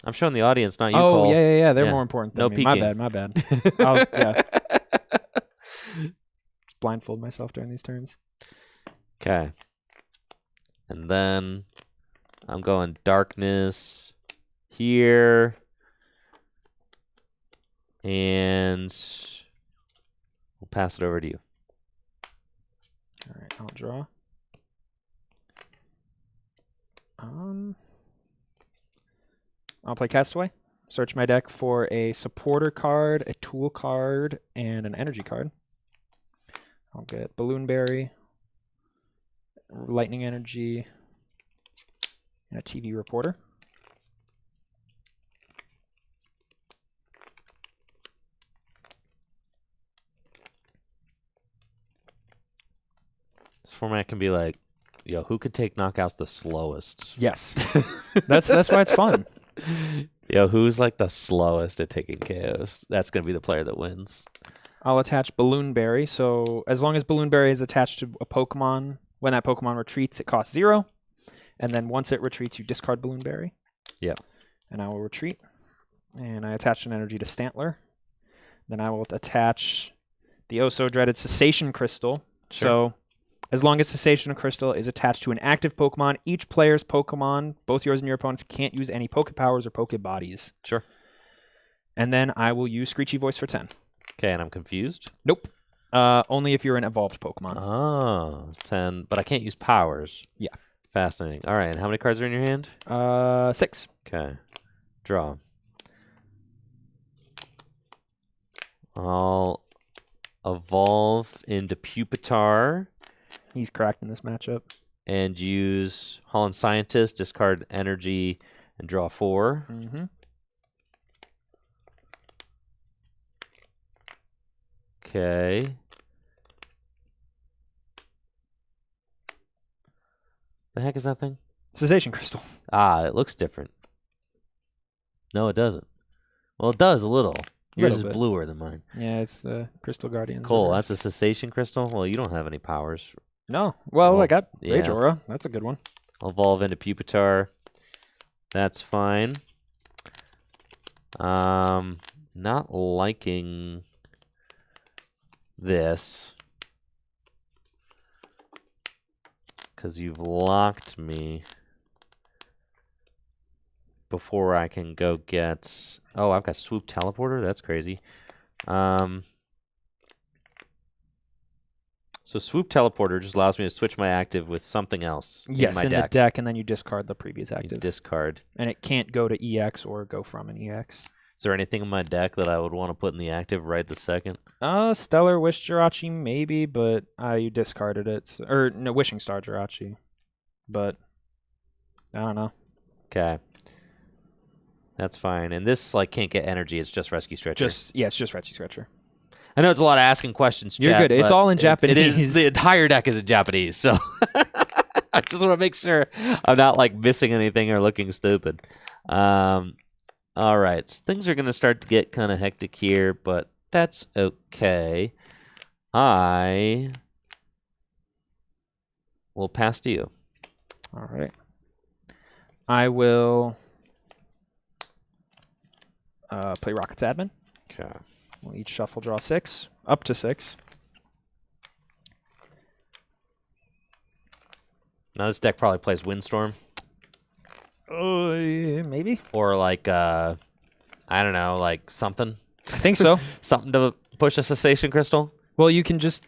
I'm showing the audience, not you, Oh, Cole. yeah. They're Yeah. more important than No me. My peeking. bad. Oh, yeah. Just blindfold myself during these turns. Okay. And then I'm going darkness here. And we'll pass it over to you. All right, I'll draw. I'll play Castaway. Search my deck for a supporter card, a tool card, and an energy card. I'll get Balloonberry, Lightning Energy, and a TV Reporter. This format can be like, yo, who could take knockouts the slowest? Yes, that's why it's fun. Yo, who's like the slowest at taking KOs? That's going to be the player that wins. I'll attach Balloonberry. So as long as Balloonberry is attached to a Pokemon, when that Pokemon retreats, it costs 0. And then once it retreats, you discard Balloonberry. Yeah. And I will retreat. And I attach an energy to Stantler. Then I will attach the oh-so-dreaded Cessation Crystal. Sure. So as long as Cessation Crystal is attached to an active Pokemon, each player's Pokemon, both yours and your opponent's, can't use any Poke Powers or Poke Bodies. Sure. And then I will use Screechy Voice for 10. Okay, and I'm confused. Nope. Only if you're an evolved Pokemon. Oh, 10. But I can't use powers. Yeah. Fascinating. All right, and how many cards are in your hand? 6. Okay. Draw. I'll evolve into Pupitar He's cracked in this matchup. and use Holland Scientist, discard energy, and draw 4. Mm-hmm. Okay. The heck is that thing? Cessation Crystal. Ah, it looks different. No, it doesn't. Well, it does a little. Yours Little is bit. bluer than mine. Yeah, it's the Crystal Guardian. Cole, that's a cessation crystal? Well, you don't have any powers. No. Well, Well, I got yeah. Rage Aura. That's a good one. I'll evolve into Pupitar. That's fine. Not liking this because you've locked me before I can go get... Oh, I've got Swoop Teleporter? That's crazy. So Swoop Teleporter just allows me to switch my active with something else in my deck. the deck, and then you discard the previous You active. discard. And it can't go to EX or go from an EX. Is there anything in my deck that I would want to put in the active right this second? Stellar Wish Jirachi maybe, but you discarded it. So, or no, Wishing Star Jirachi. But I don't know. Okay. That's fine. And this like can't get energy, it's just Rescue Stretcher. It's just Rescue Stretcher. I know it's a lot of asking questions, You're chat, good. It's but all in Japanese. It is, the entire deck is in Japanese, so I just want to make sure I'm not like missing anything or looking stupid. All right, so things are going to start to get kind of hectic here, but that's okay. I will pass to you. All right. I will play Rocket's Admin. Okay. We'll each shuffle, draw 6, up to 6. Now this deck probably plays Windstorm. Maybe. Or like, I don't know, like something. I think so. Something to push a Cessation Crystal. Well, you can just...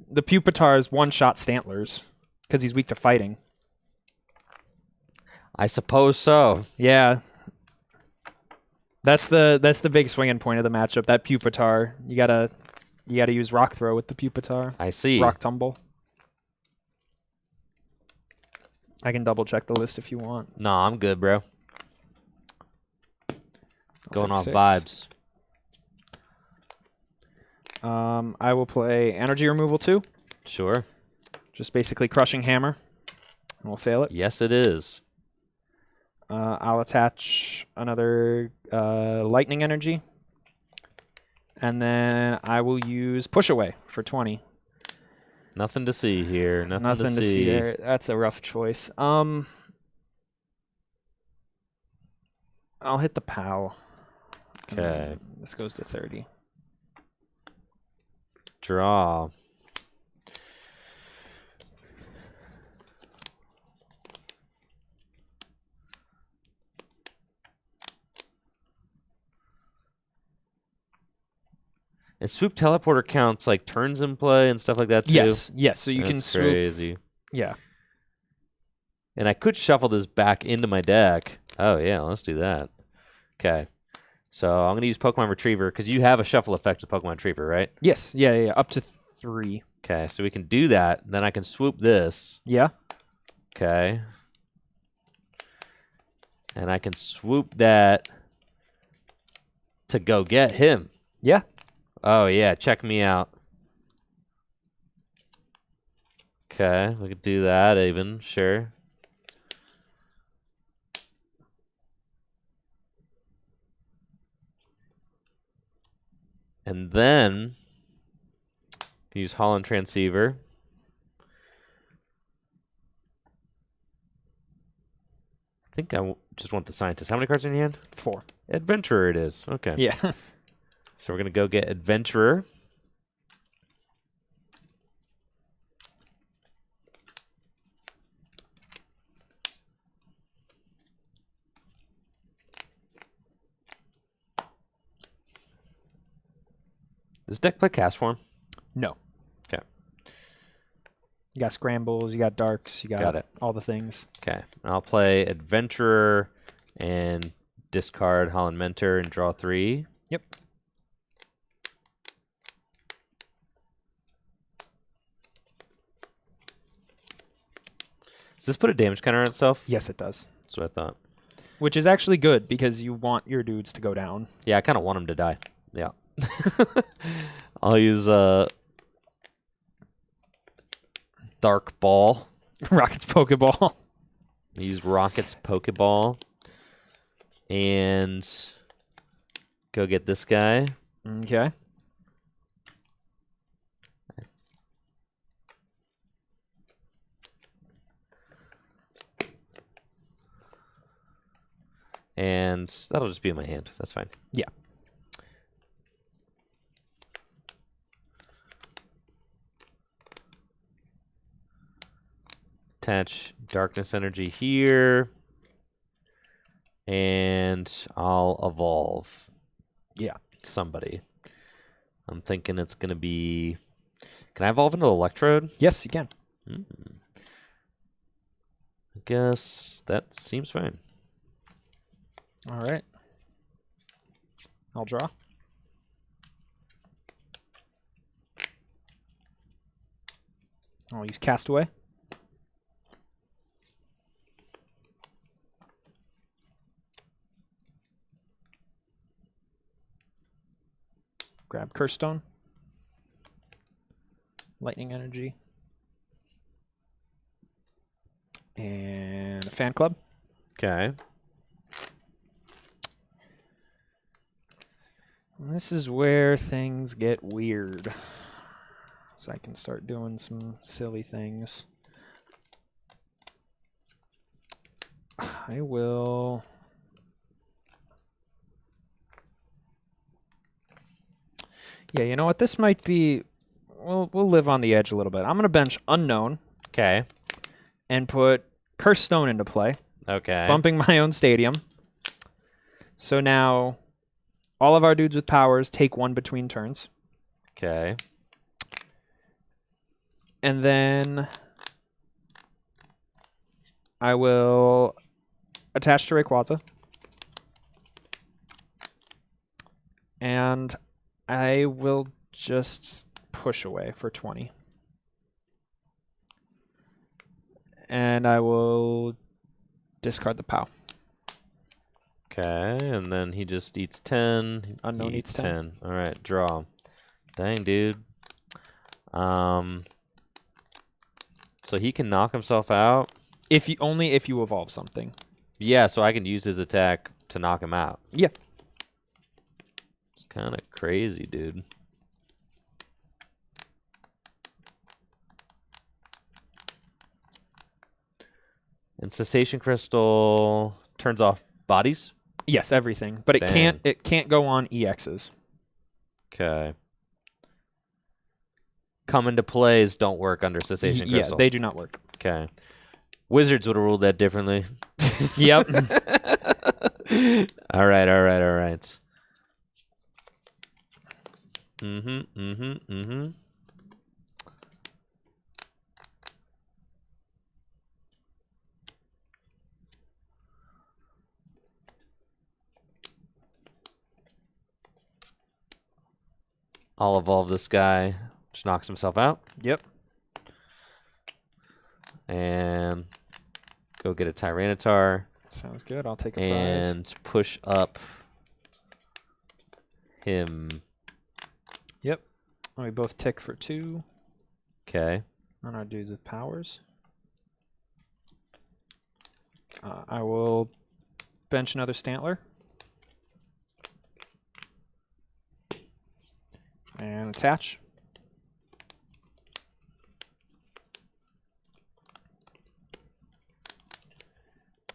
The Pupitar's one-shot Stantlers, because he's weak to fighting. I suppose so. Yeah. That's the big swinging point of the matchup. That Pupitar, you gotta use Rock Throw with the Pupitar. I see. Rock Tumble. I can double check the list if you want. No, I'm good, bro. Going off 6. vibes. I will play Energy Removal 2. Sure. Just basically Crushing Hammer. And we'll fail it. Yes, it is. I'll attach another Lightning Energy. And then I will use Push Away for 20. Nothing to see here. Nothing to see there. That's a rough choice. I'll hit the POW. Okay. This goes to 30. Draw. And Swoop Teleporter counts like turns in play and stuff like that too? Yes. So you can That's swoop. crazy. Yeah. And I could shuffle this back into my deck. Oh, yeah, let's do that. Okay. So I'm going to use Pokemon Retriever because you have a shuffle effect with Pokemon Retriever, right? Yes. Yeah. Up to 3. Okay, so we can do that. Then I can swoop this. Yeah. Okay. And I can swoop that to go get him. Yeah. Oh, yeah, check me out. Okay, we could do that even, sure. And then use Holland Transceiver. I think I just want the Scientist. How many cards in your hand? 4. Adventurer it is. Okay. Yeah. So we're going to go get Adventurer. Does deck play Cast Form? No. Okay. You got Scrambles, you got Darks, you got it. all the things. Okay. I'll play Adventurer and discard Holland Mentor and draw 3. Yep. Does this put a damage counter on itself? Yes, it does. That's what I thought. Which is actually good because you want your dudes to go down. Yeah, I kind of want him to die. Yeah. I'll use Dark Ball. Rocket's Pokeball. Use Rocket's Pokeball. And go get this guy. Okay. And that'll just be in my hand. That's fine. Yeah. Attach darkness energy here. And I'll evolve. Yeah. Somebody. I'm thinking it's going to be... Can I evolve into Electrode? Yes, you can. I guess that seems fine. All right. I'll draw. I'll use Castaway. Grab Curse Stone. Lightning Energy. And a Fan Club. Okay. This is where things get weird. So I can start doing some silly things. I will... Yeah, you know what? This might be... We'll live on the edge a little bit. I'm going to bench Unknown. Okay. And put Curse Stone into play. Okay. Bumping my own stadium. So now all of our dudes with powers take one between turns. Okay. And then I will attach to Rayquaza. And I will just push away for 20. And I will discard the POW. Okay, and then he just eats 10. Unknown He eats 10. All right, draw. Dang, dude. So he can knock himself out? If you evolve something. Yeah, so I can use his attack to knock him out. Yeah. It's kind of crazy, dude. And Cessation Crystal turns off bodies? Yes, everything. But it can't go on EXs. Okay. Come into plays don't work under Cessation Crystal. Yeah, they do not work. Okay. Wizards would have ruled that differently. Yep. All right. I'll evolve this guy, which knocks himself out. Yep. And go get a Tyranitar. Sounds good. I'll take a prize. And push up him. Yep. We both tick for 2. Okay. On our dudes with powers. I will bench another Stantler. And attach.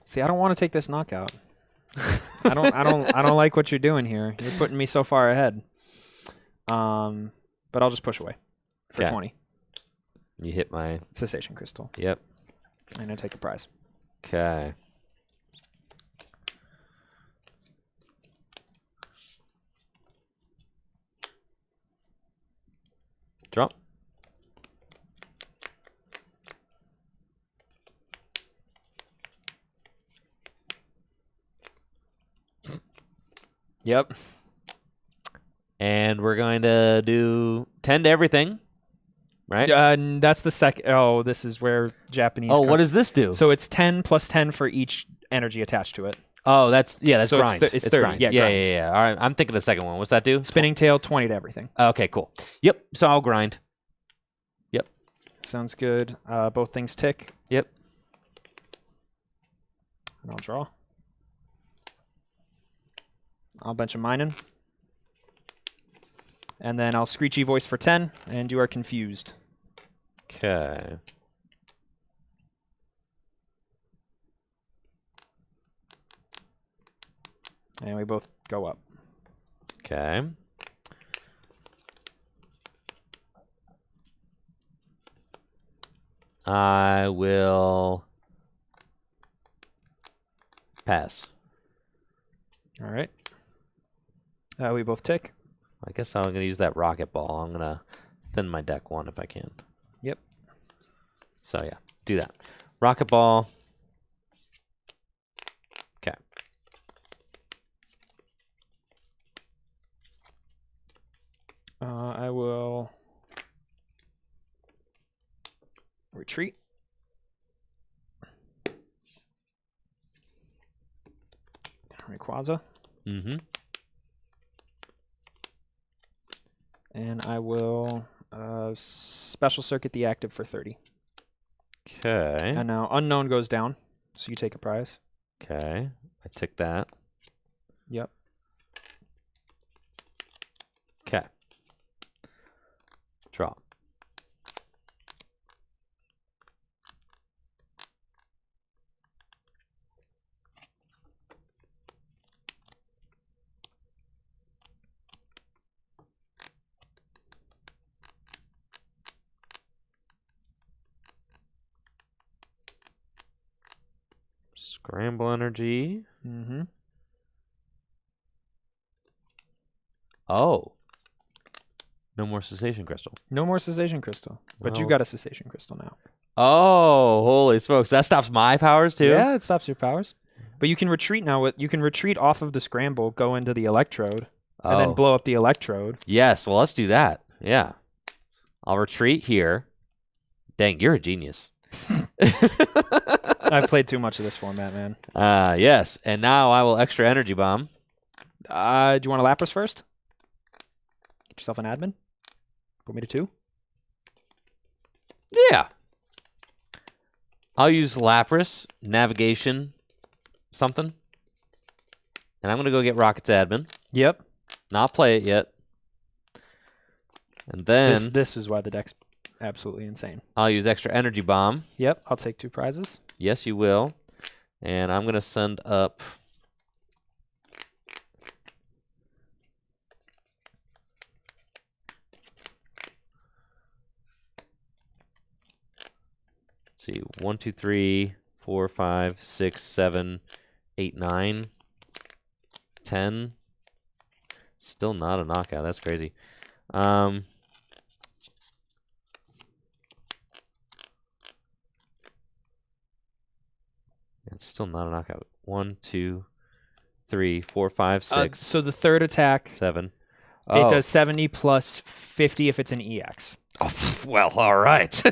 See, I don't want to take this knockout. I don't like what you're doing here. You're putting me so far ahead. But I'll just push away for 20. You hit my Cessation Crystal. Yep. And I take a prize. Okay. Drop. Yep. And we're going to do 10 to everything, right? That's the second. Oh, this is where Japanese. Oh, what does this do? So it's 10 plus 10 for each energy attached to it. Oh, that's so grind. It's 30. Grind. Yeah, yeah. All right, I'm thinking the second one. What's that do? Spinning Tail, 20 to everything. Okay, cool. Yep. So I'll grind. Yep. Sounds good. Both things tick. Yep. And I'll draw. I'll bench a Minun. And then I'll Screechy Voice for 10, and you are confused. Okay. And we both go up. Okay. I will pass. All right. We both tick. I guess I'm going to use that rocket ball. I'm going to thin my deck one if I can. Yep. So, yeah, do that. Rocket ball. Okay. I will retreat. Rayquaza. Mm-hmm. And I will special circuit the active for 30. Okay. And now unknown goes down, so you take a prize. Okay. I tick that. Yep. Okay. Draw. Scramble energy. Mm-hmm. Oh. No more cessation crystal. No more cessation crystal, but you Well- got a cessation crystal now. Oh, holy smokes. That stops my powers too? Yeah, it stops your powers. But you can retreat now. You can retreat off of the scramble, go into the electrode, and then Oh. blow up the electrode. Yes, well, let's do that. Yeah. I'll retreat here. Dang, you're a genius. I've played too much of this format, man. Yes, and now I will extra energy bomb. Do you want a Lapras first? Get yourself an admin. Put me to 2. Yeah. I'll use Lapras, navigation, something. And I'm going to go get Rocket's admin. Yep. Not play it yet. And then This is why the deck's absolutely insane. I'll use extra energy bomb. Yep. I'll take 2 prizes. Yes, you will. And I'm going to send up... Let's see, 1, 2, 3, 4, 5, 6, 7, 8, 9, 10. Still not a knockout. That's crazy. It's still not a knockout. 1, 2, 3, 4, 5, 6, So the third attack, 7. it does 70 plus 50 if it's an EX. Oh, well, all right.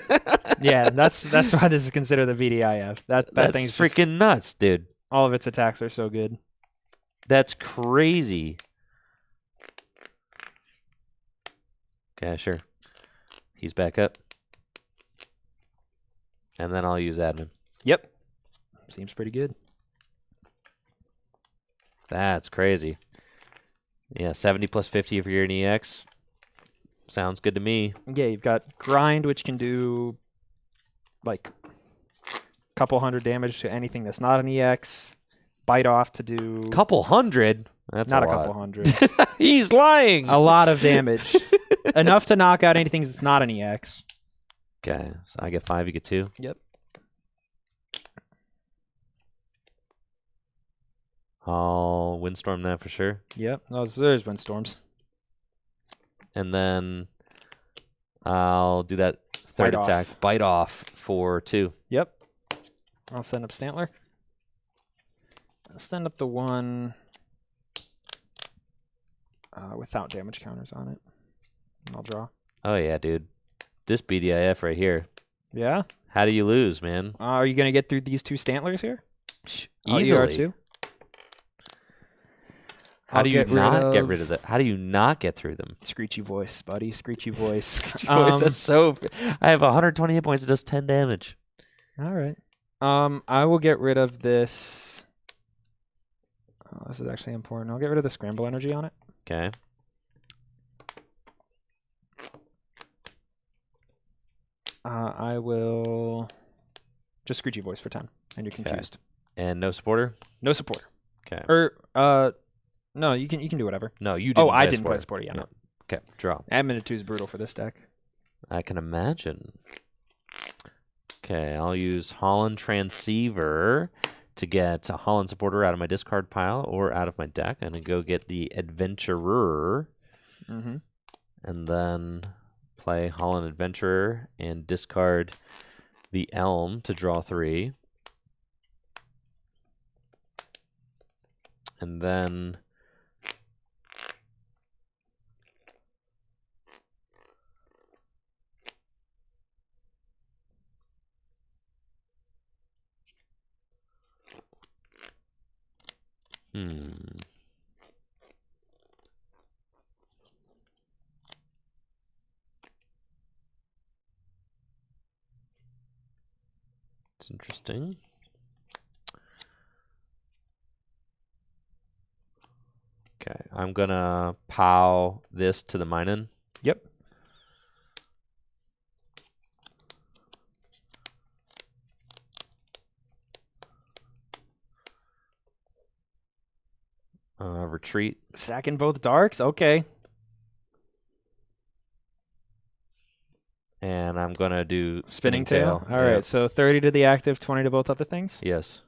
Yeah, that's why this is considered the VDIF. That That's thing's freaking nuts, dude. all of its attacks are so good. That's crazy. Okay, sure. He's back up. And then I'll use admin. Yep. Seems pretty good. That's crazy. Yeah, 70 plus 50 if you're an EX. Sounds good to me. Yeah, you've got grind, which can do like a couple hundred damage to anything that's not an EX. Bite off to do Couple hundred? That's not a lot. couple hundred. He's lying. A lot of damage. Enough to knock out anything that's not an EX. Okay, so I get 5, you get 2. Yep. I'll windstorm that for sure. Yep. There's windstorms. And then I'll do that third Bite attack. off. Bite off for 2. Yep. I'll send up Stantler. I'll send up the one without damage counters on it. And I'll draw. Oh, yeah, dude. This BDIF right here. Yeah? How do you lose, man? Are you going to get through these 2 Stantlers here? Easily. ER2? How do you get rid not get of- rid of that? How do you not get through them? Screechy voice, buddy. Screechy voice. That's so. I have 120 hit points. It does 10 damage. All right. I will get rid of this. Oh, this is actually important. I'll get rid of the scramble energy on it. Okay. I will just screechy voice for 10, and you're Okay. confused. And no supporter. No support. Okay. Or No, you can do whatever. No, you didn't. Oh, I play didn't play Supporter. Supporter. Yeah, no. Okay, draw. Admin 2 is brutal for this deck. I can imagine. Okay, I'll use Holland Transceiver to get a Holland Supporter out of my discard pile or out of my deck. I'm going to go get the Adventurer. Mm-hmm. And then play Holland Adventurer and discard the Elm to draw 3. And then it's interesting. Okay, I'm gonna POW this to the Minun. Yep. Retreat. Sacking both darks? Okay. And I'm gonna do Spinning Tail. All Yep. right, so 30 to the active, 20 to both other things? Yes.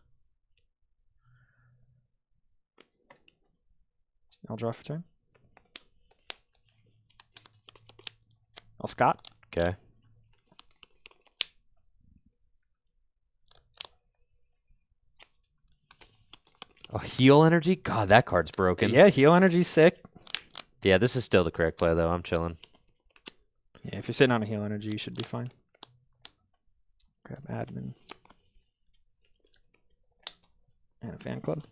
I'll draw for turn. I'll Scott. Okay. Oh, heal energy? God, that card's broken. Yeah, heal energy's sick. Yeah, this is still the correct play, though. I'm chilling. Yeah, if you're sitting on a heal energy, you should be fine. Grab admin. And a fan club.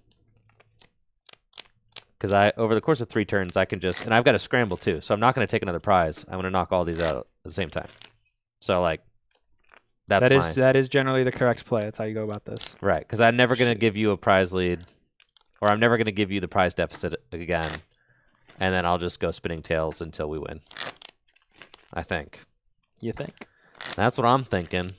Because over the course of 3 turns, I can just, and I've got to scramble too, so I'm not going to take another prize. I'm going to knock all these out at the same time. So, like, that is generally the correct play. That's how you go about this. Right, because I'm never going to give you a prize lead, or I'm never going to give you the prize deficit again, and then I'll just go spinning tails until we win. I think. You think? That's what I'm thinking.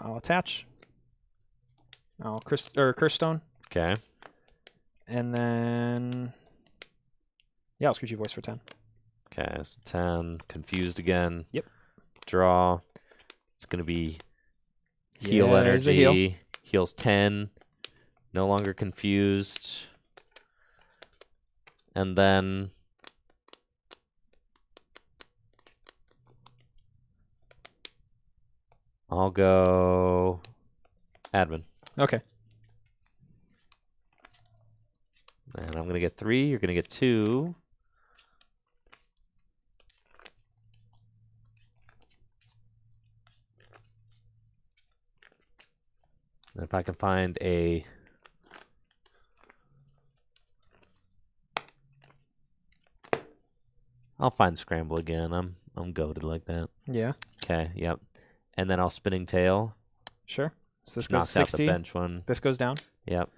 I'll attach. I'll Curse Stone. Okay. And then... Yeah, I'll Screechy Voice for 10. Okay, so 10. Confused again. Yep. Draw. It's going to be heal Yeah, there's a energy. heal. Heals 10. No longer confused. And then... I'll go admin. Okay. And I'm going to get 3. You're going to get 2. And if I can find a... I'll find Scramble again. I'm goated like that. Yeah. Okay, yep. And then I'll Spinning Tail. Sure. So this goes Knocks 60. out the bench one. This goes down. Yep,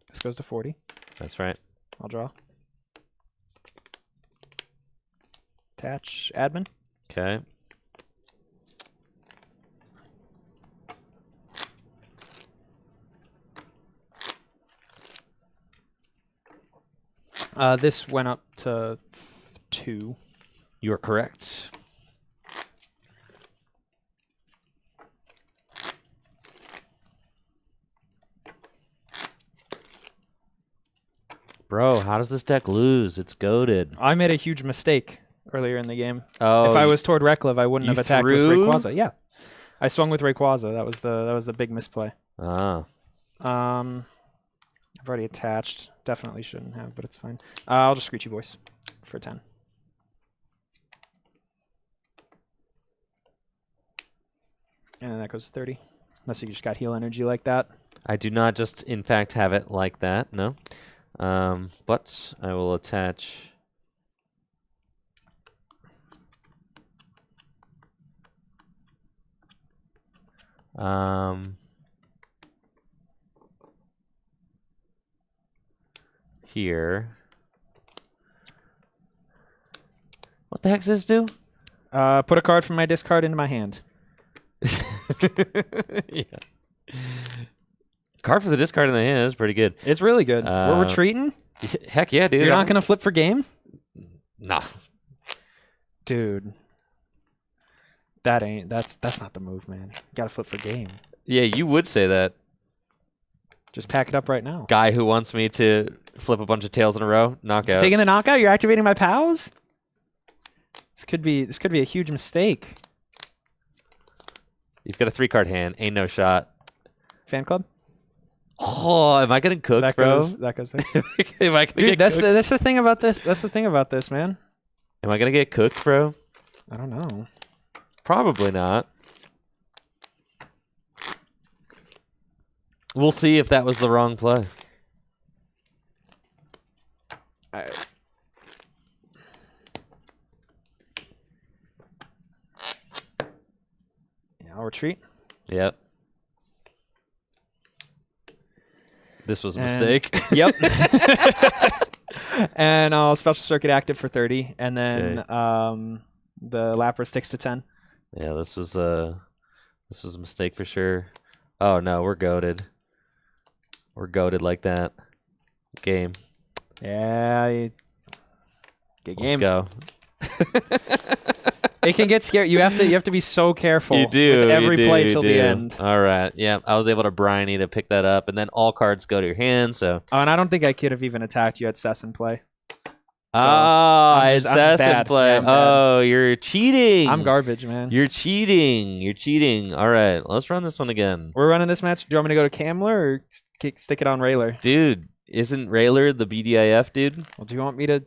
This goes to 40. that's right. I'll draw. Attach admin. Okay. This went up to 2. You're correct. Bro, how does this deck lose? It's goated. I made a huge mistake earlier in the game. Oh, If I was toward Reckless, I wouldn't you have attacked threw? with Rayquaza. Yeah. I swung with Rayquaza. That was the big misplay. Ah, I've already attached. Definitely shouldn't have, but it's fine. I'll just Screechy Voice for 10. And then that goes to 30. Unless you just got heal energy like that. I do not just, in fact, have it like that. No. But I will attach. Here. What the heck does this do? Put a card from my discard into my hand. Yeah. Card for the discard in the hand is pretty good. It's really good. We're retreating? Heck yeah, dude. You're not going to flip for game? Nah. Dude. That's not the move, man. You got to flip for game. Yeah, you would say that. Just pack it up right now. Guy who wants me to flip a bunch of tails in a row, knockout. Taking the knockout? You're activating my POWs? This could be a huge mistake. You've got a 3-card hand. Ain't no shot. Fan club? Oh, am I getting cooked, bro? That goes there. Am I gonna Dude, get that's cooked? the thing about this. That's the thing about this, man. Am I gonna get cooked, bro? I don't know. Probably not. We'll see if that was the wrong play. Yeah, I'll retreat. Yep. This was a mistake. Yep. And I'll special circuit active for 30, and then the Lapras sticks to 10. Yeah, this was a mistake for sure. Oh no, we're goated. We're goated like that. Game. Yeah. Good game. Let's go. It can get scary. You have to be so careful. You do. With every play till the do. end. All right. Yeah, I was able to briny to pick that up, and then all cards go to your hand. So. Oh, and I don't think I could have even attacked you at Cess in play. It's Cess in play. Yeah, oh, you're cheating. I'm garbage, man. You're cheating. You're cheating. All right, let's run this one again. We're running this match. Do you want me to go to Camler or stick it on Railer? Dude, isn't Railer the BDIF, dude? Well, do you want me to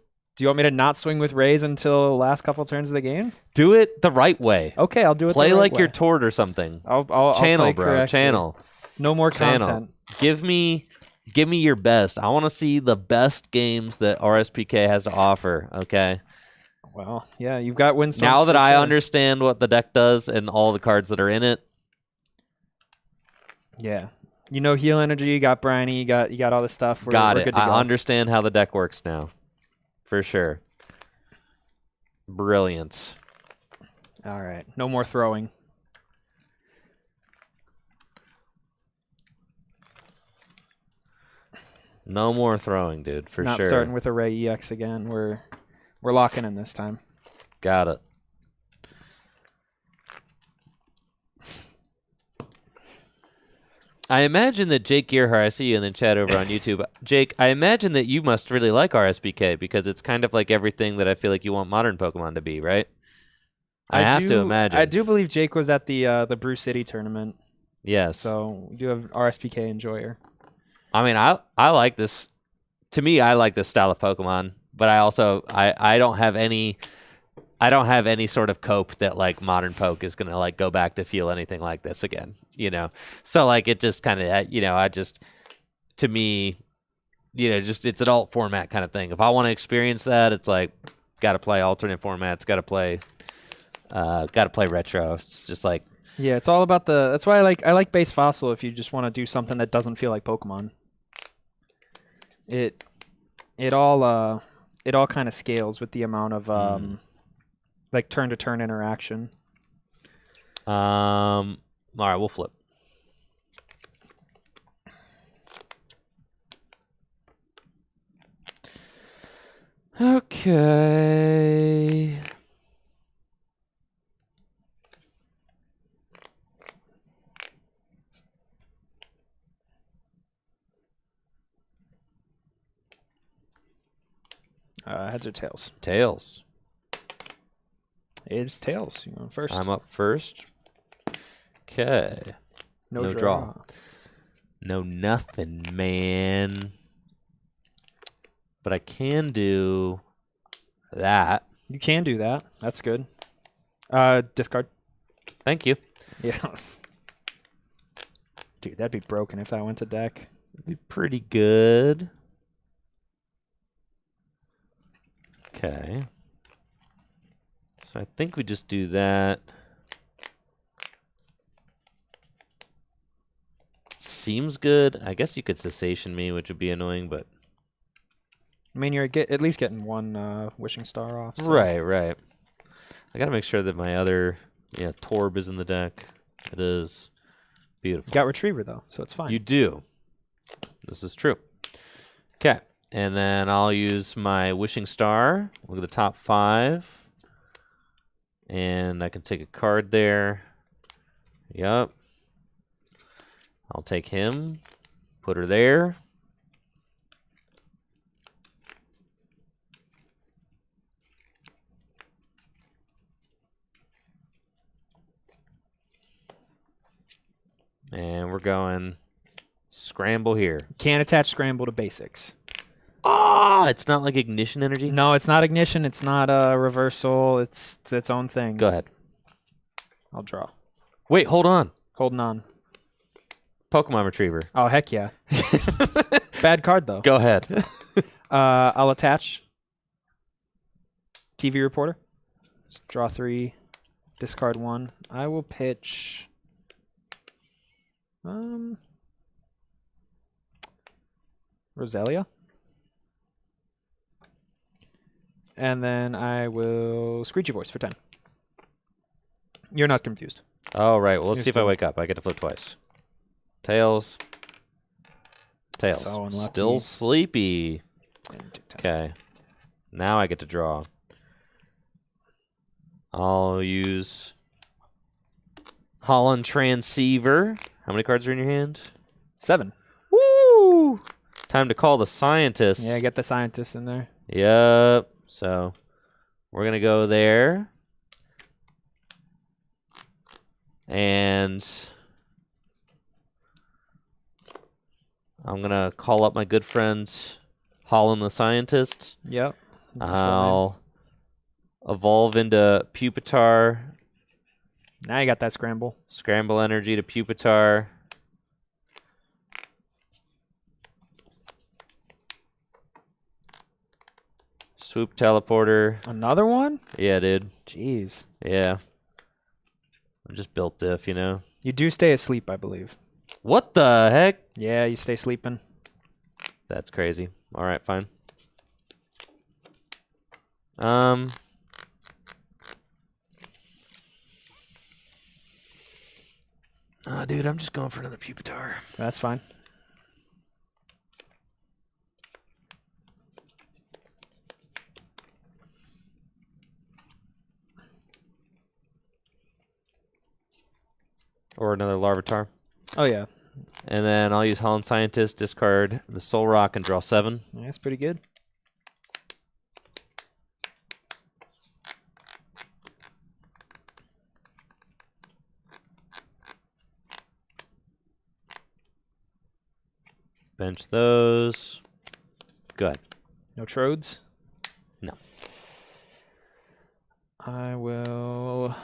not swing with Rays until the last couple turns of the game? Do it the right way. Okay, I'll do it. Play the right like way. you're Tord or something. I'll Channel, play bro. correctly. Channel. No more Channel. content. Give me your best. I want to see the best games that RSPK has to offer. Okay. Well, yeah, you've got Windstorm. Now that I understand what the deck does and all the cards that are in it. Yeah. You know, heal energy. You got briny. You got all this stuff. We're Good to go. I go. understand how the deck works now, for sure. Brilliance. All right. No more throwing. No more throwing, dude. For Not sure. starting with Array EX again. We're locking in this time. Got it. I imagine that Jake Gearhart, I see you in the chat over on YouTube. Jake, I imagine that you must really like RSPK because it's kind of like everything that I feel like you want modern Pokemon to be, right? I have to imagine. I do believe Jake was at the Brew City tournament. Yes. So we do have RSPK enjoyer. I mean, I like this. To me, I like this style of Pokemon, but I also I don't have any sort of cope that like modern poke is gonna like go back to feel anything like this again, you know. So like it just kind of to me, just it's an alt format kind of thing. If I want to experience that, it's like got to play alternate formats, got to play retro. It's just like yeah, it's all about that's why I like base fossil if you just want to do something that doesn't feel like Pokemon. It all kind of scales with the amount of like turn to turn interaction. All right, we'll flip. Okay. Heads or tails? Tails. It's tails. You going first? I'm up first. Okay. No draw. No nothing, man. But I can do that. You can do that. That's good. Discard. Thank you. Yeah. Dude, that'd be broken if that went to deck. It'd be pretty good. Okay. So I think we just do that. Seems good. I guess you could cessation me, which would be annoying, but... I mean, you're at least getting one Wishing Star off. So. Right. I gotta make sure that my other... Yeah, Torb is in the deck. It is beautiful. You got Retriever, though, so it's fine. You do. This is true. Okay. And then I'll use my Wishing Star. Look at the top 5. And I can take a card there. Yep. I'll take him. Put her there. And we're going Scramble here. Can't attach Scramble to basics. Ah, it's not like Ignition Energy? No, it's not Ignition. It's not a Reversal. It's its own thing. Go ahead. I'll draw. Wait, hold on. Holding on. Pokemon Retriever. Oh, heck yeah. Bad card, though. Go ahead. I'll attach TV Reporter. Just draw 3. Discard 1. I will pitch... Roselia. And then I will Screechy Voice for 10. You're not confused. All right. Well, let's You're see if I still- wake up. I get to flip twice. Tails. Tails. So unlucky. Still sleepy. And take 10. Okay. Now I get to draw. I'll use Holland Transceiver. How many cards are in your hand? 7. Woo! Time to call the scientist. Yeah, get the scientist in there. Yep. So we're going to go there. And I'm going to call up my good friend Holland the scientist. Yep. This is I'll evolve into Pupitar. fine. Now you got that Scramble. Scramble energy to Pupitar. Swoop teleporter. Another one? Yeah, dude. Jeez. Yeah. I'm just built diff, you know. You do stay asleep, I believe. What the heck? Yeah, you stay sleeping. That's crazy. All right, fine. Dude, I'm just going for another Pupitar. That's fine. Or another Larvitar. Oh, yeah. And then I'll use Holland Scientist, discard the Soul Rock, and draw 7. Yeah, that's pretty good. Bench those. Good. No Trodes? No. I will...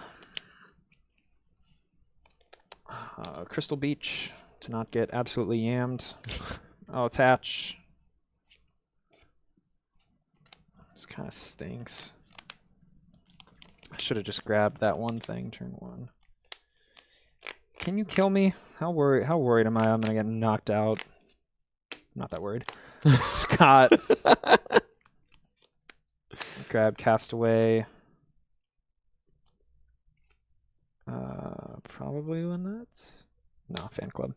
Crystal Beach to not get absolutely yammed. I'll attach. This kind of stinks. I should have just grabbed that one thing, turn 1. Can you kill me? How worried am I? I'm gonna get knocked out. Not that worried. Scott. Grab Castaway. Probably Lynette's. No, Fan Club.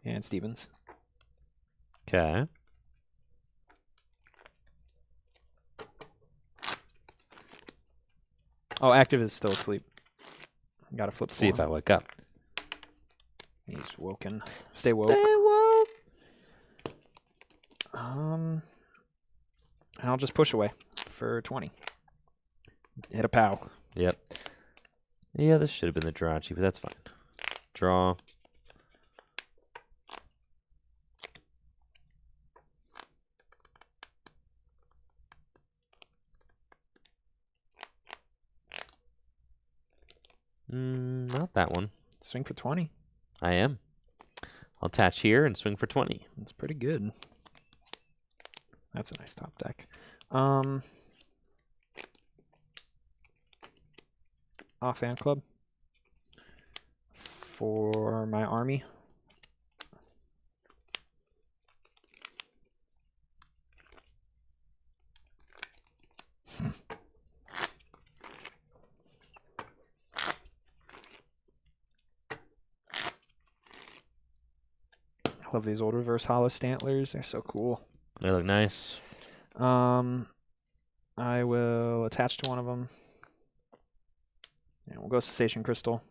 And Stevens. Okay. Oh, Active is still asleep. Gotta flip. See if I wake up. He's woken. Stay woke. woke. And I'll just push away for 20. Hit a POW. Yep. Yeah, this should have been the Jirachi, but that's fine. Draw. Not that one. Swing for 20. I am. I'll attach here and swing for 20. That's pretty good. That's a nice top deck. Fan Club for my army. love these old reverse hollow Stantlers. They're so cool. They look nice. I will attach to one of them. And we'll go Cessation Crystal.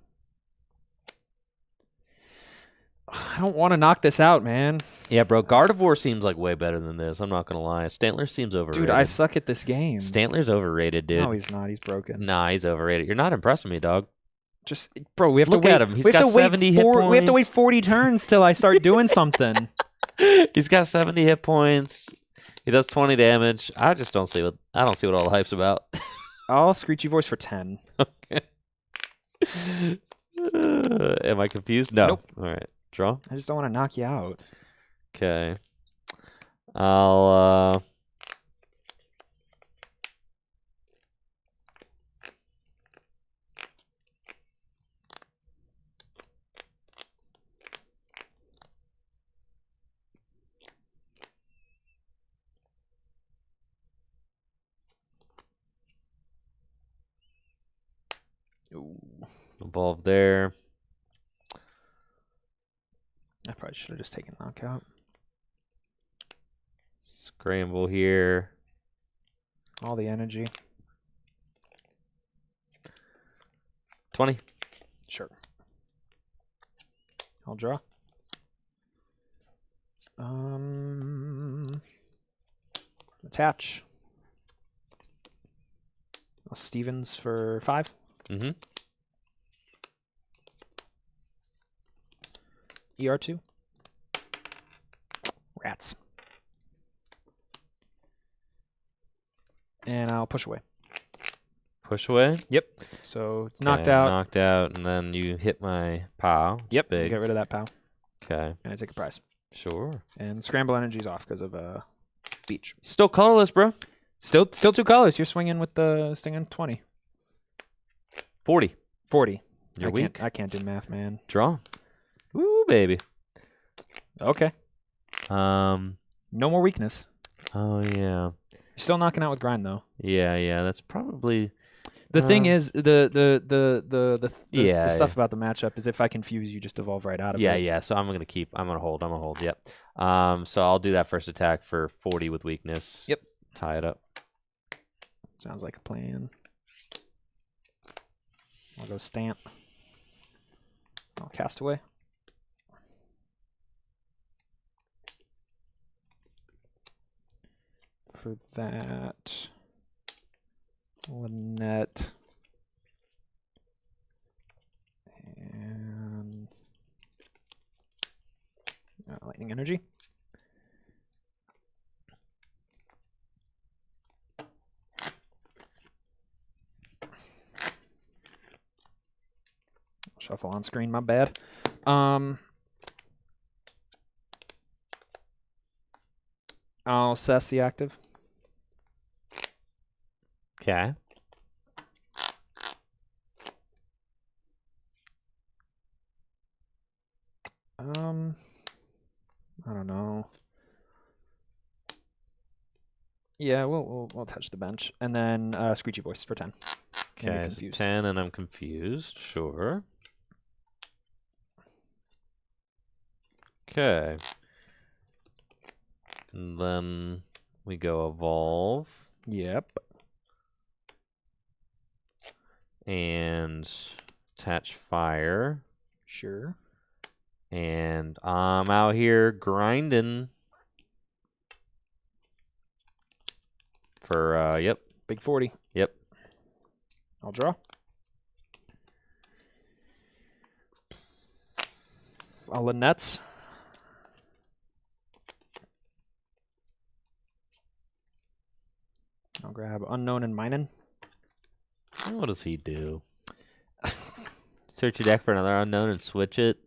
I don't want to knock this out, man. Yeah, bro. Gardevoir seems like way better than this. I'm not going to lie. Stantler seems overrated. Dude, I suck at this game. Stantler's overrated, dude. No, he's not. He's broken. Nah, he's overrated. You're not impressing me, dog. Just, bro, we have Look to wait. at him. He's got 70 hit points. We have to wait 40 turns till I start doing something. He's got 70 hit points. He does 20 damage. I just don't see what all the hype's about. I'll Screechy Voice for 10. Okay. Am I confused? No. Nope. All right. Draw. I just don't want to knock you out. Okay. I'll evolve there. I probably should have just taken knockout. Scramble here. All the energy. 20. Sure. I'll draw. Attach. Stevens for 5. Mm-hmm. ER2. Rats. And I'll push away. Push away. Yep. So it's Okay, knocked out. Knocked out, and then you hit my POW. Yep. Big. Get rid of that POW. Okay. And I take a prize. Sure. And Scramble Energy's off because of Beach. Still colorless, bro. Still 2 colors. You're swinging with the stinging 20. 40. 40. You're weak. I can't do math, man. Draw. Woo, baby. Okay. No more weakness. Oh yeah. You're still knocking out with grind though. Yeah. That's probably the thing is the Yeah, stuff about the matchup is if I confuse you, just evolve right out of it. Yeah. So I'm gonna hold. Yep. So I'll do that first attack for 40 with weakness. Yep. Tie it up. Sounds like a plan. I'll go Stamp. I'll cast away. For that, Banette and Lightning Energy. Shuffle on screen, my bad. I'll assess the active. Okay. I don't know. Yeah, we'll touch the bench and then Screechy Voice for 10. Okay, so 10 and I'm confused. Sure. Okay. And then we go evolve. Yep. And attach fire. Sure. And I'm out here grinding for, yep. Big 40. Yep. I'll draw. I'll Nets. I'll grab Unknown and Minin. What does he do? Search your deck for another unknown and switch it.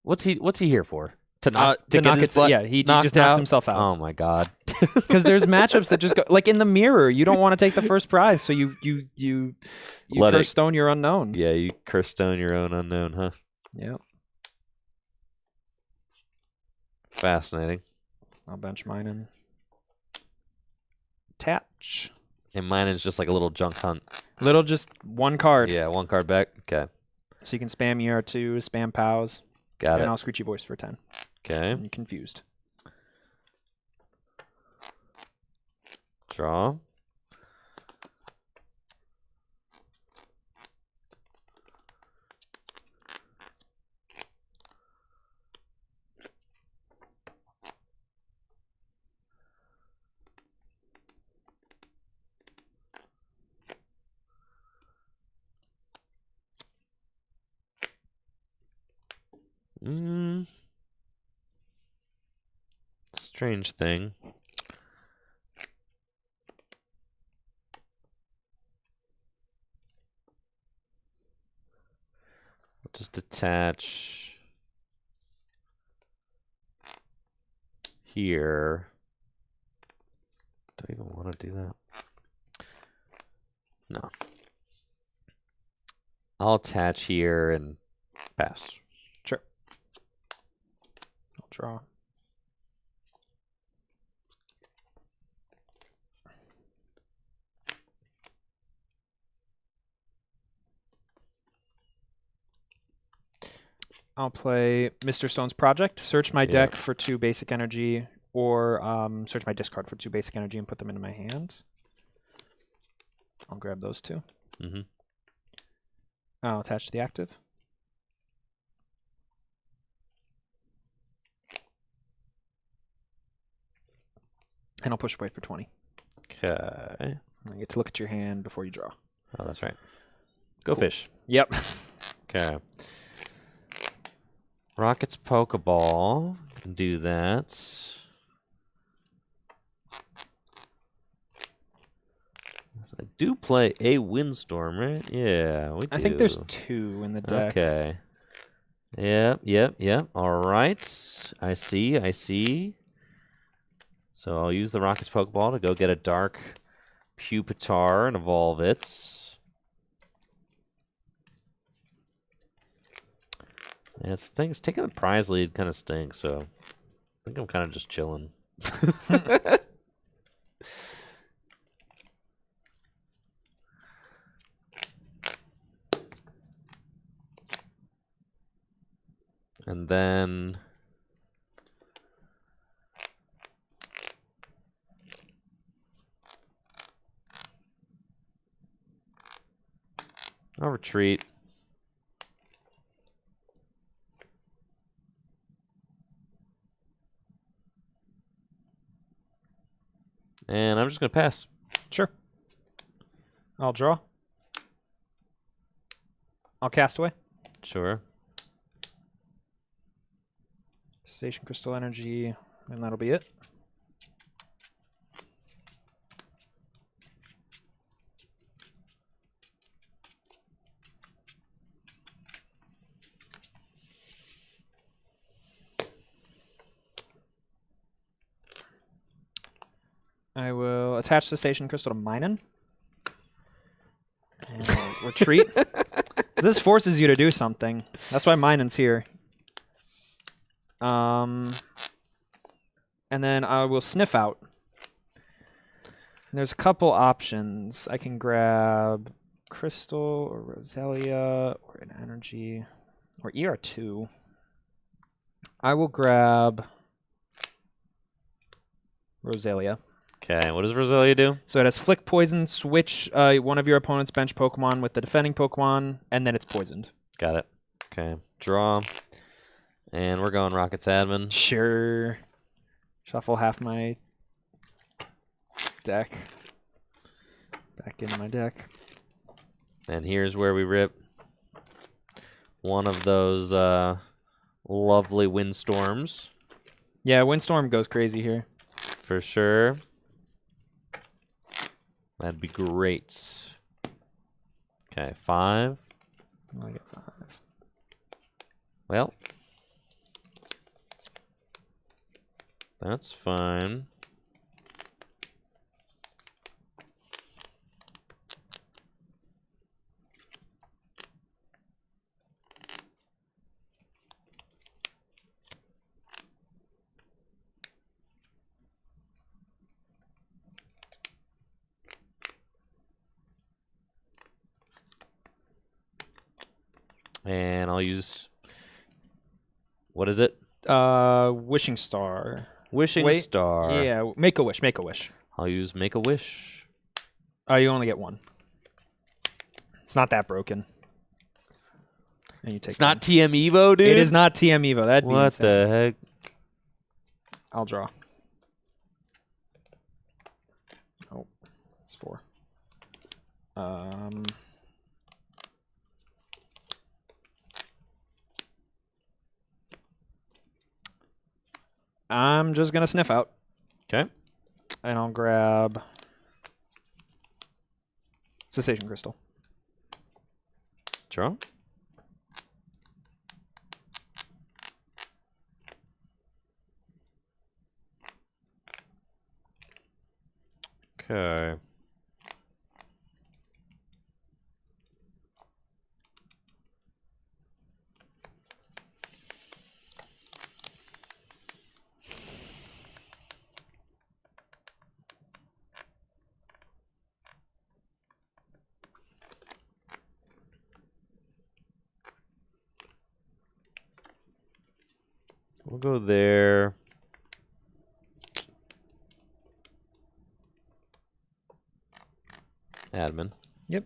What's he here for? To knock it. Yeah, he just knocks himself out. Oh my god! Because there's matchups that just go like in the mirror. You don't want to take the first prize, so you curse stone your unknown. Yeah, you curse stone your own unknown, huh? Yeah. Fascinating. I'll bench mine and attach. And mine is just like a little junk hunt. Just one card. Yeah, one card back. Okay. So you can spam ER2, spam POWs. Got And it. I'll Screechy Voice for 10. Okay. I'm confused. Draw. Strange thing. Just attach here. Do I even want to do that? No. I'll attach here and pass. Sure. I'll draw. I'll play Mr. Stone's Project. Search my deck for 2 basic energy, or search my discard for 2 basic energy and put them into my hand. I'll grab those 2. Mm-hmm. I'll attach the active. And I'll push away for 20. Okay. I get to look at your hand before you draw. Oh, that's right. Go fish. Yep. Okay. Rocket's Pokeball. Can do that. I do play a Windstorm, right? Yeah, we do. I think there's 2 in the deck. Okay. Yep. All right. I see. So I'll use the Rocket's Pokeball to go get a Dark Pupitar and evolve it. Yeah, it's the thing. It's taking the prize lead kind of stinks, so I think I'm kind of just chilling. And then I'll retreat. And I'm just going to pass. Sure. I'll draw. I'll cast away. Sure. Station Crystal Energy, and that'll be it. I will attach the Station Crystal to Minun. And I'll retreat. This forces you to do something. That's why Minun's here. And then I will sniff out. And there's a couple options. I can grab Crystal or Roselia or an Energy or ER2. I will grab Roselia. Okay, what does Roselia do? So it has Flick Poison, switch one of your opponent's bench Pokemon with the defending Pokemon, and then it's poisoned. Got it. Okay, draw. And we're going Rockets Admin. Sure. Shuffle half my deck. Back into my deck. And here's where we rip one of those lovely Windstorms. Yeah, Windstorm goes crazy here. For sure. That'd be great. Okay, 5. I get 5. Well, that's fine. And I'll use What is it? Wishing Star. Wishing Wait, Star. Yeah, make a wish. Make a wish. I'll use Make a Wish. Oh, you only get one. It's not that broken. And you take. It's not TM Evo, dude. It is not TM Evo. That'd be What insane. the heck? I'll draw. Oh, it's 4. I'm just gonna sniff out. Okay. And I'll grab Cessation Crystal. Draw. Okay. We'll go there. Admin. Yep.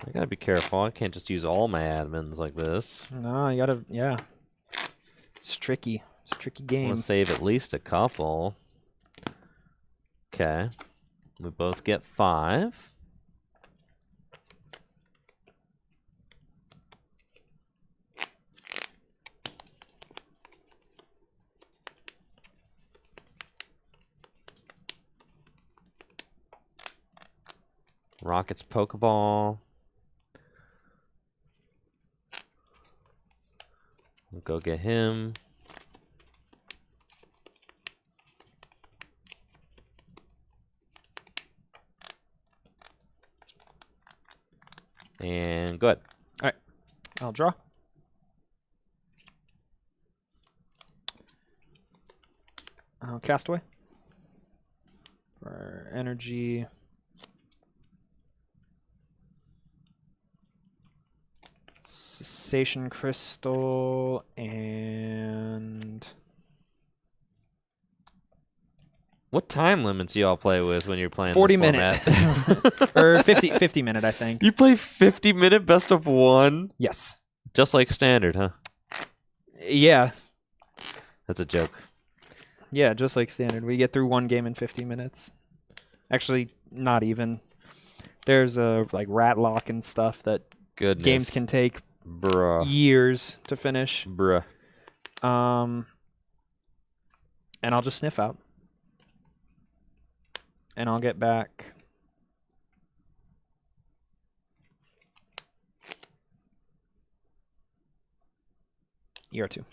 I gotta be careful. I can't just use all my admins like this. No, you gotta, yeah. It's tricky. It's a tricky I game. want to save at least a couple. Okay. We both get 5. Rocket's Pokeball. We'll go get him. And go ahead. All right. I'll draw. I'll cast away. For energy. Cessation Crystal and What time limits do y'all play with when you're playing 40 this minute format? or 50 minute, I think. You play 50-minute best of 1? Yes. Just like standard, huh? Yeah. That's a joke. Yeah, just like standard. We get through one game in 50 minutes. Actually, not even. There's a like rat lock and stuff that Goodness. games can take Bruh. years to finish. Bruh. And I'll just sniff out. And I'll get back ER2.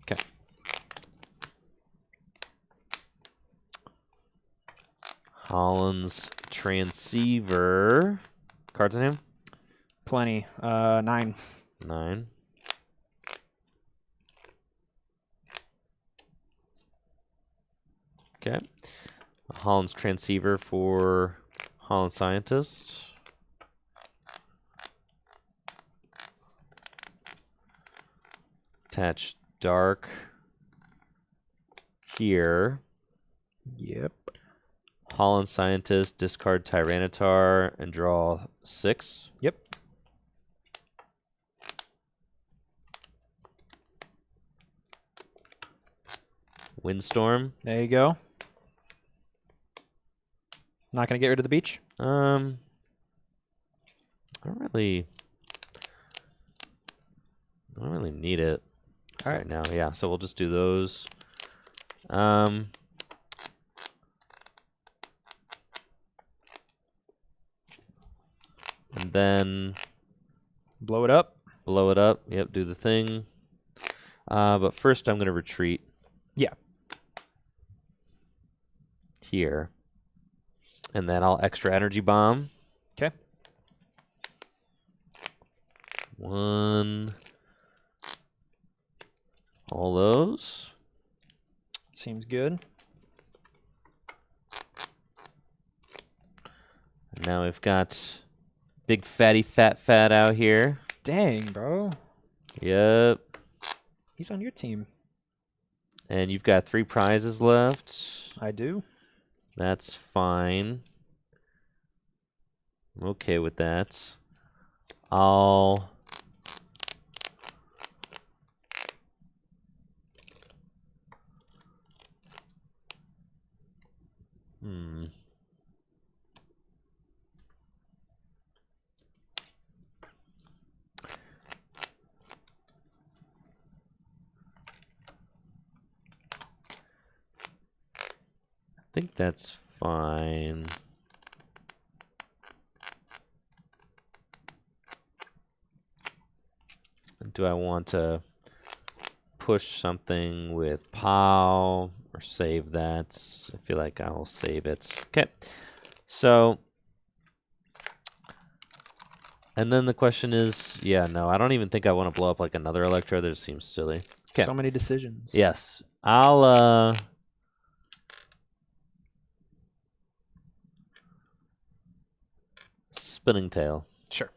Okay. Holland's Transceiver. Cards in him? Plenty. 9. 9. Okay. Holland's Transceiver for Holland Scientist. Attach Dark here. Yep. Holland Scientist, discard Tyranitar, and draw 6. Yep. Windstorm. There you go. Not going to get rid of the beach? I don't really need it right now. Yeah, so we'll just do those. And then Blow it up? blow it up. Yep, do the thing. But first I'm going to retreat. Yeah. Here. And then I'll extra energy bomb. Okay. 1. All those. Seems good. And now we've got big fatty fat out here. Dang, bro. Yep. He's on your team. And you've got 3 prizes left. I do. That's fine. I'm okay with that. I'll... I think that's fine. Do I want to push something with POW or save that? I feel like I'll save it. Okay. So, and then the question is, yeah, no, I don't even think I want to blow up like another Electro. That just seems silly. Okay. So many decisions. Yes. I'll, Spinning Tail. Sure.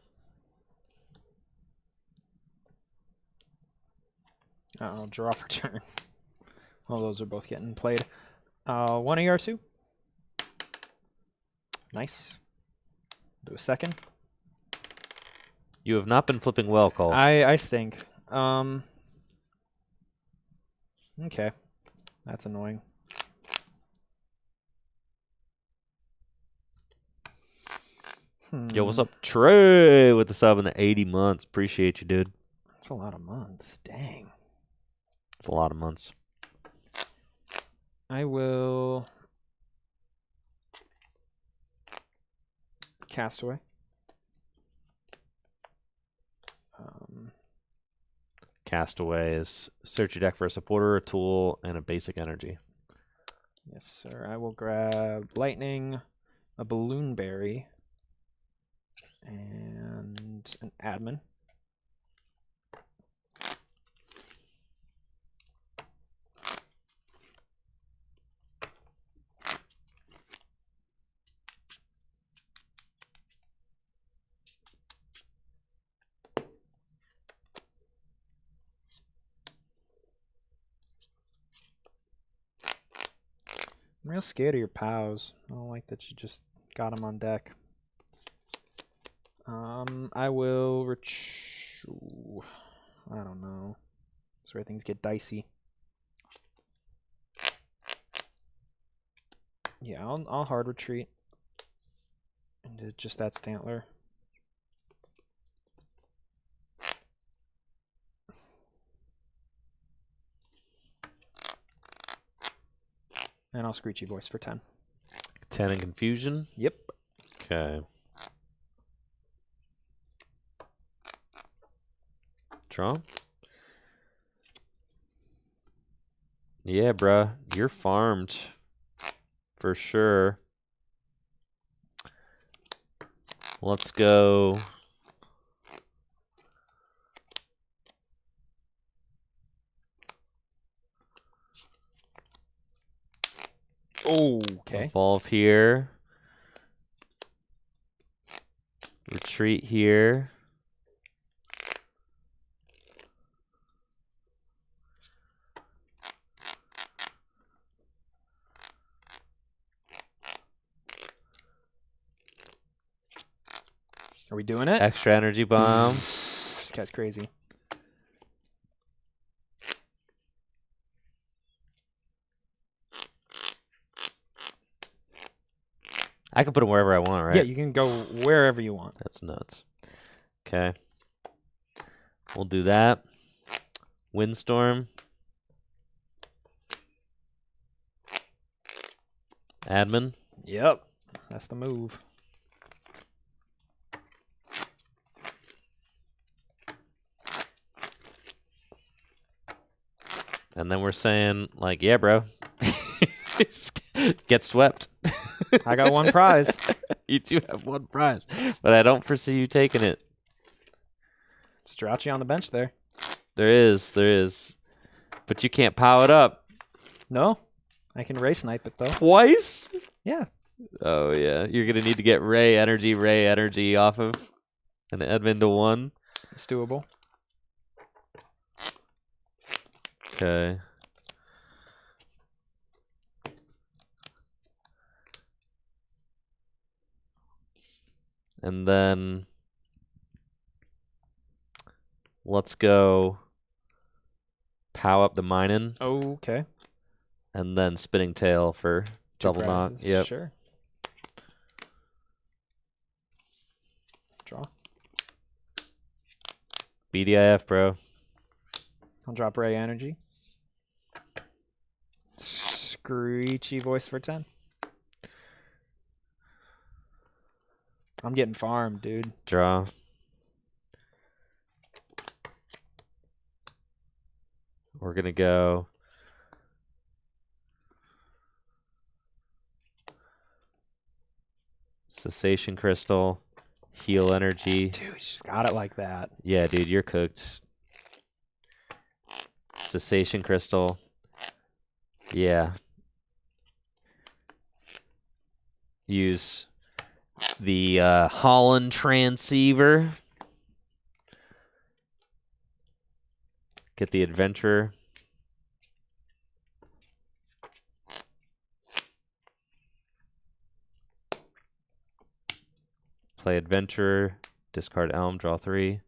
I'll draw for turn. Oh, those are both getting played. 1 ER2. Nice. Do a second. You have not been flipping well, Cole. I stink. Okay. That's annoying. Yo, what's up, Trey, with the sub in the 80 months. Appreciate you, dude. That's a lot of months. Dang. It's a lot of months. I will Castaway. Castaway is search your deck for a supporter, a tool, and a basic energy. Yes, sir. I will grab Lightning, a Balloon Berry, and an Admin. I'm real scared of your POWs. I don't like that you just got them on deck. I will Ooh, I don't know. That's where things get dicey. Yeah, I'll hard retreat into just that Stantler. And I'll Screechy Voice for 10. 10 in Confusion? Yep. Okay. Draw? Yeah, bruh. You're farmed. For sure. Let's go. Okay. Evolve here. Retreat here. Are we doing it? Extra energy bomb. This guy's crazy. I can put them wherever I want, right? Yeah, you can go wherever you want. That's nuts. Okay. We'll do that. Windstorm. Admin. Yep. That's the move. And then we're saying, like, yeah, bro. Get swept. I got one prize. You do have one prize. But I don't foresee you taking it. Strachey on the bench there. There is. But you can't power it up. No? I can race snipe it, though. Twice? Yeah. Oh, yeah. You're going to need to get Ray Energy off of an Edmund to 1. It's doable. Okay. And then let's go pow up the Minin. Okay. And then Spinning Tail for double knock. Yep. Sure. Draw. BDIF, bro. I'll drop Ray Energy. Screechy voice for 10. I'm getting farmed, dude. Draw. We're going to go Cessation Crystal, Heal Energy. Dude, you just got it like that. Yeah, dude, you're cooked. Cessation Crystal. Yeah. Use the Holland Transceiver. Get the Adventurer. Play Adventurer. Discard Elm. Draw 3.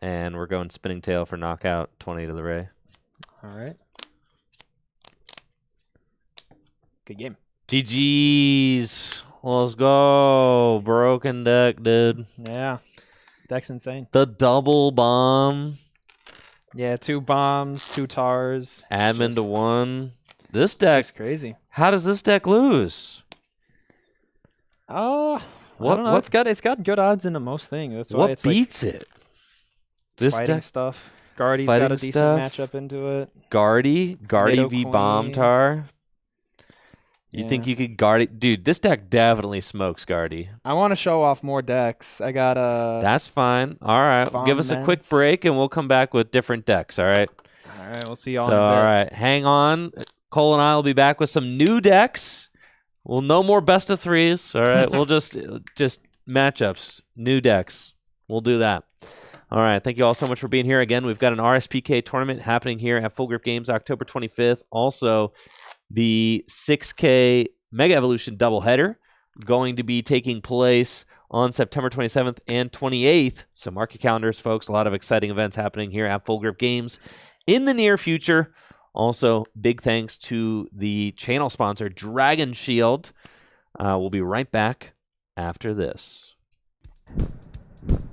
And we're going Spinning Tail for knockout. 20 to the Ray. All right. Good game. GG's. Let's go. Broken deck, dude. Yeah. Deck's insane. The double bomb. Yeah, 2 bombs, 2 tars. Admin to 1. This It's deck. just crazy. How does this deck lose? I What? don't know. What? It's got good odds into most things. That's why What it's beats it? This fighting deck. stuff. Guardy's got a Fighting decent stuff. matchup into it. Guardy Nitto v Queen. Bombtar. You Yeah. think you could Guardy? Dude, this deck definitely smokes Guardy. I want to show off more decks. I got a. That's fine. All right. Give us a quick Bombettes. break and we'll come back with different decks. All right. All right, we'll see y'all So, in a bit. all right. Hang on. Cole and I will be back with some new decks. We'll no more best of 3s. All right. We'll just matchups, new decks. We'll do that. All right. Thank you all so much for being here. Again, we've got an RSPK tournament happening here at Full Grip Games October 25th. Also, the 6K Mega Evolution doubleheader going to be taking place on September 27th and 28th. So mark your calendars, folks. A lot of exciting events happening here at Full Grip Games in the near future. Also, big thanks to the channel sponsor, Dragon Shield. We'll be right back after this.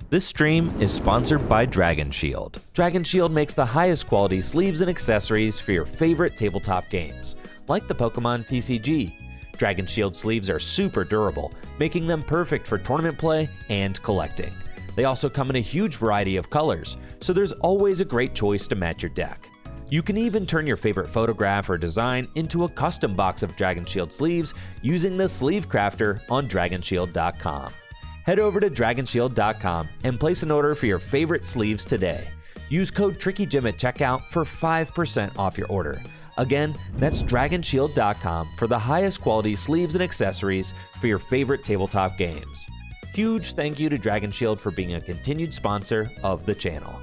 This stream is sponsored by Dragon Shield. Dragon Shield makes the highest quality sleeves and accessories for your favorite tabletop games, like the Pokémon TCG. Dragon Shield sleeves are super durable, making them perfect for tournament play and collecting. They also come in a huge variety of colors, so there's always a great choice to match your deck. You can even turn your favorite photograph or design into a custom box of Dragon Shield sleeves using the Sleeve Crafter on DragonShield.com. Head over to DragonShield.com and place an order for your favorite sleeves today. Use code TrickyJim at checkout for 5% off your order. Again, that's DragonShield.com for the highest quality sleeves and accessories for your favorite tabletop games. Huge thank you to Dragon Shield for being a continued sponsor of the channel.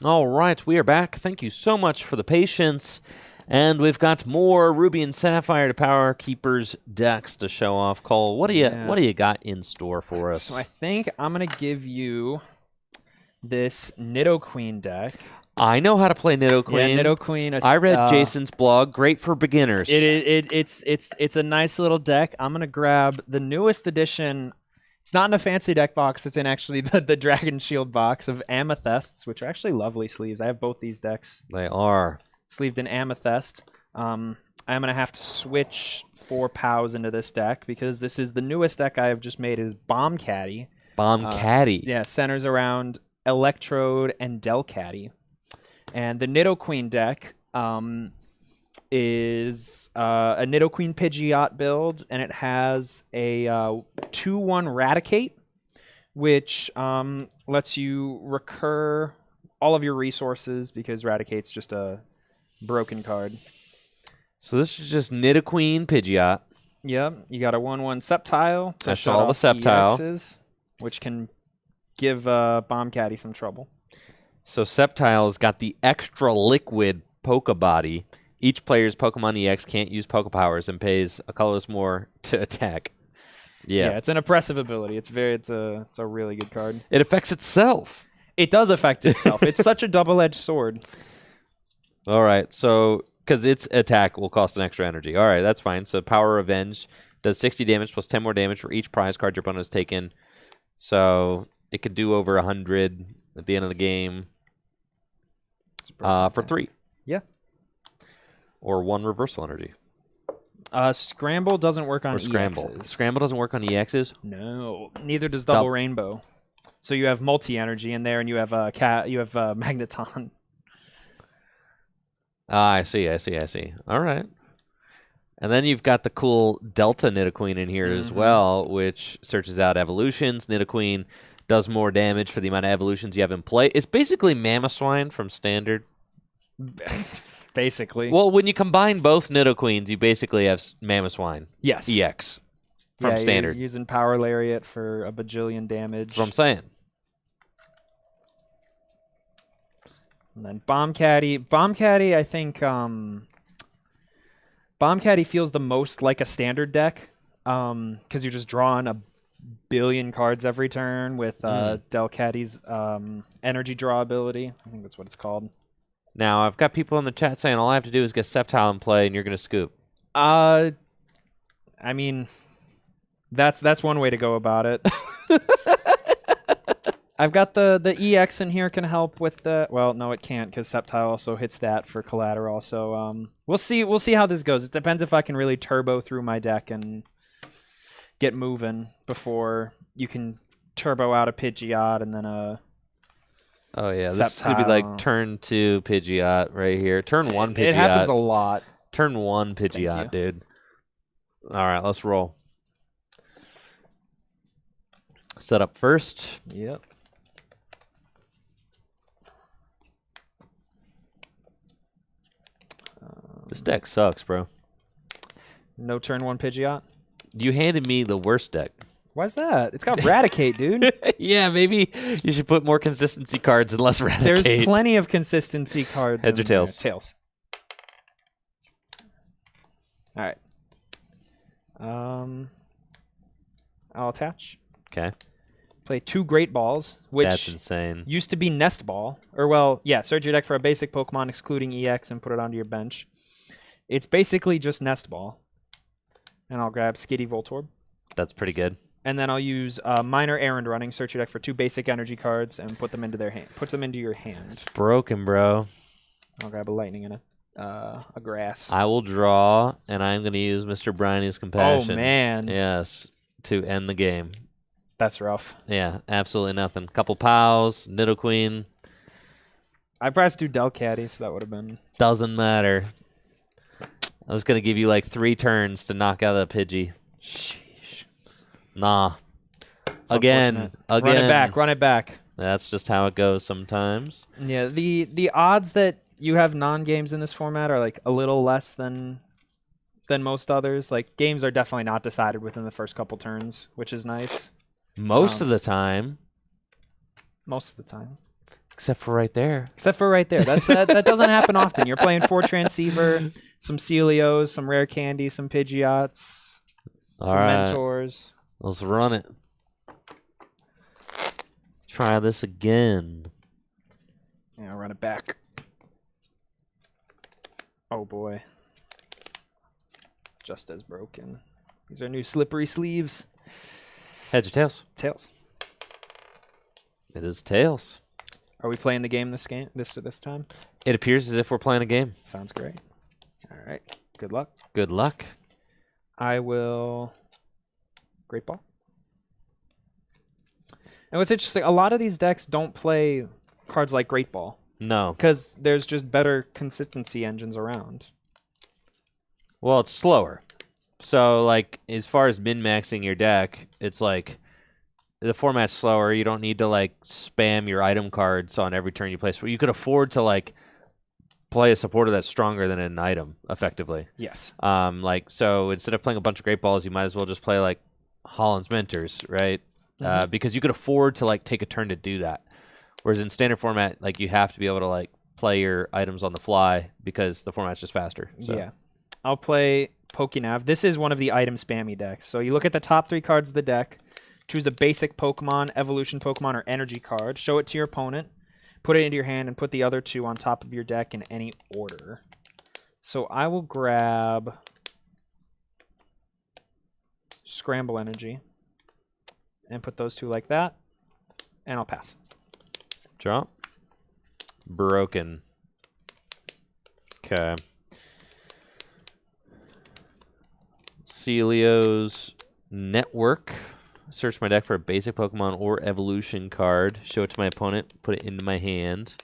All right, we are back. Thank you so much for the patience. And we've got more Ruby and Sapphire to Power Keepers decks to show off. Cole, what do you got in store for us? So I think I'm gonna give you this Nitto Queen deck. I know how to play Nitto Queen. Yeah, Nitto Queen. I read Jason's blog. Great for beginners. It's a nice little deck. I'm gonna grab the newest edition. It's not in a fancy deck box. It's in actually the Dragon Shield box of Amethysts, which are actually lovely sleeves. I have both these decks. They are. Sleeved in Amethyst. I'm going to have to switch 4 POWs into this deck because this is the newest deck I have just made is Bomb Caddy. Bomb Caddy. Yeah, centers around Electrode and Delcatty. And the Nitto Queen deck is a Nitto Queen Pidgeot build, and it has a 2/1 Raticate, which lets you recur all of your resources because Raticate's just a broken card. So this is just Nitto Queen Pidgeot. Yep, you got a 1/1 Sceptile. I saw the Sceptile, EXs, which can give Bomb Caddy some trouble. So Sceptile's got the extra liquid Poke Body. Each player's Pokemon EX can't use Poke Powers and pays a colorless more to attack. Yeah, it's an oppressive ability. It's a really good card. It affects itself. It does affect itself. It's such a double-edged sword. All right, so because its attack will cost an extra energy. All right, that's fine. So Power Revenge does 60 damage plus 10 more damage for each prize card your opponent has taken. So it could do over 100 at the end of the game for 3. Yeah. Or 1 reversal energy. Scramble doesn't work on Scramble. EXs. Scramble doesn't work on EXs? No. Neither does Double Rainbow. So you have multi-energy in there, and you have Magneton. I see. All right. And then you've got the cool Delta Nidoqueen in here as well, which searches out evolutions. Nidoqueen does more damage for the amount of evolutions you have in play. It's basically Mamoswine from Standard. Basically. Well, when you combine both Nidoqueens, you basically have Mamoswine. Yes. EX from Standard. You're using Power Lariat for a bajillion damage. That's what I'm saying. And then Bomb Caddy. Bomb Caddy, I think Bomb Caddy feels the most like a standard deck because you're just drawing a billion cards every turn with Delcatty's energy draw ability. I think that's what it's called. Now, I've got people in the chat saying all I have to do is get Sceptile in play and you're going to scoop. I mean, that's one way to go about it. I've got the EX in here can help with the... Well, no, it can't because Sceptile also hits that for collateral. So we'll see how this goes. It depends if I can really turbo through my deck and get moving before you can turbo out a Pidgeot and then a... Oh, yeah. This Sceptile. is going to be like turn 2 Pidgeot right here. Turn 1 Pidgeot. It happens a lot. Turn 1 Pidgeot, dude. All right, let's roll. Set up first. Yep. This deck sucks, bro. No turn 1 Pidgeot? You handed me the worst deck. Why's that? It's got Raticate, dude. Yeah, maybe you should put more consistency cards and less Raticate. There's plenty of consistency cards. Heads or tails? Tails. All right. I'll attach. Okay. Play 2 Great Balls, which That's insane. used to be Nest Ball. Or, well, yeah, search your deck for a basic Pokemon excluding EX and put it onto your bench. It's basically just Nest Ball. And I'll grab Skitty Voltorb. That's pretty good. And then I'll use Minor Errand Running, search your deck for 2 basic energy cards, and put them into their hand. Puts them into your hand. It's broken, bro. I'll grab a Lightning and a Grass. I will draw, and I'm going to use Mr. Briney's Compassion. Oh, man. Yes, to end the game. That's rough. Yeah, absolutely nothing. Couple POWs, Nidoqueen. I pressed 2 Delcatty, so that would have been... Doesn't matter. I was going to give you like 3 turns to knock out a Pidgey. Sheesh. Nah. It's Again. Run it back. That's just how it goes sometimes. Yeah, the odds that you have non-games in this format are like a little less than most others. Like, games are definitely not decided within the first couple turns, which is nice. Most of the time. Most of the time. Except for right there. Except for right there. That doesn't happen often. You're playing 4 Transceiver, some Celios, some Rare Candy, some Pidgeots, some Mentors. Let's run it. Try this again. Yeah, I'll run it back. Oh boy. Just as broken. These are new slippery sleeves. Heads or tails? Tails. It is tails. Are we playing the game this time? It appears as if we're playing a game. Sounds great. All right. Good luck. Good luck. I will Great Ball. And what's interesting, a lot of these decks don't play cards like Great Ball. No. Because there's just better consistency engines around. Well, it's slower. So, like, as far as min-maxing your deck, it's like the format's slower. You don't need to, like, spam your item cards on every turn you play. So you could afford to, like, play a supporter that's stronger than an item, effectively. Yes. So instead of playing a bunch of Great Balls, you might as well just play, like, Holland's Mentors, right? Because you could afford to, like, take a turn to do that. Whereas in standard format, like, you have to be able to, like, play your items on the fly because the format's just faster. So. Yeah. I'll play Pokénav. This is one of the item spammy decks. So you look at the top 3 cards of the deck, choose a basic Pokemon, evolution Pokemon, or energy card, show it to your opponent, put it into your hand, and put the other 2 on top of your deck in any order. So I will grab Scramble Energy and put those 2 like that, and I'll pass. Drop. Broken. Okay. Celio's Network. Search my deck for a basic Pokemon or evolution card. Show it to my opponent. Put it into my hand.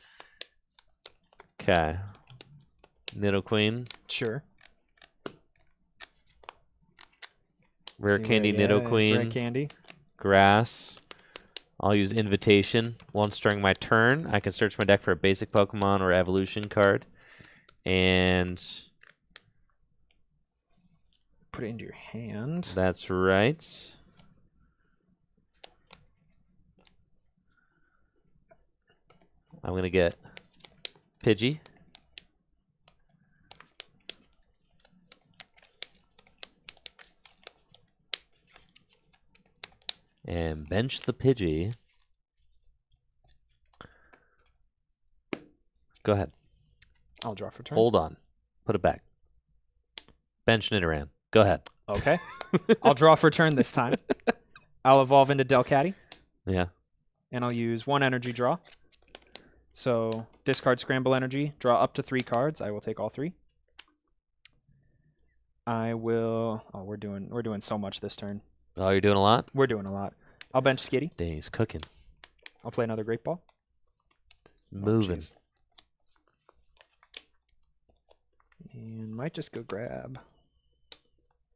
Okay. Nidoqueen. Sure. Rare Candy Nidoqueen. Rare Candy. Grass. I'll use Invitation. Once during my turn, I can search my deck for a basic Pokemon or evolution card. And put it into your hand. That's right. I'm going to get Pidgey. And bench the Pidgey. Go ahead. I'll draw for turn. Hold on. Put it back. Bench Nidoran. Go ahead. Okay. I'll draw for turn this time. I'll evolve into Delcatty. Yeah. And I'll use 1 energy draw. So discard Scramble Energy, draw up to 3 cards. I will take all 3. I will. Oh, we're doing so much this turn. Oh, you're doing a lot? We're doing a lot. I'll bench Skitty. Dang, he's cooking. I'll play another Great Ball. Moving. And might just go grab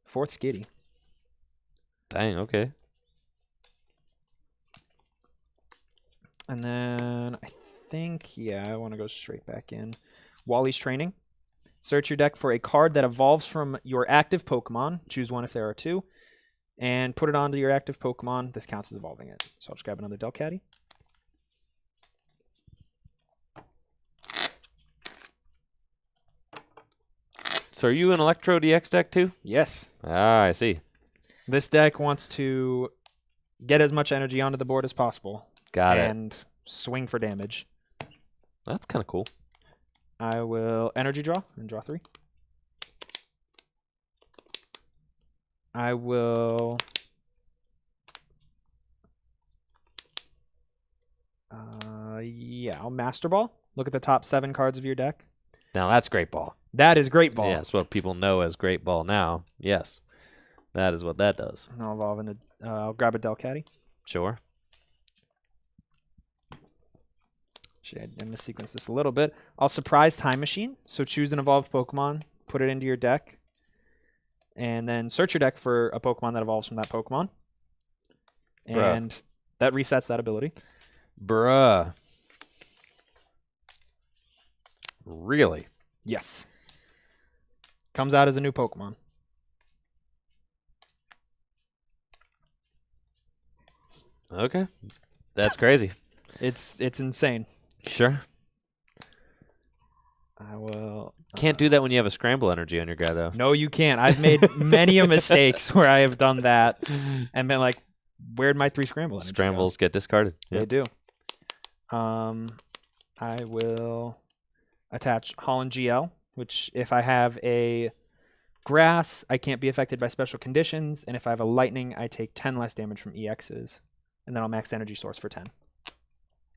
4th Skitty. Dang, okay. And then I think, I want to go straight back in. Wally's Training. Search your deck for a card that evolves from your active Pokemon. Choose 1 if there are 2. And put it onto your active Pokemon. This counts as evolving it. So I'll just grab another Delcatty. So are you an Electro DX deck too? Yes. Ah, I see. This deck wants to get as much energy onto the board as possible. Got it. And swing for damage. That's kind of cool. I will energy draw and draw 3. I will I'll Master Ball. Look at the top 7 cards of your deck. Now that's Great Ball. That is Great Ball. Yes, what people know as Great Ball now. Yes, that is what that does. And I'll evolve into. I'll grab a Delcatty. Sure. Actually, I missequenced this a little bit. I'll surprise Time Machine. So choose an evolved Pokemon, put it into your deck, and then search your deck for a Pokemon that evolves from that Pokemon. And that resets that ability. Bruh. Really? Yes. Comes out as a new Pokemon. Okay. That's crazy. It's insane. Sure. I will. Can't do that when you have a scramble energy on your guy, though. No, you can't. I've made many a mistakes where I have done that and been like, "Where'd my 3 scramble energy go?" Scrambles get discarded. They do. I will attach Holland GL, which if I have a grass, I can't be affected by special conditions, and if I have a lightning, I take 10 less damage from EXs, and then I'll max energy source for 10.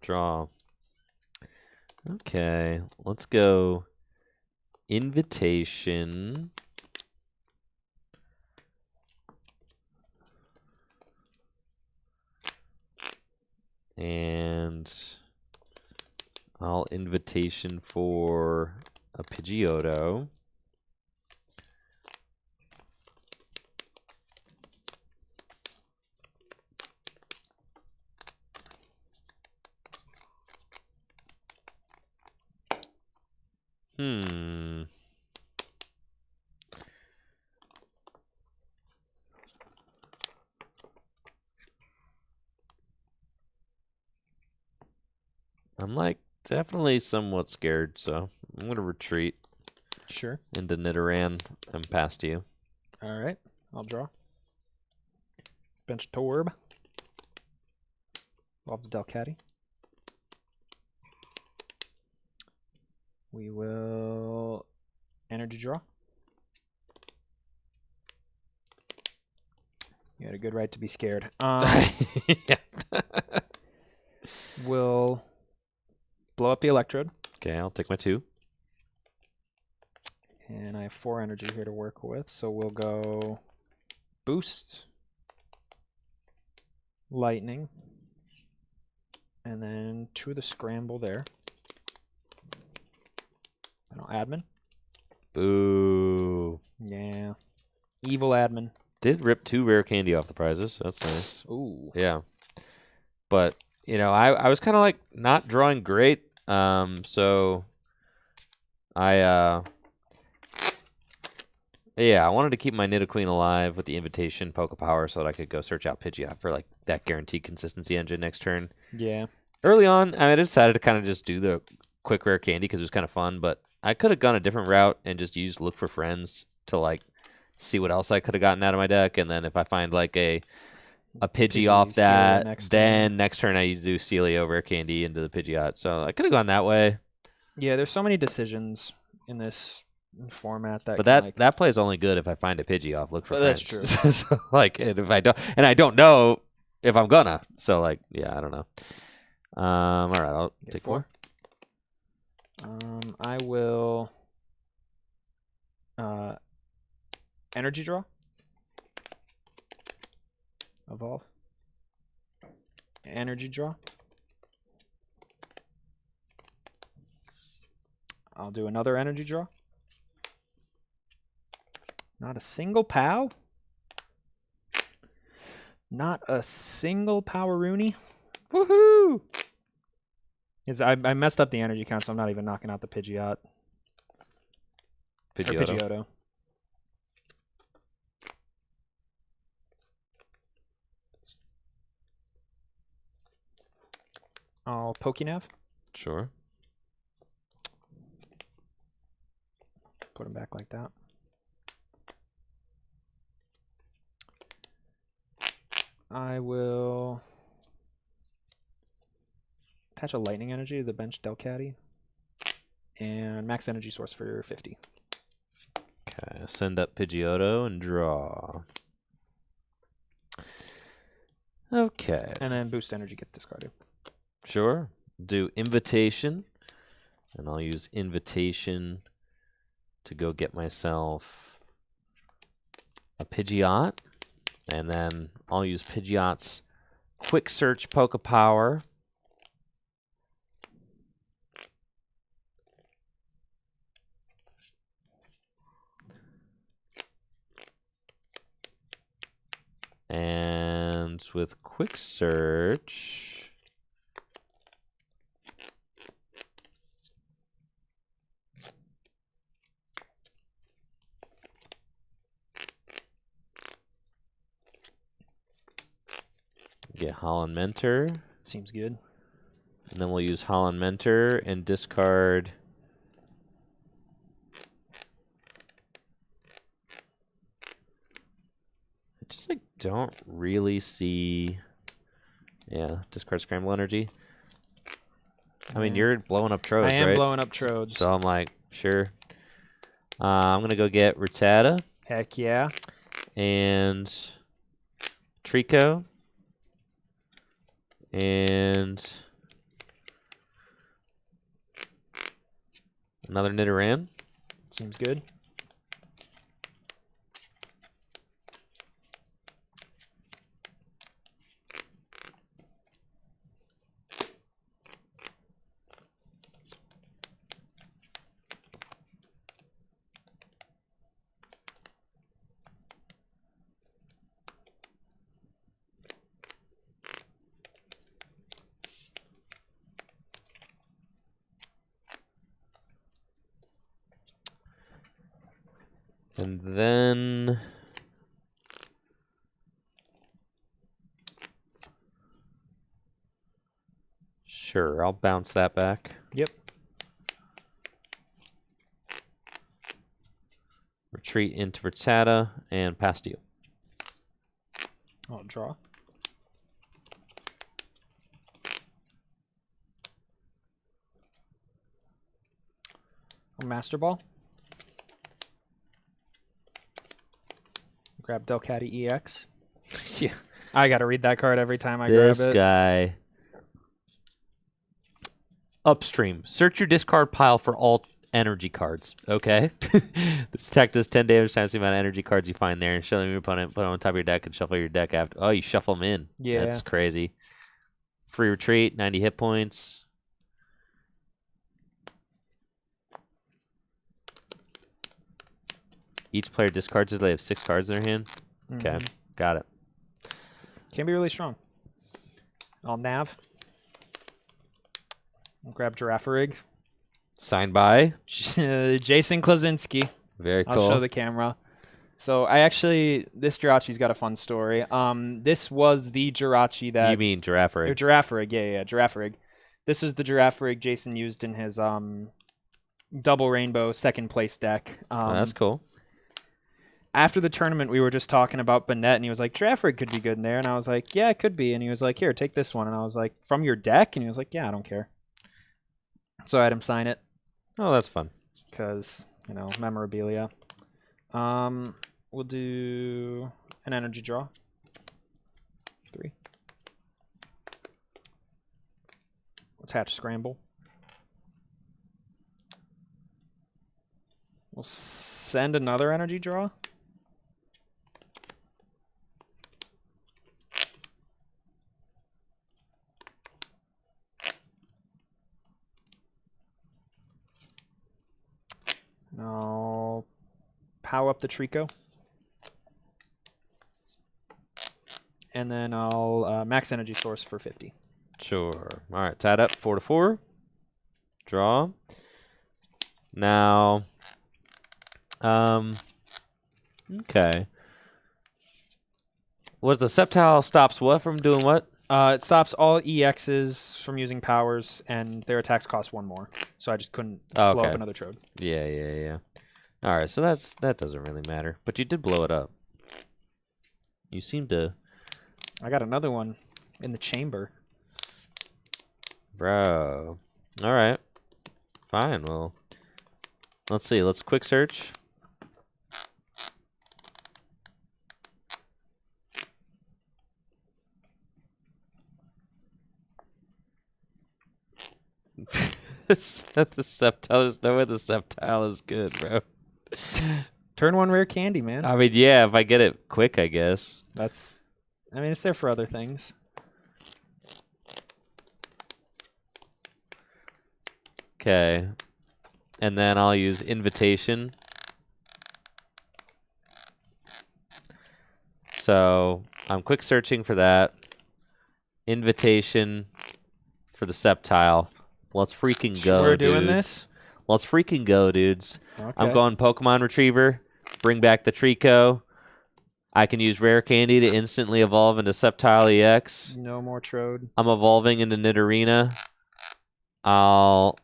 Draw. Okay, let's go invitation. And I'll invitation for a Pidgeotto. I'm like definitely somewhat scared, so I'm gonna retreat Sure. into Nidoran and past you. All right. I'll draw. Bench Torb. Evolve to Delcatty. We will energy draw. You had a good right to be scared. We'll blow up the Electrode. Okay, I'll take my 2. And I have 4 energy here to work with, so we'll go Boost, Lightning, and then 2 of the Scramble there. And I'll Admin. Boo. Yeah. Evil Admin. Did rip 2 rare candy off the prizes, so that's nice. Ooh. Yeah. But, you know, I was kind of like not drawing great. So I wanted to keep my Nidoqueen alive with the invitation Pokepower so that I could go search out Pidgeot for like that guaranteed consistency engine next turn. Yeah. Early on, I decided to kind of just do the quick rare candy because it was kind of fun, but I could have gone a different route and just used Look for Friends to like see what else I could have gotten out of my deck, and then if I find like a Pidgey off that, then next turn I do Celio rare candy into the Pidgeot. So I could have gone that way. Yeah, there's so many decisions in this format that. But that play is only good if I find a Pidgey off Look for Friends. That's true. So like, and if I don't, and I don't know if I'm gonna. So like, yeah, I don't know. All right, I'll take 4. I will energy draw. Evolve. Energy draw. I'll do another energy draw. Not a single POW. Not a single Power-Rooney. Woohoo! I messed up the energy count, so I'm not even knocking out the Pidgeot. Pidgeotto. I'll Pokénav. Sure. Put him back like that. I will attach a lightning energy to the bench Delcatty and max energy source for 50. Okay, send up Pidgeotto and draw. Okay. And then boost energy gets discarded. Sure. Do invitation, and I'll use invitation to go get myself a Pidgeot, and then I'll use Pidgeot's quick search Pokepower. And with quick search, get Holland Mentor. Seems good. And then we'll use Holland Mentor and discard. I just like don't really see. Yeah, discard Scramble Energy. I mean, you're blowing up Trodes, I am right? blowing up Trodes. So I'm like, sure. I'm gonna go get Rattata. Heck yeah. And Trico. And another Nidoran. Seems good. And then sure, I'll bounce that back. Yep. Retreat into Rattata and pass to you. I'll draw. Master Ball. Grab Delcatty EX. Yeah. I gotta read that card every time I This grab it. guy. Upstream. Search your discard pile for all energy cards. Okay. This attack does 10 damage times the amount of energy cards you find there, and show them your opponent, put them on top of your deck, and shuffle your deck after. Oh, you shuffle them in. Yeah. That's crazy. Free retreat, 90 hit points. Each player discards it. They have 6 cards in their hand. Okay, got it. Can be really strong. I'll nav. I'll grab Girafarig. Signed by Jason Klaczynski. Very cool. I'll show the camera. So I actually, this Jirachi's got a fun story. This was the Jirachi that... You mean Girafarig? Or Girafarig, yeah, Girafarig. This was the Girafarig Jason used in his double rainbow second place deck. Oh, that's cool. After the tournament, we were just talking about Banette, and he was like, Girafarig could be good in there. And I was like, yeah, it could be. And he was like, here, take this one. And I was like, from your deck? And he was like, yeah, I don't care. So I had him sign it. Oh, that's fun. Because, you know, memorabilia. We'll do an energy draw. 3. Let's hatch Scramble. We'll send another energy draw. I'll power up the Trico. And then I'll max energy source for 50. Sure. All right, tied up 4-4. Draw. Now, okay. Was the Sceptile stops what from doing what? It stops all EXs from using powers, and their attacks cost 1 more. So I just couldn't blow up another Trode. Yeah. All right, so that doesn't really matter. But you did blow it up. You seem to... I got another one in the chamber. Bro. All right. Fine, well. Let's see. Let's quick search. The Sceptile. There's no way the Sceptile is good, bro. Turn 1 rare candy, man. I mean, yeah, if I get it quick, I guess. That's... I mean, it's there for other things. Okay. And then I'll use Invitation. So I'm quick searching for that. Invitation for the Sceptile. Let's freaking go, We're dudes. doing this? Let's freaking go, dudes. Okay. I'm going Pokemon Retriever. Bring back the Trico. I can use Rare Candy to instantly evolve into Sceptile EX. No more Trode. I'm evolving into Nidorina. I'll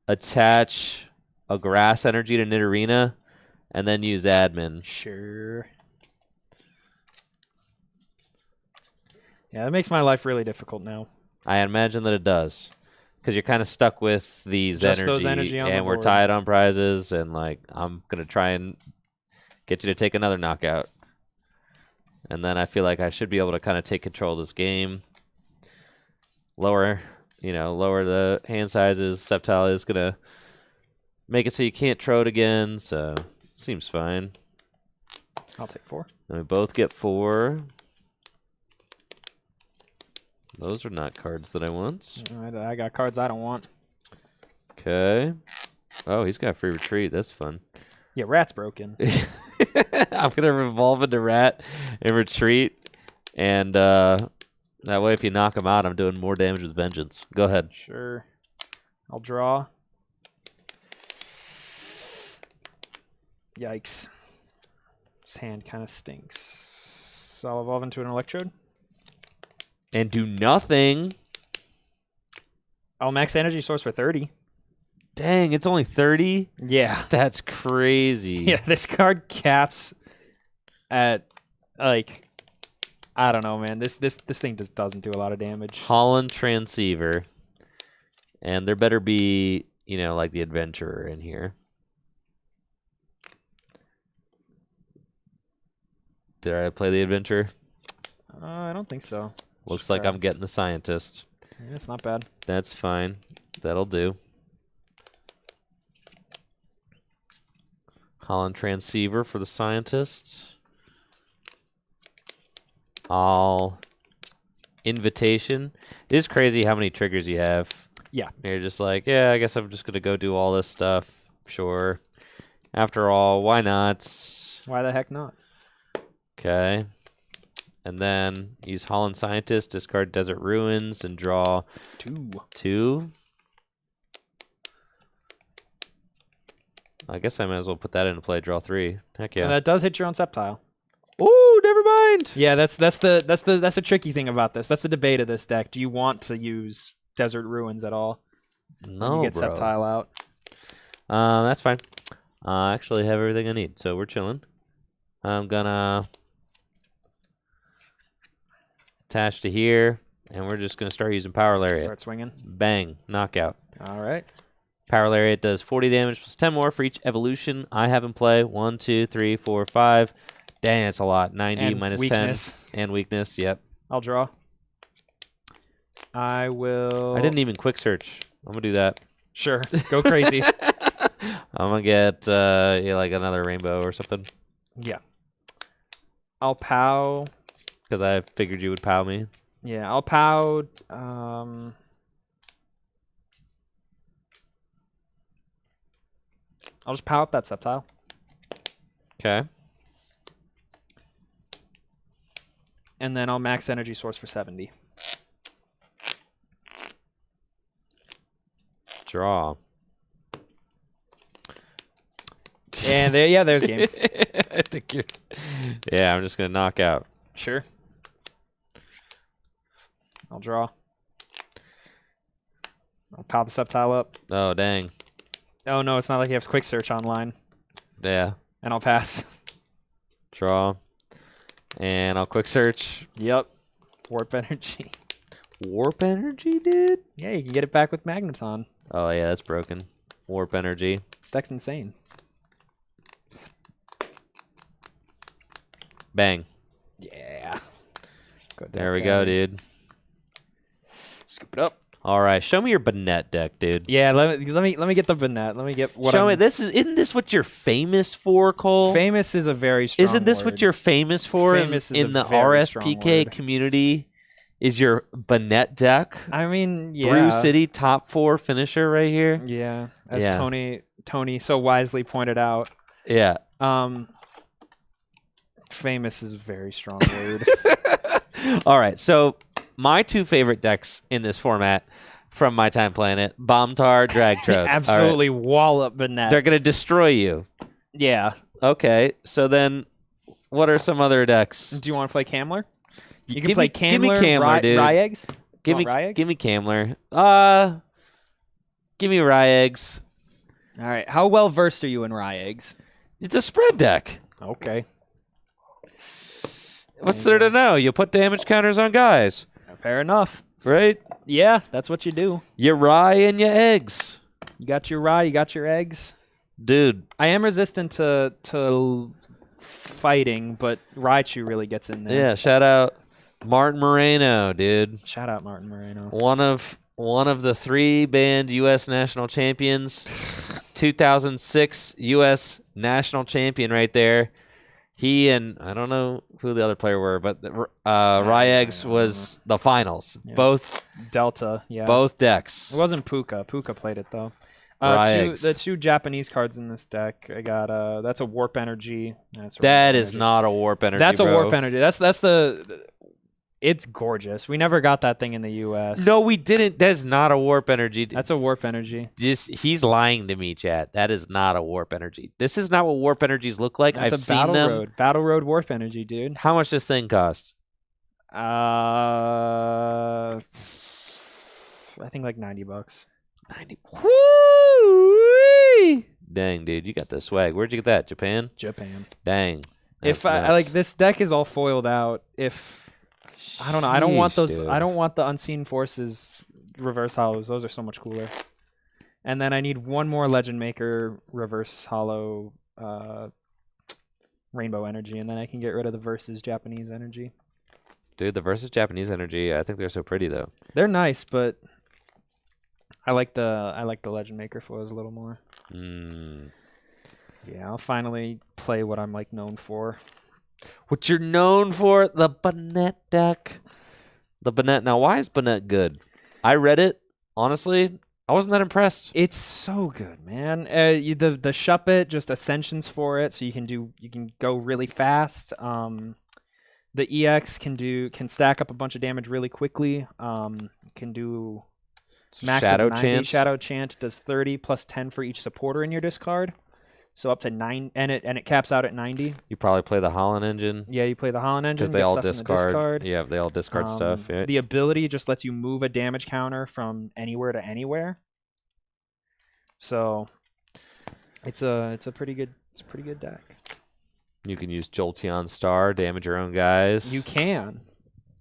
attach a grass energy to Nidorina, and then use admin. Sure. Yeah, that makes my life really difficult now. I imagine that it does. Because you're kind of stuck with these Just energy, those energy on the and we're board. tied on prizes, and like I'm gonna try and get you to take another knockout. And then I feel like I should be able to kind of take control of this game. Lower the hand sizes. Sceptile is gonna make it so you can't Trode again, so seems fine. I'll take 4. And we both get 4. Those are not cards that I want. I got cards I don't want. Okay. Oh, he's got free retreat. That's fun. Yeah, Rat's broken. I'm going to evolve into Rat and retreat. And that way, if you knock him out, I'm doing more damage with Vengeance. Go ahead. Sure. I'll draw. Yikes. This hand kind of stinks. So I'll evolve into an Electrode. And do nothing. I'll max energy source for 30. Dang, it's only 30? Yeah. That's crazy. Yeah, this card caps at, like, I don't know, man. This thing just doesn't do a lot of damage. Holland Transceiver. And there better be, like the Adventurer in here. Did I play the Adventurer? I don't think so. Looks like I'm getting the Scientist. Yeah, it's not bad. That's fine. That'll do. Holland Transceiver for the Scientist. All Invitation. It is crazy how many triggers you have. Yeah. You're just like, yeah, I guess I'm just going to go do all this stuff. Sure. After all, why not? Why the heck not? Okay. And then use Holland Scientist, discard Desert Ruins, and draw 2. I guess I might as well put that into play. Draw 3. Heck yeah. And that does hit your own Sceptile. Ooh, never mind. Yeah, that's the tricky thing about this. That's the debate of this deck. Do you want to use Desert Ruins at all? No, you get bro. Sceptile out. That's fine. I actually have everything I need, so we're chilling. I'm gonna attach to here, and we're just gonna start using Power Lariat. Start swinging. Bang, knockout. All right. Power Lariat does 40 damage plus 10 more for each evolution I have in play. 1, 2, 3, 4, 5. Dang, that's a lot. 90 And minus weakness. 10. And weakness, yep. I'll draw. I will... I didn't even quick search. I'm going to do that. Sure. Go crazy. I'm going to get like another rainbow or something. Yeah. I'll POW. Because I figured you would POW me. Yeah, I'll POW. I'll just POW up that Sceptile. Okay. And then I'll max energy source for 70. Draw. And there, yeah, there's game. I think you're... Yeah, I'm just going to knock out. Sure. I'll draw. I'll POW the Sceptile up. Oh, dang. Oh, no, it's not like you have quick search online. Yeah. And I'll pass. Draw. And I'll quick search. Yep. Warp energy. Warp energy, dude? Yeah, you can get it back with Magneton. Oh, yeah, that's broken. Warp energy. This deck's insane. Bang. Yeah. Good There we deck, go, Kevin. dude. Scoop it up. All right, show me your Banette deck, dude. Yeah, let me get the Banette. Let me get what Show me. I'm... Isn't this what you're famous for, Cole? Famous is a very strong Isn't this word. what you're famous for Famous is in a the very strong RSPK word. community? Is your Banette deck? I mean, yeah. Brew City top 4 finisher right here. Yeah, as Yeah. Tony so wisely pointed out. Yeah. Famous is a very strong word. All right, so my 2 favorite decks in this format from my time playing it, Bombtar, Drag Trode. Absolutely wallop Banette. They're going to destroy you. Yeah. Okay, so then what are some other decks? Do you want to play Camler? You Give can play me- give me Camler, Camler, dude. Ryegs. Give Want me Ryex? give me Camler. Give me Ryex. All right. How well versed are you in Ryex? It's a spread deck. Okay. What's there to know? You put damage counters on guys, Fair enough. right? Yeah, that's what you do. You rye and you eggs. You got your rye, you got your eggs. Dude, I am resistant to fighting, but Raichu really gets in there. yeah, shout out Martin Moreno, dude. Shout out Martin Moreno. One of the 3 band US national champions. 2006 US national champion right there. He and I don't know who the other player were, but Ryex was the finals. Yeah. Both Delta, yeah. both decks. It wasn't Puka. Puka played it though. Ryex. The 2 Japanese cards in this deck. I got that's a Warp Energy. That is not a Warp Energy. That's bro. a Warp Energy. That's the. It's gorgeous. We never got that thing in the U.S. No, we didn't. That's not a Warp Energy. That's a Warp Energy. He's lying to me, chat. That is not a Warp Energy. This is not what Warp Energies look like. That's I've a seen Battle them. Road. Battle Road Warp Energy, dude. How much this thing costs? I think like $90. 90. Woo! Dang, dude, you got the swag. Where'd you get that? Japan? Japan. Dang. If I like this deck is all foiled out. If I don't know, I don't want Sheesh, those. dude. I don't want the Unseen Forces reverse hollows. Those are so much cooler. And then I need one more Legend Maker reverse hollow Rainbow Energy, and then I can get rid of the versus Japanese energy. Dude, the versus Japanese energy, I think they're so pretty though. They're nice, but I like the Legend Maker foils a little more. Yeah, I'll finally play what I'm like known for. What you're known for, the Banette deck. The Banette. Now, why is Banette good? I read it. Honestly, I wasn't that impressed. It's so good, man. The Shuppet, just ascensions for it, so you can go really fast. The EX can stack up a bunch of damage really quickly. Can do max Shadow of 90. Chant. Shadow Chant does 30 plus 10 for each supporter in your discard. So up to 9, and it caps out at 90. You probably play the Holland engine. Yeah, you play the Holland engine Because they get all stuff in the discard. discard. Yeah, they all discard stuff. Yeah. The ability just lets you move a damage counter from anywhere to anywhere. So it's a pretty good deck. You can use Jolteon Star, damage your own guys. You can.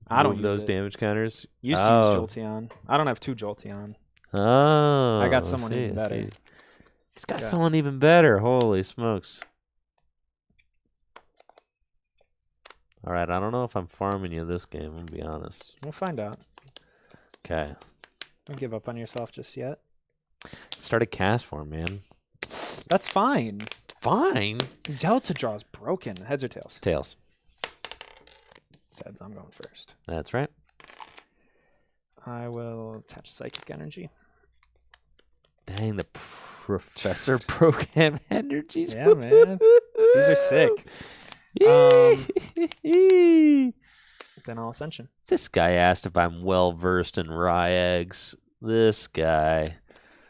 I don't Move use those it. damage counters. Used to use Jolteon. I don't have 2 Jolteon. Oh. I got someone even better. He's got someone even better. Holy smokes. All right, I don't know if I'm farming you this game, I'm going to be honest. We'll find out. Okay. Don't give up on yourself just yet. Started cast form, man. That's fine. Fine. Delta draw's broken. Heads or tails? Tails. Says I'm going first. That's right. I will attach Psychic Energy. Dang, the Professor Program energies. Yeah, man. These are sick. Then I'll Ascension. This guy asked if I'm well versed in rye eggs. This guy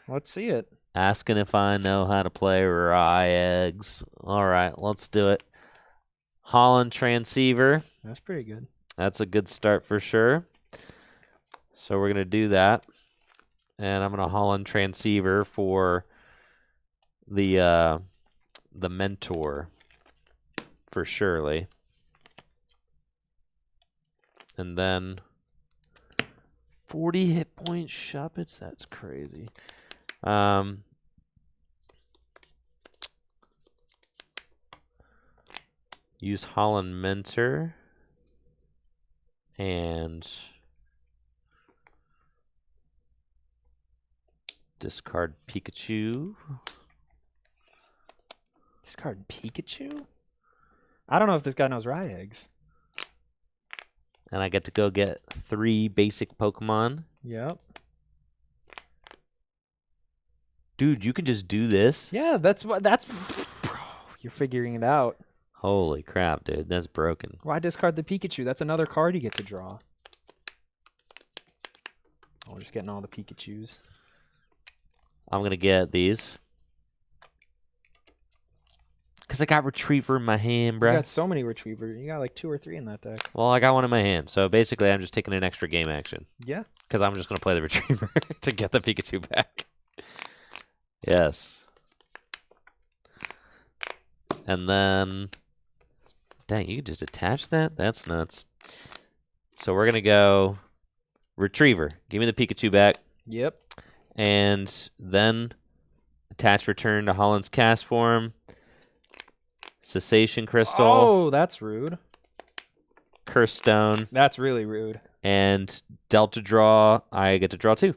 Let's see it. asking if I know how to play rye eggs. All right, let's do it. Holland Transceiver. That's pretty good. That's a good start for sure. So we're gonna do that, and I'm gonna Holland Transceiver for the mentor for Shirley, and then 40 hit point Shuppets. That's crazy. Use Holland Mentor and discard Pikachu. Discard Pikachu? I don't know if this guy knows Rye Eggs. And I get to go get 3 basic Pokemon. Yep. Dude, you can just do this? Yeah, that's bro, you're figuring it out. Holy crap, dude. That's broken. Why discard the Pikachu? That's another card you get to draw. Oh, we're just getting all the Pikachus. I'm going to get these. because I got Retriever in my hand, You bro. got so many Retrievers. You got like 2 or 3 in that deck. Well, I got one in my hand, so basically I'm just taking an extra game action. Yeah. Because I'm just going to play the Retriever to get the Pikachu back. Yes. And then... Dang, you just attach that? That's nuts. So we're going to go Retriever. Give me the Pikachu back. Yep. And then attach return to Holland's Cast Form. Cessation Crystal. Oh, that's rude. Curse Stone. That's really rude. And Delta Draw. I get to draw 2.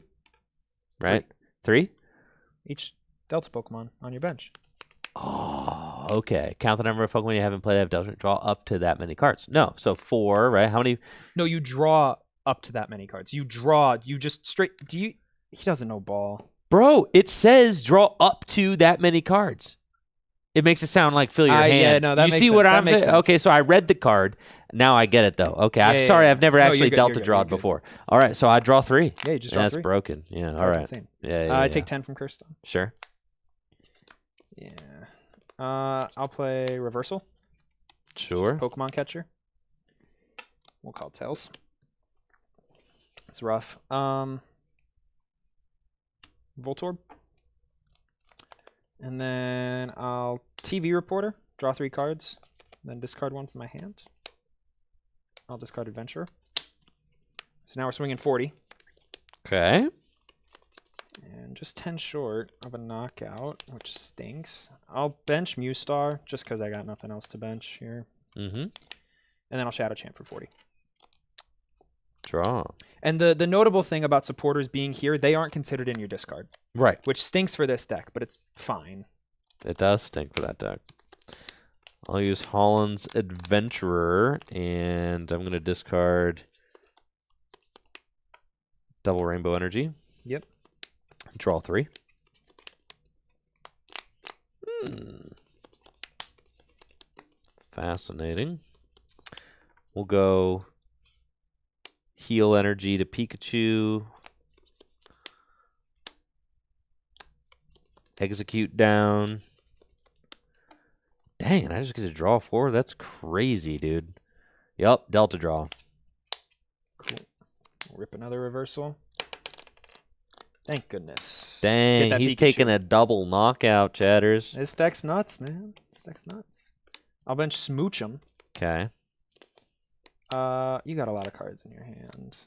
Right? 3? Each Delta Pokemon on your bench. Oh, okay. Count the number of Pokemon you haven't played that have Delta Draw up to that many cards. No, so 4, right? How many? No, you draw up to that many cards. You draw. You just straight. Do you? He doesn't know ball. Bro, it says draw up to that many cards. It makes it sound like fill your hand. Yeah, no, that you makes see sense. what That I'm makes saying? sense. Okay, so I read the card. Now I get it though. Okay, I'm sorry, I've never No, actually you're good, Delta you're good, drawed you're good. before. All right, so I draw 3. Yeah, you just draw That's 3. broken. Yeah, all That's right. insane. Yeah, I take 10 from Curse Stone. Sure. Yeah. I'll play Reversal. Sure. Pokemon Catcher. We'll call it Tails. It's rough. Voltorb. And then I'll TV Reporter. Draw 3 cards. Then discard 1 from my hand. I'll discard Adventurer. So now we're swinging 40. Okay. And just 10 short of a knockout, which stinks. I'll bench Mewstar just because I got nothing else to bench here. Mm-hmm. And then I'll Shadow Chant for 40. Draw. And the notable thing about supporters being here, they aren't considered in your discard, Right. which stinks for this deck, but it's fine. It does stink for that deck. I'll use Holland's Adventurer, and I'm going to discard Double Rainbow Energy. Yep. Draw 3. Fascinating. We'll go Heal Energy to Pikachu. Execute down. Dang, I just get to draw 4? That's crazy, dude. Yup, Delta Draw. Cool. Rip another Reversal. Thank goodness. Dang, he's Pikachu. taking a double knockout, chatters. This deck's nuts, man. This deck's nuts. I'll bench Smoochum. Okay. You got a lot of cards in your hand.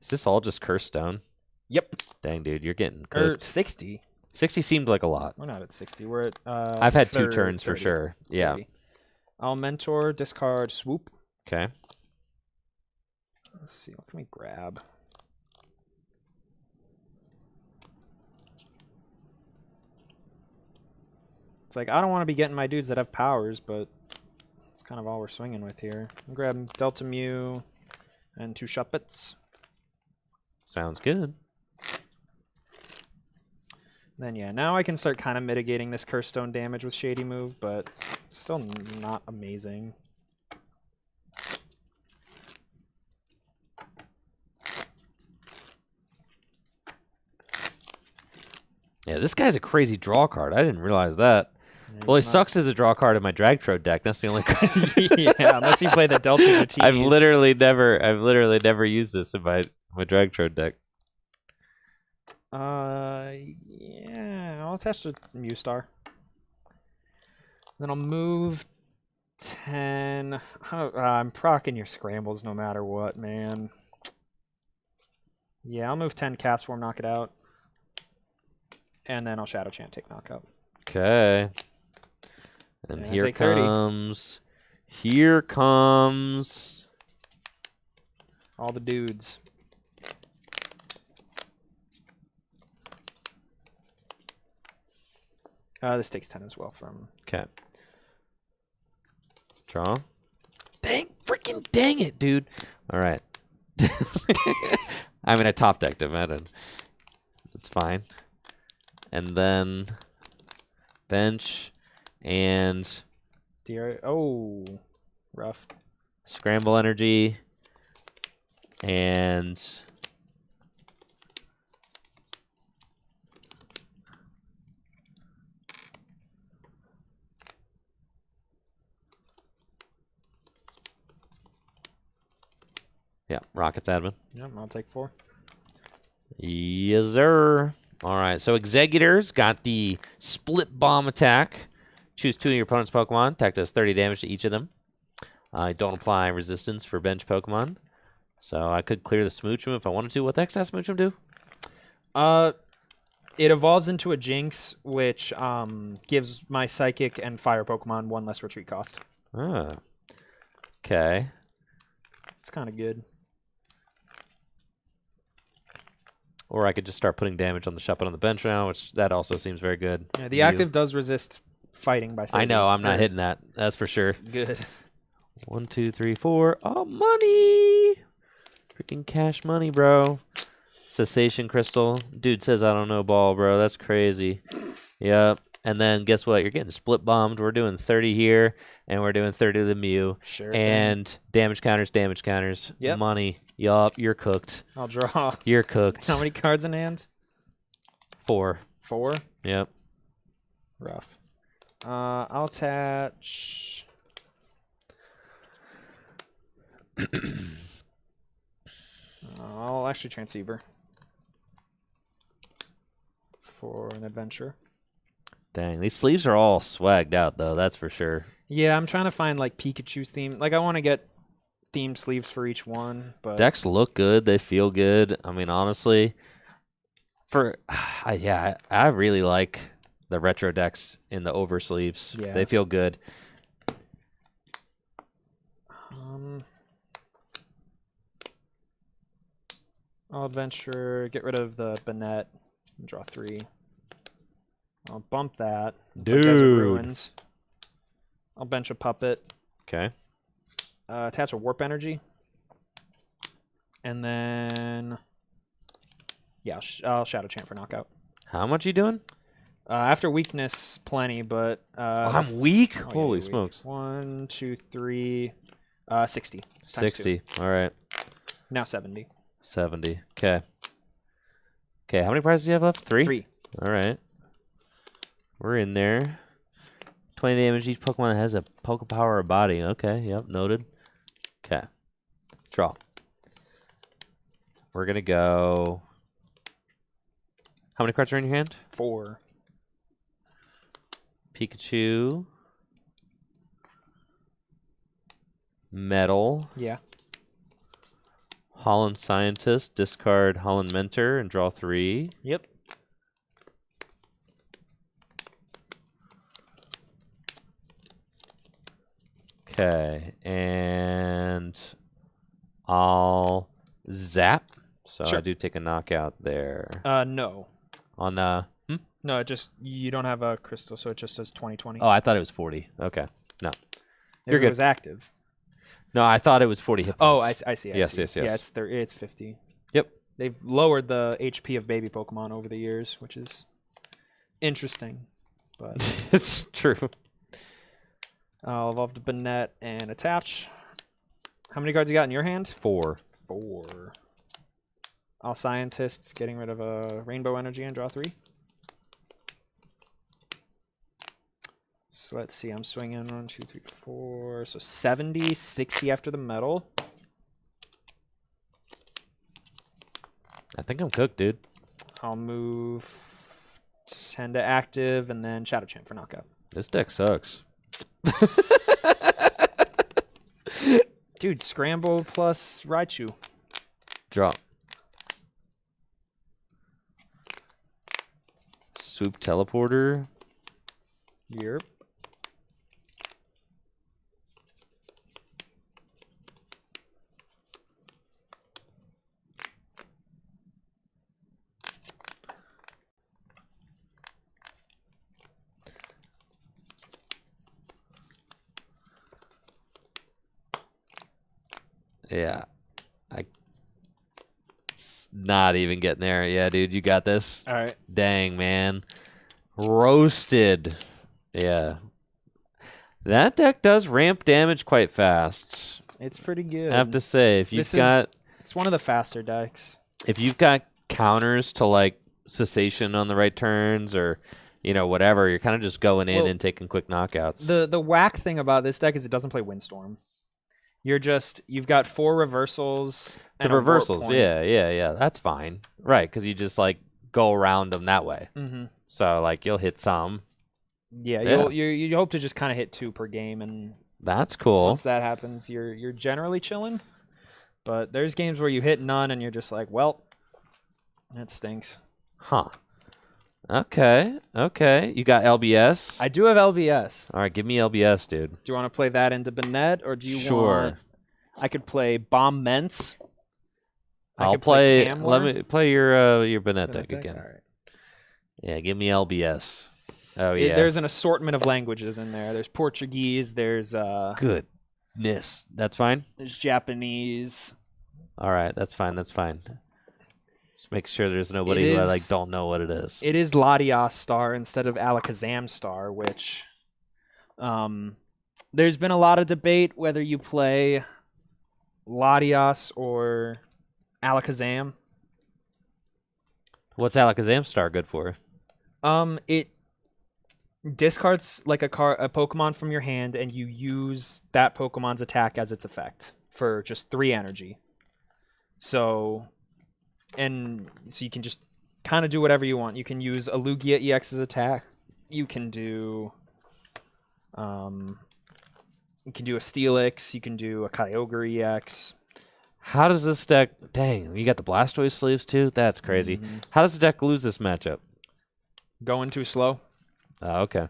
Is this all just Curse Stone? Yep. Dang, dude, you're getting Or cooked. 60. 60 seemed like a lot. We're not at 60. We're at I've had 2 turns 30. for sure. Yeah. 30. I'll Mentor, discard, Swoop. Okay. Let's see. What can we grab? It's like, I don't want to be getting my dudes that have powers, but it's kind of all we're swinging with here. I'm grabbing Delta Mew and 2 Shuppets. Sounds good. Then, yeah, now I can start kind of mitigating this Curse Stone damage with Shady Move, but still not amazing. Yeah, this guy's a crazy draw card. I didn't realize that. Yeah, Well, he he's not- sucks as a draw card in my Drag Trode deck. That's the only card. Yeah, unless you play the Delta Martinis. I've literally never used this in my Drag Trode deck. Yeah, I'll attach to Mewstar. Then I'll move 10. I'm proccing your scrambles no matter what, man. Yeah, I'll move 10 Cast Form, knock it out. And then I'll Shadow Chant, take knockout. Okay. And Yeah, here take 30. comes. Here comes. All the dudes. This takes 10 as well from... Okay. Draw. Freaking dang it, dude. All right. I mean, I top decked him. It's fine. And then bench and Oh, rough. Scramble Energy and Rockets admin. Yep, I'll take 4. Yes, sir. All right, so Exegutors got the split bomb attack. Choose 2 of your opponent's Pokemon. Attack does 30 damage to each of them. I don't apply resistance for bench Pokemon. So I could clear the Smoochum if I wanted to. What the heck does Smoochum do? It evolves into a Jinx, which gives my Psychic and Fire Pokemon 1 less retreat cost. Ah. Okay. It's kind of good. Or I could just start putting damage on the Shuppet on the bench now, which that also seems very good. Yeah, the active does resist fighting by 30. I know, I'm not hitting that. That's for sure. Good. 1, 2, 3, 4. Oh, money! Freaking cash money, bro. Cessation Crystal. Dude says I don't know ball, bro. That's crazy. Yep. And then guess what? You're getting split bombed. We're doing 30 here, and we're doing 30 to the Mew. Sure. And damage counters, damage counters. Yep. Money. Yup, you're cooked. I'll draw. You're cooked. How many cards in hand? 4. 4? Yep. Rough. I'll attach... I'll actually Transceiver for an adventure. Dang, these sleeves are all swagged out, though. That's for sure. Yeah, I'm trying to find like Pikachu's theme. Like I want to get themed sleeves for each one, but Decks look good. They feel good. I mean, honestly, yeah, I really like the retro decks in the over sleeves. Yeah. They feel good. I'll adventure, get rid of the Banette, and draw 3. I'll bump that. Dude. Desert Ruins. I'll bench a Puppet. Okay. Attach a Warp Energy. And then... Yeah, I'll Shadow Chant for knockout. How much you doing? After weakness, plenty, but... I'm weak? Oh, yeah, Holy you're smokes. weak. 1, 2, 3... 60. Times 60. 2. All right. Now 70. 70. Okay. Okay, how many prizes do you have left? 3? 3. All right. We're in there. 20 damage. Each Pokemon has a Poke Power or body. Okay, yep, noted. Okay. Draw. We're going to go... How many cards are in your hand? 4. Pikachu. Metal. Yeah. Holland Scientist. Discard Holland Mentor and draw 3. Yep. Okay, and I'll zap. So Sure. I do take a knockout there. No. On No, it just... You don't have a crystal, so it just says 2020. Oh, I thought it was 40. Okay. No. If you're it good. was active. No, I thought it was 40 hit Oh, points. I see. Yes, see. yes, yes. Yeah, it's 50. Yep. They've lowered the HP of baby Pokemon over the years, which is interesting. But It's true. I'll evolve to Banette and attach. How many cards you got in your hand? 4. 4. I'll Scientist, getting rid of a Rainbow Energy and draw 3. So let's see, I'm swinging 1, 2, 3, 4. So 70, 60 after the metal. I think I'm cooked, dude. I'll move 10 to active and then Shadow Chant for knockout. This deck sucks. Dude, Scramble plus Raichu. Drop. Swoop Teleporter. Yep. Yeah. It's not even getting there. Yeah, dude, you got this. All right. Dang, man. Roasted. Yeah. That deck does ramp damage quite fast. It's pretty good. I have to say, if you've It's one of the faster decks. if you've got counters to like cessation on the right turns or whatever, you're kind of just going in and taking quick knockouts. The whack thing about this deck is it doesn't play Windstorm. You've got 4 reversals. The and a warp reversals, point. yeah. That's fine. Right, because you just like go around them that way. Mm-hmm. So like you'll hit some. Yeah, Yeah. you hope to just kind of hit 2 per game, and That's cool. once that happens, you're generally chilling. But there's games where you hit none, and you're just like, well, that stinks. Huh. Okay. You got LBS? I do have LBS. All right, give me LBS, dude. Do you want to play that into Banette, or do you Sure. want... I could play Bombar. I'll play. Camler. Let me play your Banette deck Banette again. All right. Yeah, give me LBS. Oh yeah. There's an assortment of languages in there. There's Portuguese. There's Goodness. That's fine. There's Japanese. All right, that's fine. Just make sure there's nobody who I like don't know what it is. It is Latias Star instead of Alakazam Star, which there's been a lot of debate whether you play Latias or Alakazam. What's Alakazam Star good for? It discards like a Pokemon from your hand, and you use that Pokemon's attack as its effect for just 3 energy. So you can just kind of do whatever you want. You can use a Lugia EX's attack. You can do a Steelix. You can do a Kyogre EX. How does this deck... Dang, you got the Blastoise sleeves too? That's crazy. Mm-hmm. How does the deck lose this matchup? Going too slow. Oh, okay.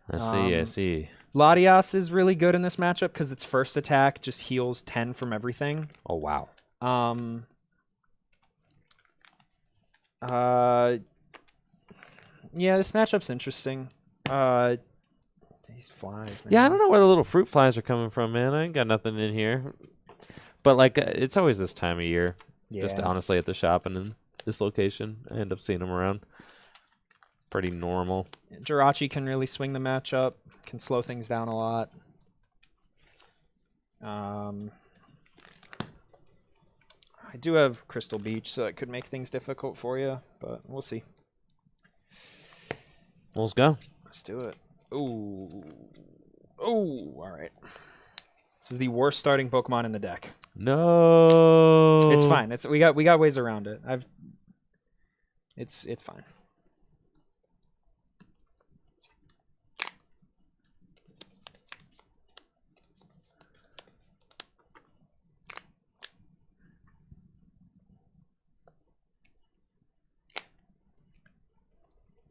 I see. Latias is really good in this matchup because its first attack just heals 10 from everything. Oh, wow. Yeah, this matchup's interesting. These flies, man. Yeah, I don't know where the little fruit flies are coming from, man. I ain't got nothing in here. But, like, it's always this time of year. Yeah. Just honestly at the shop and in this location. I end up seeing them around. Pretty normal. Jirachi can really swing the matchup. Can slow things down a lot. I do have Crystal Beach, so it could make things difficult for you, but we'll see. Let's go. Let's do it. Ooh. Oh, all right. This is the worst starting Pokemon in the deck. No. It's fine. We got ways around it. It's fine.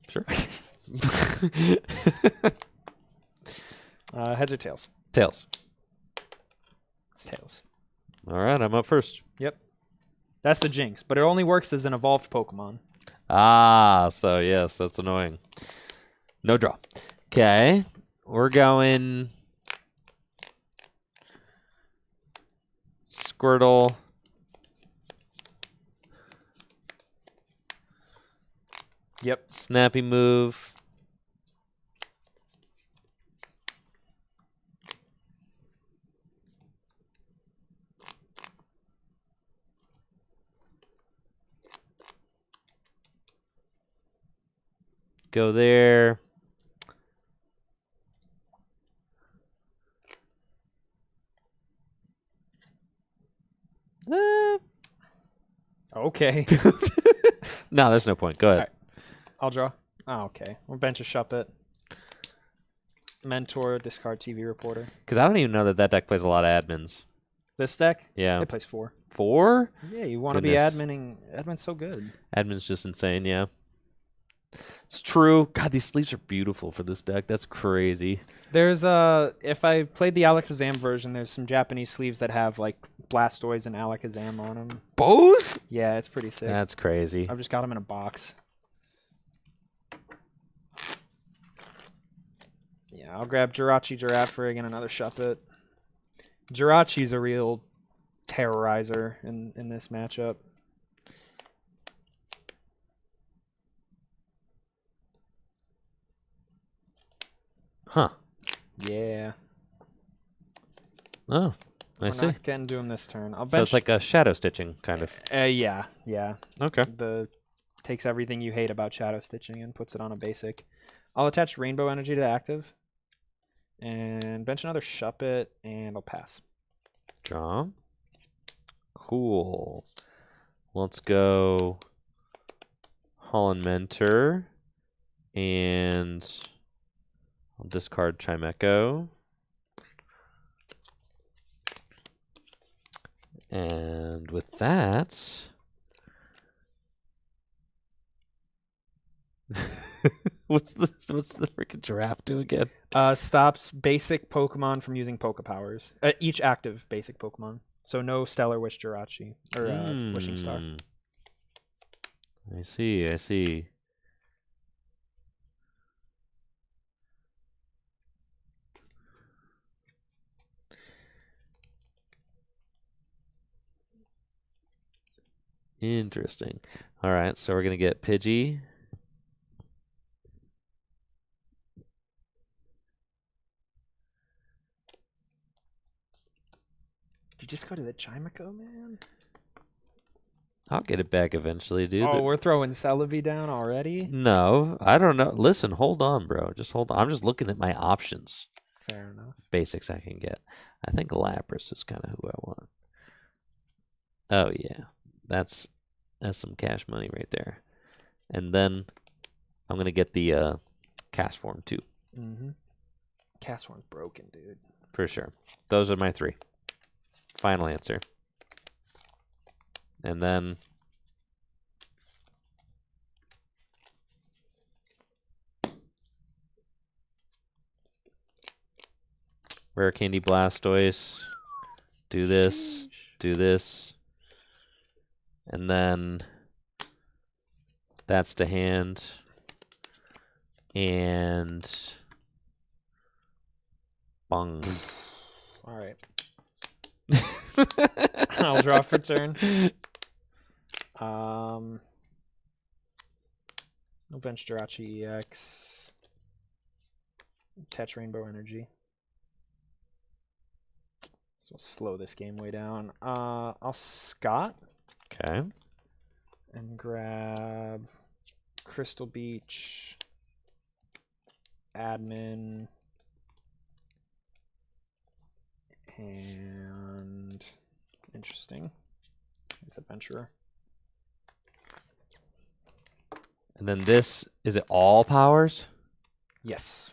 Sure. Heads or tails? Tails. It's tails. All right, I'm up first. Yep. That's the Jinx, but it only works as an evolved Pokemon. Ah, so yes, that's annoying. No draw. Okay, we're going Squirtle. Yep. Snappy move. Go there. Okay. No, there's no point. Go ahead. All right. I'll draw. Oh, okay. We'll bench a Shuppet. Mentor, discard TV Reporter. Because I don't even know that deck plays a lot of admins. This deck? Yeah. It plays 4. 4? Yeah, you want to be Goodness. adminning. Admin's so good. Admin's just insane, yeah. It's true. God, these sleeves are beautiful for this deck. That's crazy. There's if I played the Alakazam version, there's some Japanese sleeves that have like Blastoise and Alakazam on them. Both? Yeah, it's pretty sick. That's crazy. I've just got them in a box. Yeah, I'll grab Jirachi, Girafarig, and another Shuppet. Jirachi's a real terrorizer in this matchup. Huh. Yeah. Oh, I see. We're not getting to him this turn. I'll So bench. it's like a shadow stitching, kind of. Yeah. Okay. Takes everything you hate about shadow stitching and puts it on a basic. I'll attach Rainbow Energy to active. And bench another Shuppet, and I'll pass. Draw. Cool. Let's go Holland Mentor. And I'll discard Chimecho. And with that... what's the freaking giraffe do again? Stops basic Pokemon from using Poke Powers. Each active basic Pokemon. So no Stellar Wish Jirachi or Wishing Star. I see. I see. Interesting. All right, so we're gonna get Pidgey. Did you just go to the Chimecho, man? I'll get it back eventually, dude. Oh, we're throwing Celebi down already? No, I don't know. Listen, hold on, bro. Just hold on. I'm just looking at my options. Fair enough. Basics I can get. I think Lapras is kind of who I want. Oh yeah, that's some cash money right there. And then I'm gonna get the cast form too. Cast form's broken, dude. For sure. Those are my 3. Final answer. And then Rare Candy Blastoise. Do this. Do this. And then that's to hand. And bong. All right. I'll draw for turn. No bench Jirachi EX. Touch Rainbow Energy. So we'll slow this game way down. I'll Scott. Okay. And grab Crystal Beach. Admin. And interesting. It's Adventurer. And then this, is it all powers? Yes.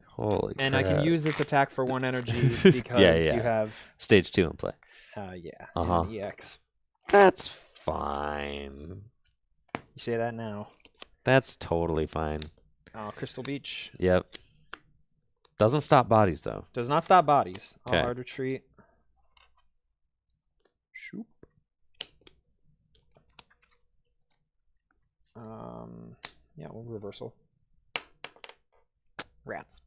Holy And crap. I can use its attack for 1 energy because you have Stage 2 in play. and EX. That's fine. You say that now. That's totally fine. Crystal Beach. Yep. Doesn't stop bodies though. Does not stop bodies. Okay. Hard retreat. Shoop. Yeah, we'll reversal. Rats.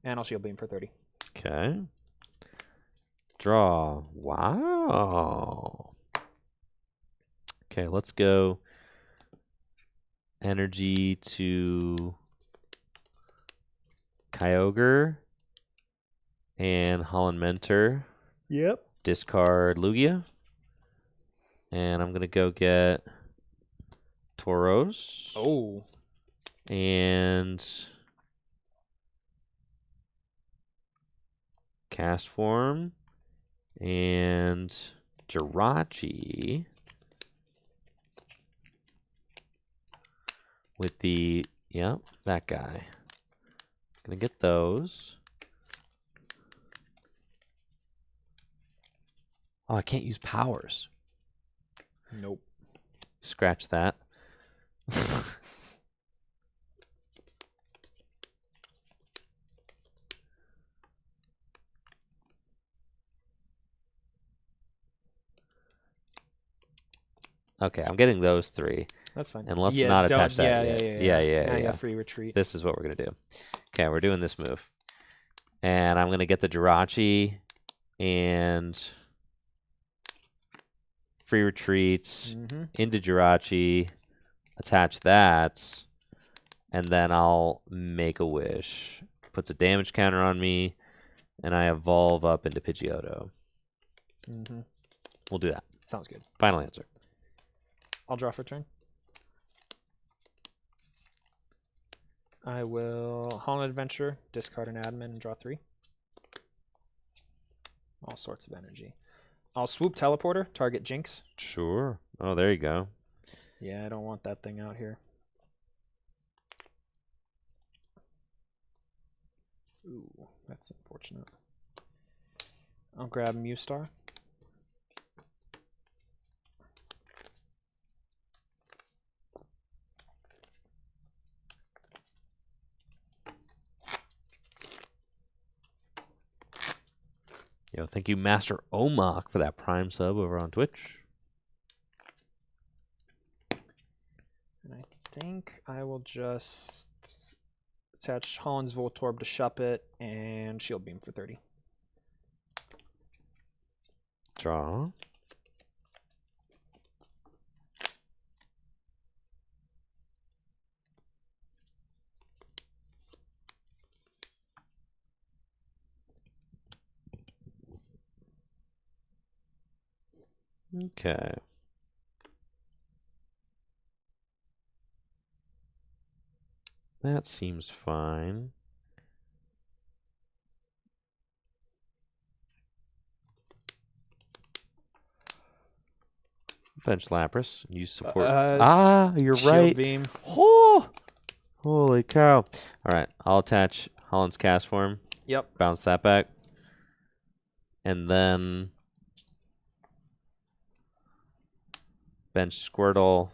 And I'll Shield Beam for 30. Okay. Draw. Wow. Okay, let's go energy to Kyogre and Holland Mentor. Yep. Discard Lugia. And I'm going to go get Tauros. Oh. And cast form. And Jirachi. With the, yep, that guy. Gonna get those. Oh, I can't use powers. Nope. Scratch that. Okay, I'm getting those 3. That's fine. And let's not attach that yet. Yeah. Yeah, free retreat. This is what we're going to do. Okay, we're doing this move. And I'm going to get the Jirachi and free retreats into Jirachi, attach that, and then I'll make a wish. Puts a damage counter on me, and I evolve up into Pidgeotto. We'll do that. Sounds good. Final answer. I'll draw for turn. I will Holland Adventure, discard an admin, and draw 3. All sorts of energy. I'll swoop teleporter, target Jinx. Sure. Oh, there you go. Yeah, I don't want that thing out here. Ooh, that's unfortunate. I'll grab Mewstar. Yo, thank you, Master Omok, for that Prime sub over on Twitch. And I think I will just attach Holland's Voltorb to Shuppet and Shield Beam for 30. Draw. Okay. That seems fine. Bench Lapras. Use support. You're Shield right. Beam. Oh! Holy cow. All right. I'll attach Holland's Cast Form. Yep. Bounce that back. And then bench Squirtle.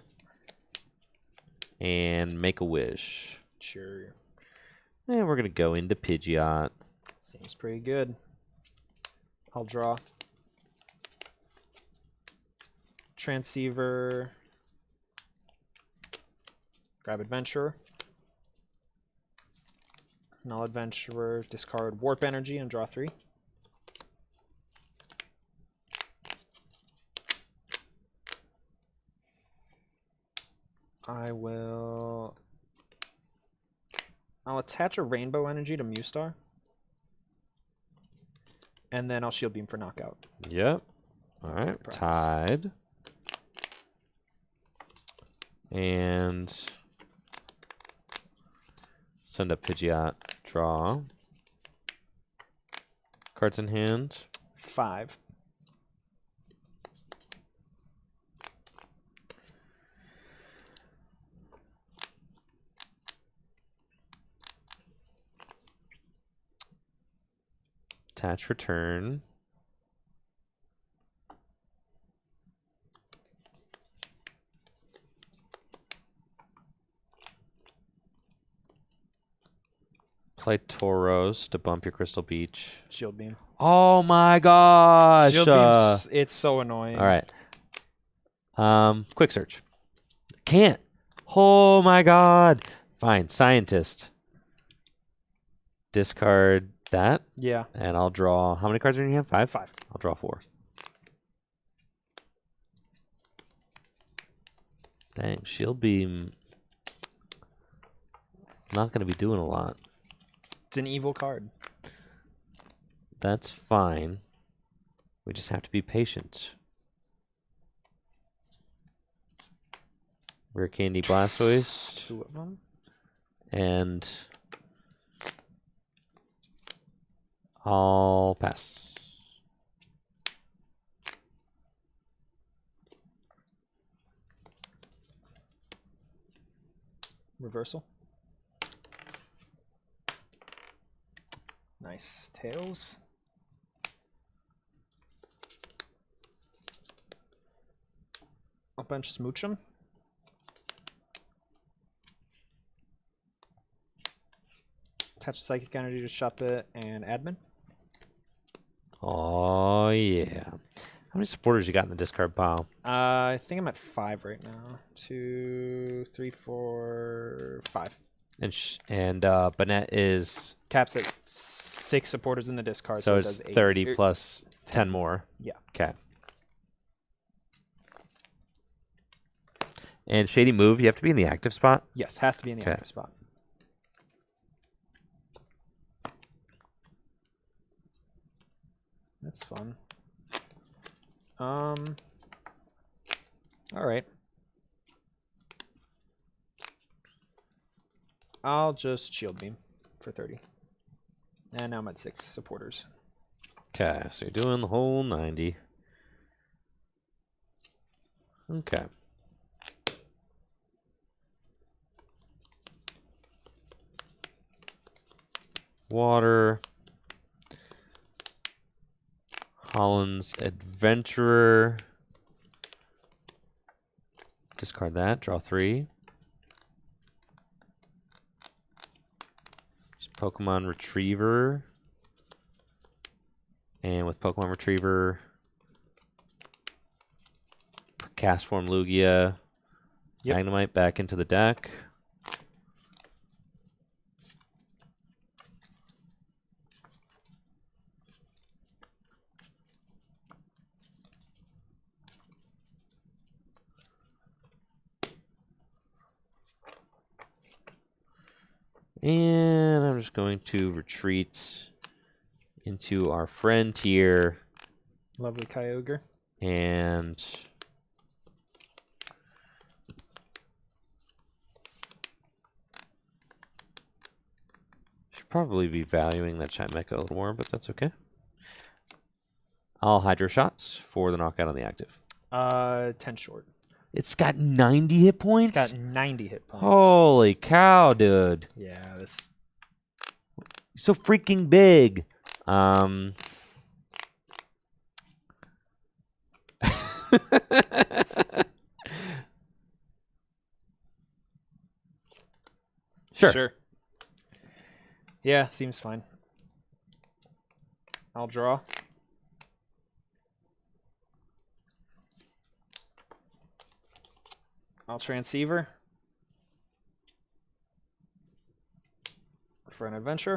And make a wish. Sure. And we're going to go into Pidgeot. Seems pretty good. I'll draw. Transceiver. Grab Adventurer. Null Adventurer. Discard Warp Energy and draw 3. I'll attach a Rainbow Energy to Mewstar. And then I'll Shield Beam for knockout. Yep. All right. Prize. Tide. And send up Pidgeot. Draw. Cards in hand. 5. Attach return. Play Tauros to bump your Crystal Beach. Shield Beam. Oh my gosh! Shield Beam's, it's so annoying. All right. Quick search. Can't. Oh my god. Fine. Scientist. Discard that. Yeah. And I'll draw. How many cards are in your hand? 5? 5. I'll draw 4. Dang. Shield Beam. Not going to be doing a lot. It's an evil card. That's fine. We just have to be patient. Rare Candy Blastoise. 2 of them. And I'll pass. Reversal. Nice. Tails. I'll bench Smoochum. Attach Psychic Energy to Shuppet and Admin. Oh, yeah. How many supporters you got in the discard pile? I think I'm at 5 right now. 2, 3, 4, 5. And Banette is... Caps at 6 supporters in the discard. So it it's does 8. 30 plus 10 more. Yeah. Okay. And Shady Move, you have to be in the active spot? Yes, has to be in the Okay. active spot. That's fun. All right. I'll just Shield Beam for 30. And now I'm at 6 supporters. Okay, so you're doing the whole 90. Okay. Water. Holland's Adventurer. Discard that. Draw 3. Just Pokemon Retriever. And with Pokemon Retriever, Cast Form Lugia. Yep. Magnemite back into the deck. And I'm just going to retreat into our friend here. Lovely Kyogre. And should probably be valuing that Chimecha a little more, but that's okay. I'll Hydro Shots for the knockout on the active. 10 short. It's got 90 hit points? It's got 90 hit points. Holy cow, dude. Yeah, this... So freaking big. Sure. Yeah, seems fine. I'll draw. I'll transceiver for an adventure.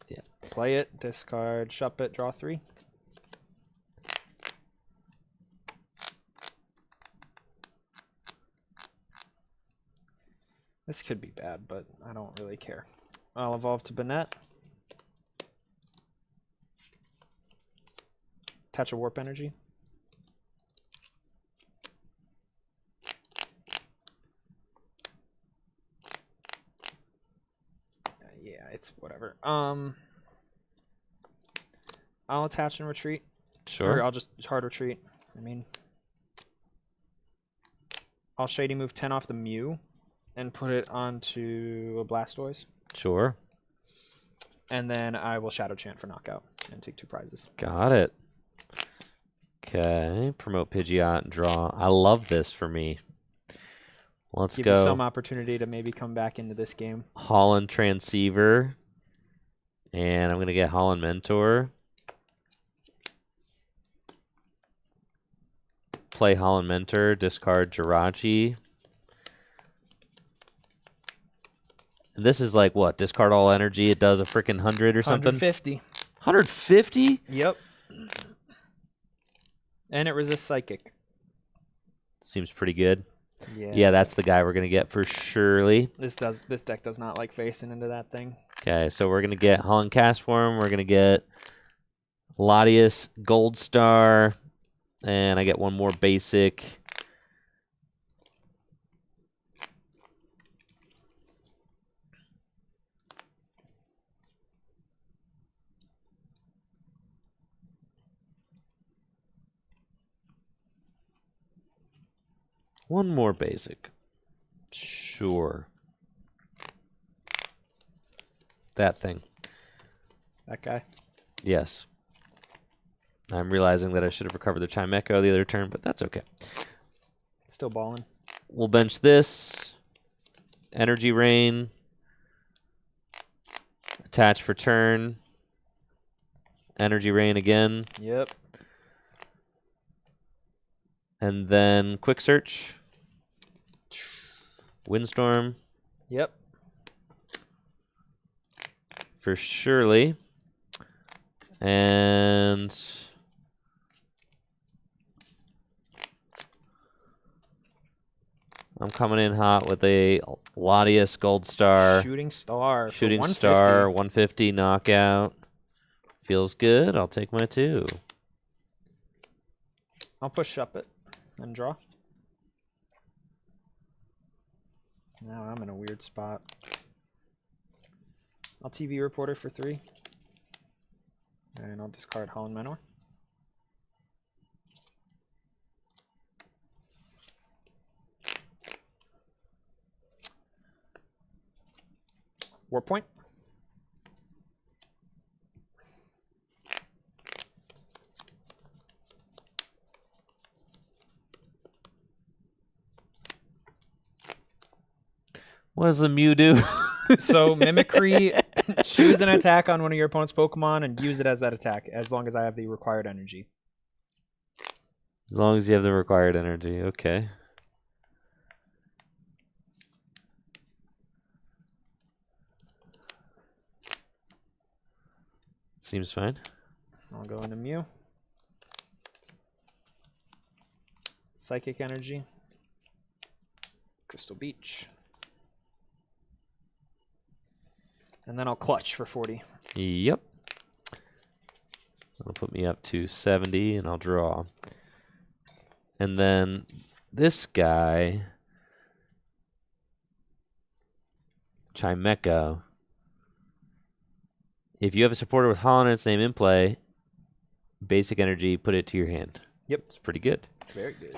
Yeah. Play it, discard, shup it, draw 3. This could be bad, but I don't really care. I'll evolve to Banette. Attach a warp energy. Yeah, it's whatever. I'll attach and retreat. Sure. Or I'll just hard retreat. I mean, I'll Shady move 10 off the Mew and put it onto a Blastoise. Sure. And then I will Shadow Chant for knockout and take 2 prizes. Got it. Okay. Promote Pidgeot and draw. I love this for me. Let's Give go. you some opportunity to maybe come back into this game. Holland Transceiver. And I'm going to get Holland Mentor. Play Holland Mentor. Discard Jirachi. And this is like what? Discard all energy. It does a freaking 100 or something? 150. 150? Yep. And it resists Psychic. Seems pretty good. Yes. Yeah, that's the guy we're going to get for surely. This deck does not like facing into that thing. Okay, so we're going to get Holland Cast Form. We're going to get Latias Gold Star. And I get one more basic. One more basic. Sure. That thing. That guy. Yes. I'm realizing that I should have recovered the Chimecho the other turn, but that's okay. Still balling. We'll bench this. Energy Rain. Attach for turn. Energy Rain again. Yep. And then Quick Search. Windstorm. Yep. For surely. And I'm coming in hot with a Latias Gold Star. Shooting Star. Shooting 150. Star, 150 knockout. Feels good. I'll take my 2. I'll push up it and draw. Now I'm in a weird spot. I'll TV Reporter for 3. And I'll discard Holland Mentor. Warp point. What does the Mew do? So Mimicry, choose an attack on one of your opponent's Pokemon and use it as that attack, as long as I have the required energy. As long as you have the required energy. Okay. Seems fine. I'll go into Mew. Psychic Energy. Crystal Beach. And then I'll clutch for 40. Yep. That'll put me up to 70, and I'll draw. And then this guy, Chimecho. If you have a supporter with Holland and its name in play, basic energy, put it to your hand. Yep. It's pretty good. Very good.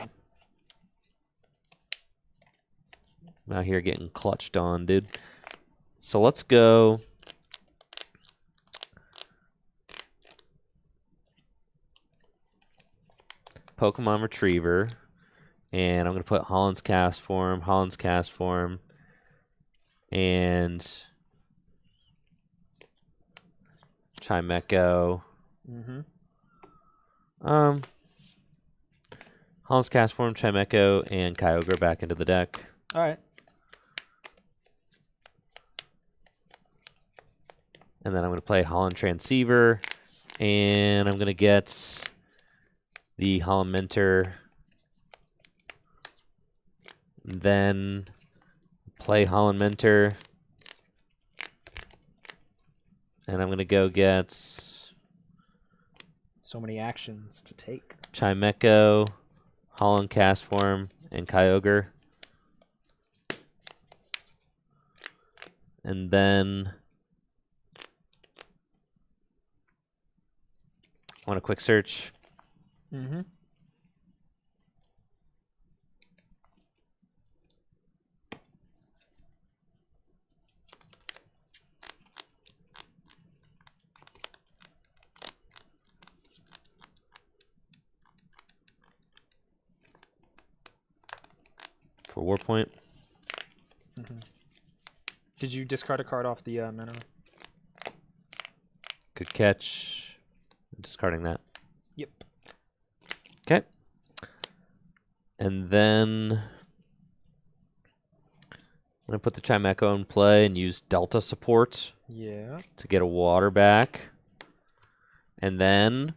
I'm out here getting clutched on, dude. So let's go. Pokemon Retriever. And I'm going to put Holland's Cast Form, and Chimecho. Holland's Cast Form, Chimecho, and Kyogre back into the deck. All right. And then I'm going to play Holland Transceiver, and I'm going to get the Holland Mentor. Then play Holland Mentor. And I'm going to go get So many actions to take. Chimecho, Holland Cast Form, and Kyogre. And then I want a quick search. For War Point. Did you discard a card off the mana? Good catch. Discarding that. Yep. Okay. And then I'm going to put the Chimecho in play and use Delta support to get a water back. And then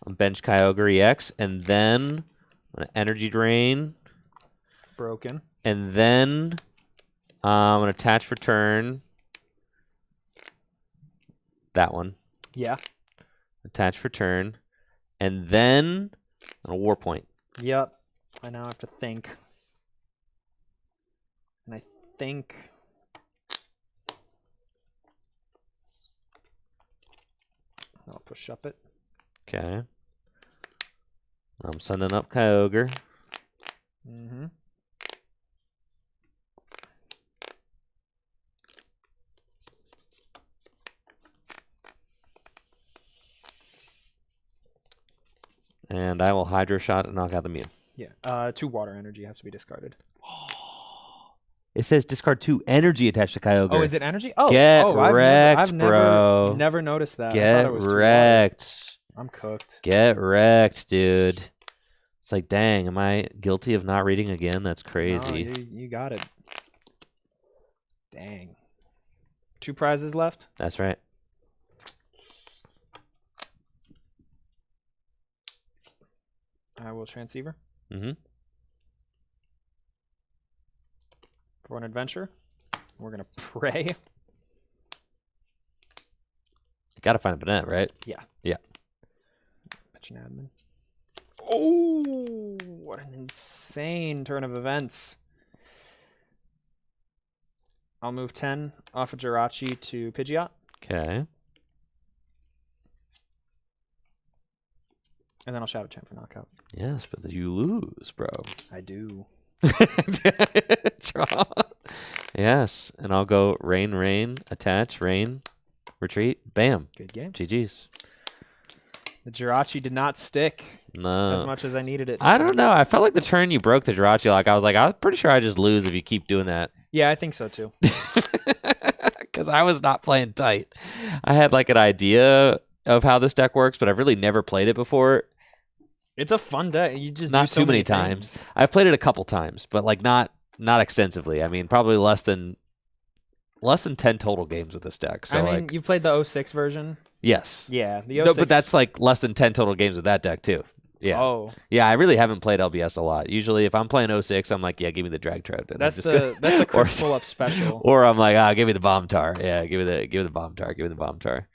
I'll bench Kyogre EX. And then I'm going to Energy Drain. Broken. And then I'm going to attach for turn. That one. Yeah. Attach for turn. And then on a War Point. Yep. I now have to think. And I think I'll push up it. Okay. I'm sending up Kyogre. And I will Hydro Shot and knock out the Mew. Yeah. 2 water energy have to be discarded. It says discard 2 energy attached to Kyogre. Oh, is it energy? Oh, Get I've wrecked, bro. Never noticed that. Get wrecked. I'm cooked. Get wrecked, dude. It's like, dang, am I guilty of not reading again? That's crazy. No, you got it. Dang. 2 prizes left? That's right. I will Transceiver. Mm-hmm. For an adventure. We're going to pray. Got to find a Banette, right? Yeah. Yeah. Bitch an admin. Oh, what an insane turn of events. I'll move 10 off of Jirachi to Pidgeot. Okay. And then I'll Shadow Champ for knockout. Yes, but you lose, bro. I do. Draw. Yes, and I'll go rain, rain, attach, rain, retreat, bam. Good game. GG's. The Jirachi did not stick No. as much as I needed it to. I don't know. I felt like the turn you broke the Jirachi, I was pretty sure I just lose if you keep doing that. Yeah, I think so too. Because I was not playing tight. I had like an idea of how this deck works, but I've really never played it before. It's a fun deck. You just Not do so too many times. things. I've played it a couple times, but like not extensively. I mean, probably less than 10 total games with this deck. So I mean, like, you've played the 06 version. yes. Yeah, the 06. No, but that's like less than 10 total games with that deck too. Yeah. Oh, Yeah, I really haven't played LBS a lot. Usually if I'm playing 06, I'm like, yeah, give me the drag trode. that's the Chris pull up special. Or I'm like, give me the bomb tar. Yeah, give me the bomb tar. Give me the bomb tar.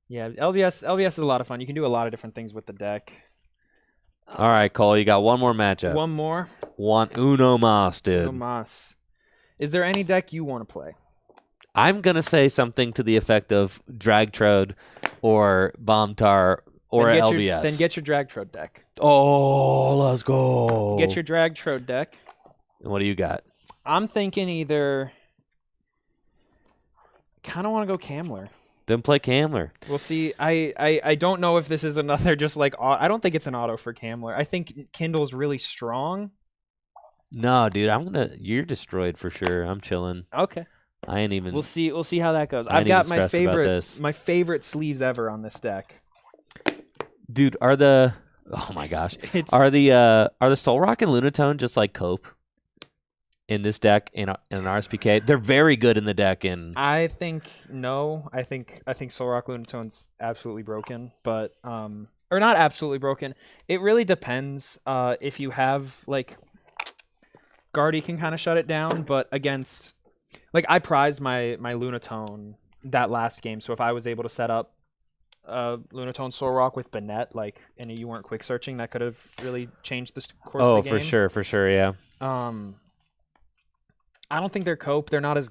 Yeah, LBS is a lot of fun. You can do a lot of different things with the deck. All right, Cole, you got one more matchup. One more. One Uno Mas, dude. No mas. Is there any deck you want to play? I'm going to say something to the effect of drag trode or bomb tar or Then get LBS. Then get your drag trode deck. Oh, let's go. Get your drag trode deck. And what do you got? I'm thinking either. Kind of want to go Camler. Then play Camler. We'll see. I don't know if this is another just like I don't think it's an auto for Camler. I think Kindle's really strong. No, dude, you're destroyed for sure. I'm chilling. Okay. I ain't even. We'll see how that goes. I ain't I've got even stressed about this. my favorite sleeves ever on this deck. Dude, oh my gosh. It's Are the Soul Rock and Lunatone just like cope in this deck in an RSPK? They're very good in the deck I think no. I think Solrock Lunatone's absolutely broken, but or not absolutely broken. It really depends. If you have like Guardy can kind of shut it down, but against like I prized my Lunatone that last game, so if I was able to set up Lunatone Solrock with Banette, like, and you weren't quick searching, that could have really changed the course of the game. for sure, yeah. I don't think they're cope. They're not as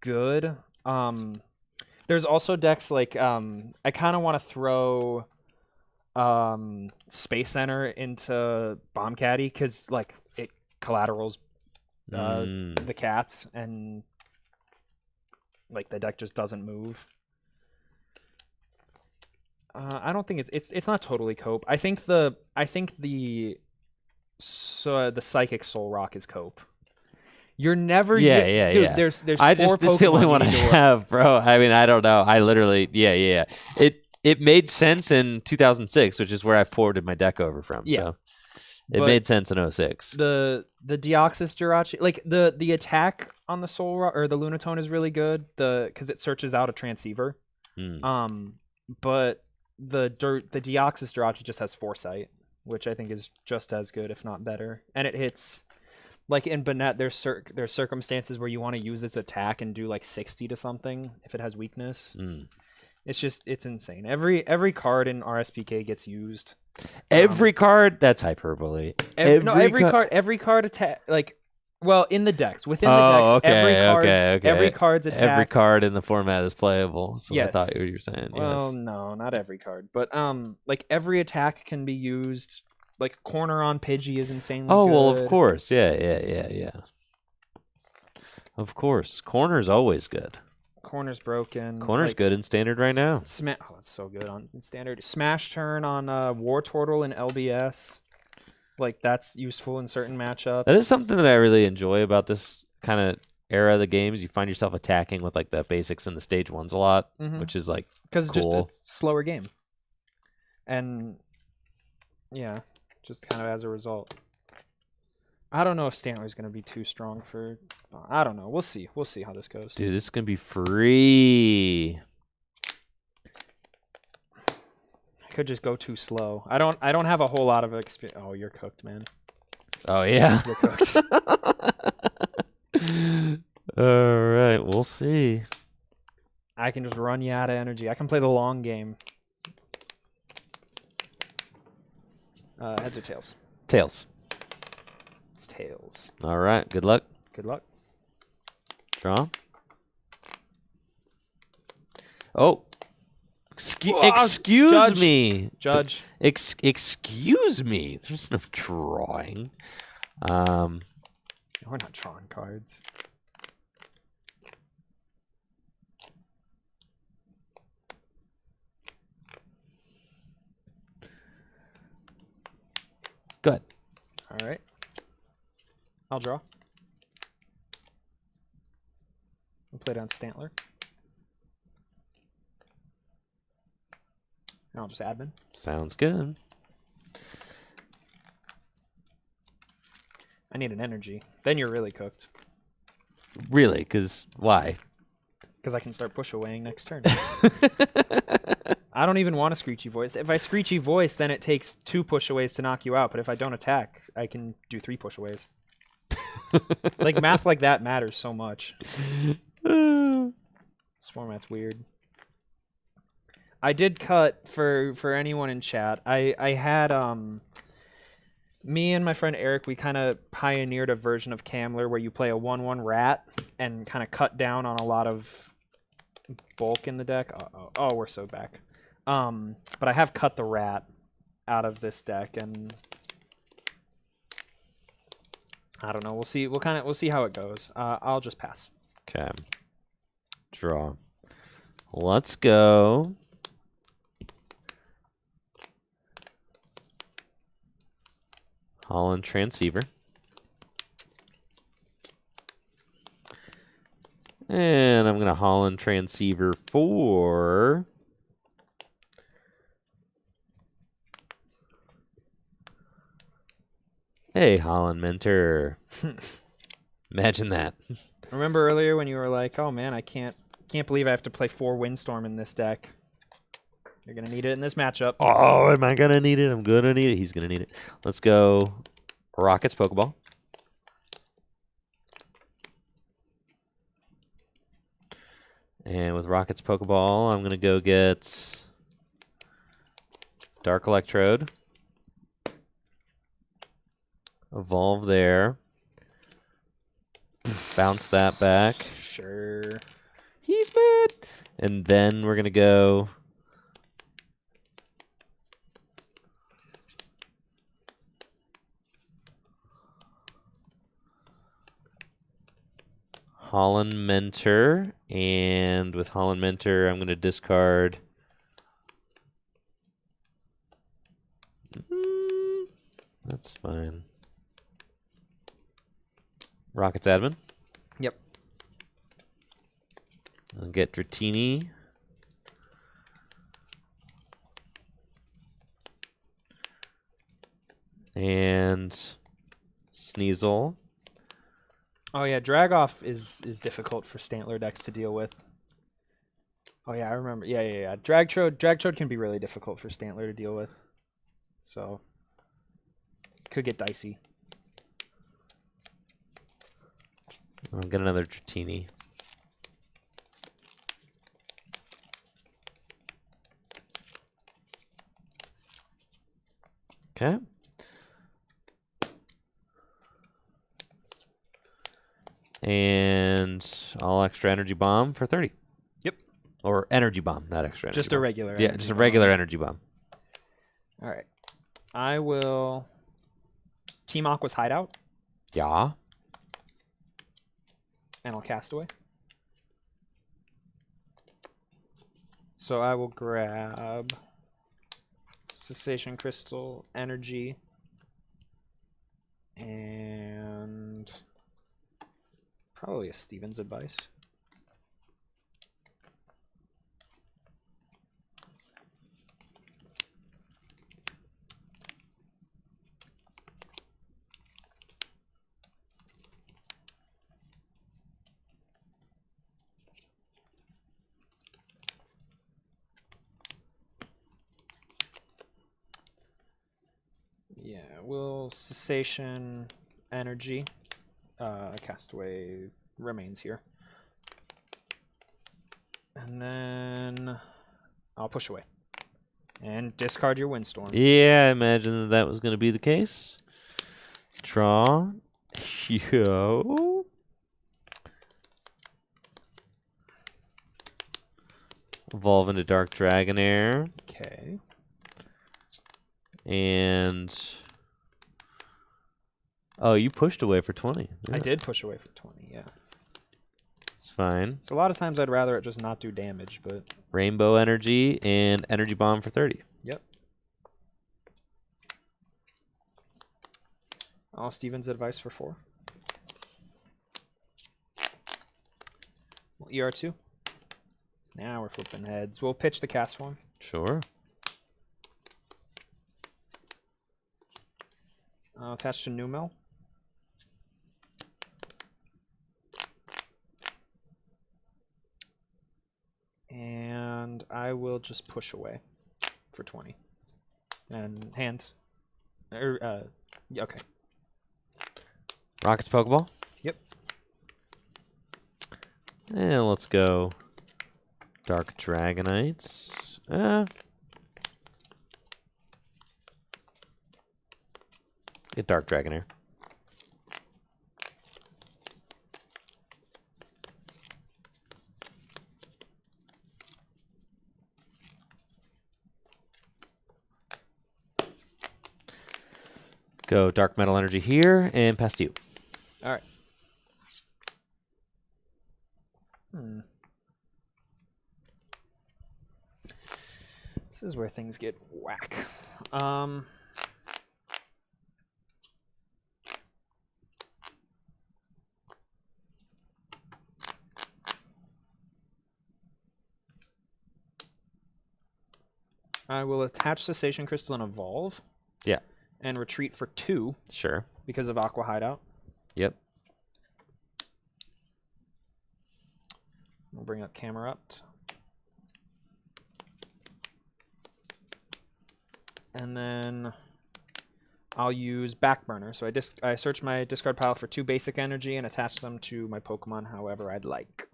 good. There's also decks like I kind of want to throw Space Center into Bomb Caddy because like it collaterals the cats and like the deck just doesn't move. I don't think it's not totally cope. I think the Psychic Soul Rock is cope. You're never dude. Yeah. There's This Pokemon is the only one I you need to work. have, bro. I mean, I don't know. I literally yeah. It made sense in 2006, which is where I've ported my deck over from. Yeah. So it But made sense in 06. The Deoxys Jirachi, like the attack on the Soul Rock or the Lunatone is really good. Because it searches out a transceiver. But the Deoxys Jirachi just has Foresight, which I think is just as good, if not better. And it hits, like in Banette, there's circumstances where you want to use its attack and do like 60 to something if it has weakness. It's insane. Every card in RSPK gets used. Every card? That's hyperbole. Every card attack, like, well, in the decks, within the decks, every card's attack. Every card in the format is playable. So Yes. I thought you were saying. Well, Yes. no, not every card, but like every attack can be used. Like Corner on Pidgey is insanely good. Oh well, of course, yeah. Of course, corner's always good. Corner's broken. Corner's like, good in standard right now. it's so good in standard. Smash Turn on War Turtle and LBS. Like that's useful in certain matchups. That is something that I really enjoy about this kind of era of the games. You find yourself attacking with like the basics and the stage ones a lot, which is like because cool. it's a slower game, and yeah, just kind of as a result. I don't know if Stantler's going to be too strong for. I don't know. We'll see. We'll see how this goes. Dude, this is gonna be free. I could just go too slow. I don't have a whole lot of experience. Oh, you're cooked, man. Oh yeah. You're cooked. All right, we'll see. I can just run you out of energy. I can play the long game. Heads or tails? Tails. It's tails. All right. Good luck. Good luck. Draw. Oh. Excuse Judge. me. Judge. Excuse me. There's no drawing. We're not drawing cards. All right. I'll draw. I'll play down Stantler. And I'll just admin. Sounds good. I need an energy. Then you're really cooked. Really? Because why? Because I can start push awaying next turn. I don't even want a Screechy Voice. If I Screechy Voice, then it takes 2 pushaways to knock you out. But if I don't attack, I can do 3 pushaways. Like, math like that matters so much. This format's weird. I did cut, for anyone in chat, I had, me and my friend Eric, we kind of pioneered a version of Camler where you play a 1/1 rat and kind of cut down on a lot of bulk in the deck. Oh, we're so back. But I have cut the rat out of this deck, and I don't know. We'll see. We'll see how it goes. I'll just pass. Okay. Draw. Let's go. Holland Transceiver. And I'm going to Holland Transceiver for... Hey, Holland Mentor. Imagine that. Remember earlier when you were like, "Oh man, I can't believe I have to play 4 Windstorm in this deck." You're gonna need it in this matchup. Oh, am I gonna need it? I'm gonna need it. He's gonna need it. Let's go. Rockets Pokeball. And with Rockets Pokeball, I'm gonna go get Dark Electrode. Evolve there. Bounce that back. Sure. He's bad. And then we're gonna go. Holland Mentor, and with Holland Mentor, I'm going to discard. That's fine. Rockets Admin. Yep. I'll get Dratini. And Sneasel. Oh yeah, Dragoff is difficult for Stantler decks to deal with. Oh yeah, I remember. Yeah. Dragtrode can be really difficult for Stantler to deal with. So could get dicey. I'll get another Dratini. Okay. And all extra energy bomb for 30. Yep. Or energy bomb, not extra energy Just bomb. a regular. Yeah, just a regular energy bomb. All right. I will Team Aqua's Hideout. Yeah. And I'll cast away. So I will grab Cessation Crystal, Energy, and probably a Steven's Advice. Yeah, will Cessation, Energy, Castaway remains here. And then I'll push away. And discard your Windstorm. Yeah, I imagine that was going to be the case. Draw. Yo. Evolve into Dark Dragonair. Okay. And oh, you pushed away for 20. Yeah. I did push away for 20, yeah. It's fine. So a lot of times I'd rather it just not do damage, but Rainbow Energy and Energy Bomb for 30. yep. All Steven's advice for 4. ER2. Now we're flipping heads. We'll pitch the cast form. Sure. Attached to Numel. And I will just push away for 20. And hand. Okay. Rocket's Pokeball. Yep. And let's go Dark Dragonites. Get Dark Dragonair. Go Dark Metal Energy here and pass to you. All right. This is where things get whack. I will attach Cessation Crystal and Evolve. Yeah. And retreat for 2. Sure. Because of Aqua Hideout. Yep. We'll bring up Camerupt. And then I'll use Backburner. So I search my discard pile for 2 basic energy and attach them to my Pokemon however I'd like.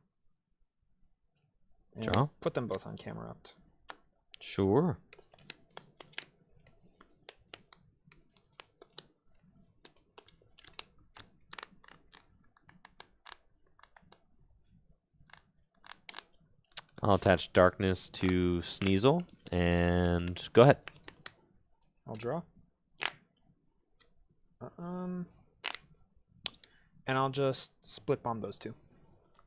And Draw. put them both on Camerupt. Sure. I'll attach Darkness to Sneasel, and go ahead. I'll draw. And I'll just split bomb those 2.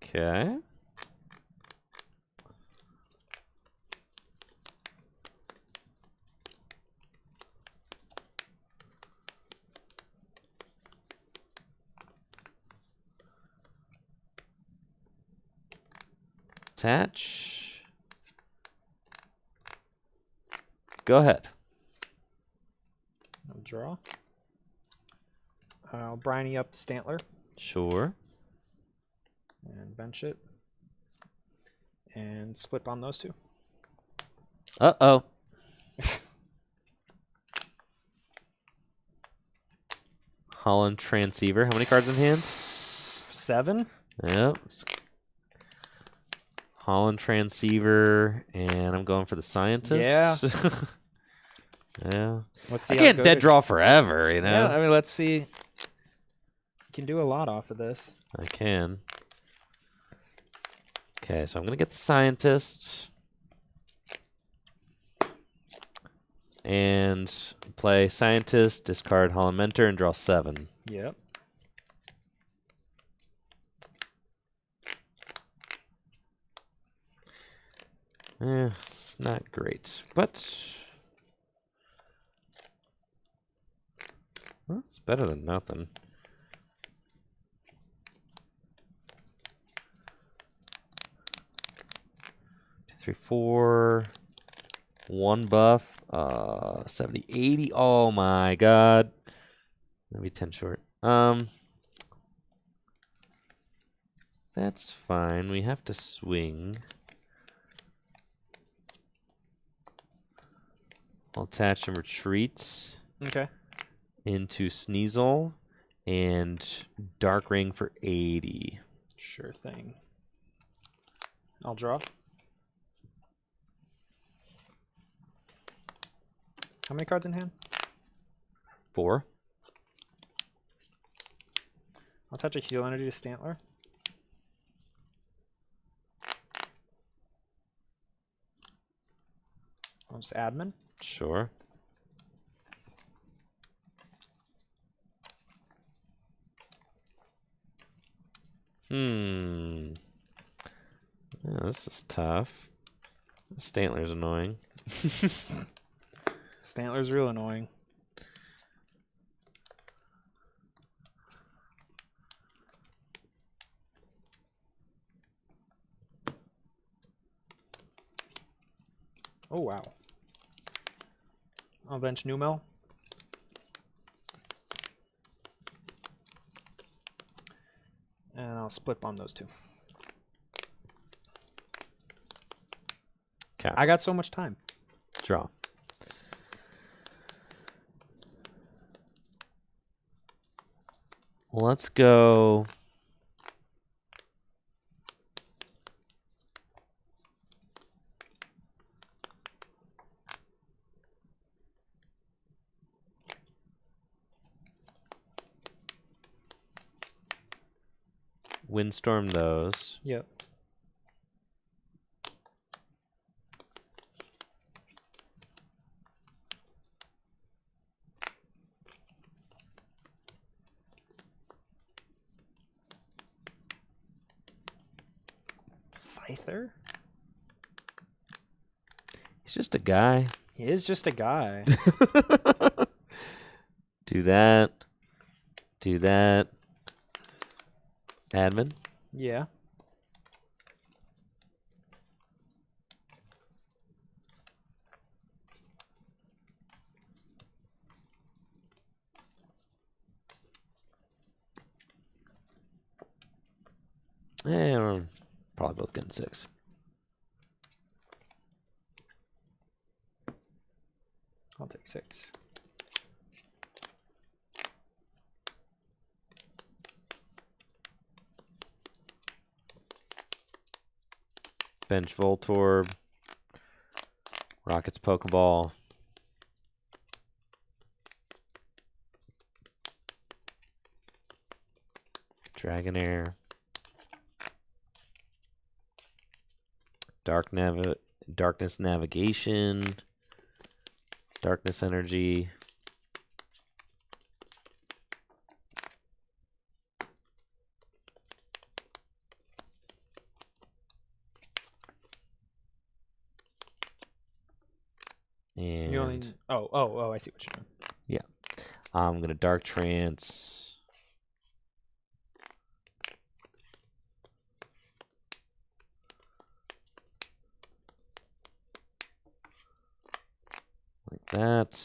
Okay. Attach. Go ahead. I'll draw. I'll Briny up Stantler Sure. and bench it. And split bomb those 2. Uh-oh. Holland Transceiver. How many cards in hand? 7. Yep. Holland Transceiver, and I'm going for the Scientist. Yeah. Yeah. Let's see. I how it can't goes. dead draw forever, you know? Yeah, I mean, let's see. You can do a lot off of this. I can. Okay, so I'm going to get the Scientist. And play Scientist, discard Holland Mentor, and draw 7. Yep. It's not great, but well, it's better than nothing. Two, 3, 4, 1 buff, 70, 80. Oh my god, maybe 10 short. That's fine. We have to swing. I'll attach some retreats into Sneasel and Dark Ring for 80. Sure thing. I'll draw. How many cards in hand? 4. I'll attach a heal energy to Stantler. I'll just admin. Sure. Yeah, this is tough. Stantler's annoying. Stantler's real annoying. Oh, wow. I'll bench Numel. And I'll split bomb those two. Okay. I got so much time. Draw. Let's go. Windstorm those. Yep. Scyther? He's just a guy. He is just a guy. Do that. Do that. Admin. Yeah. We're probably both getting 6. I'll take 6. Bench Voltorb. Rocket's Pokeball. Dragonair. Darkness Navigation. Darkness Energy. And You only... Oh, I see what you're doing. yeah. I'm going to Dark Trance. Like that.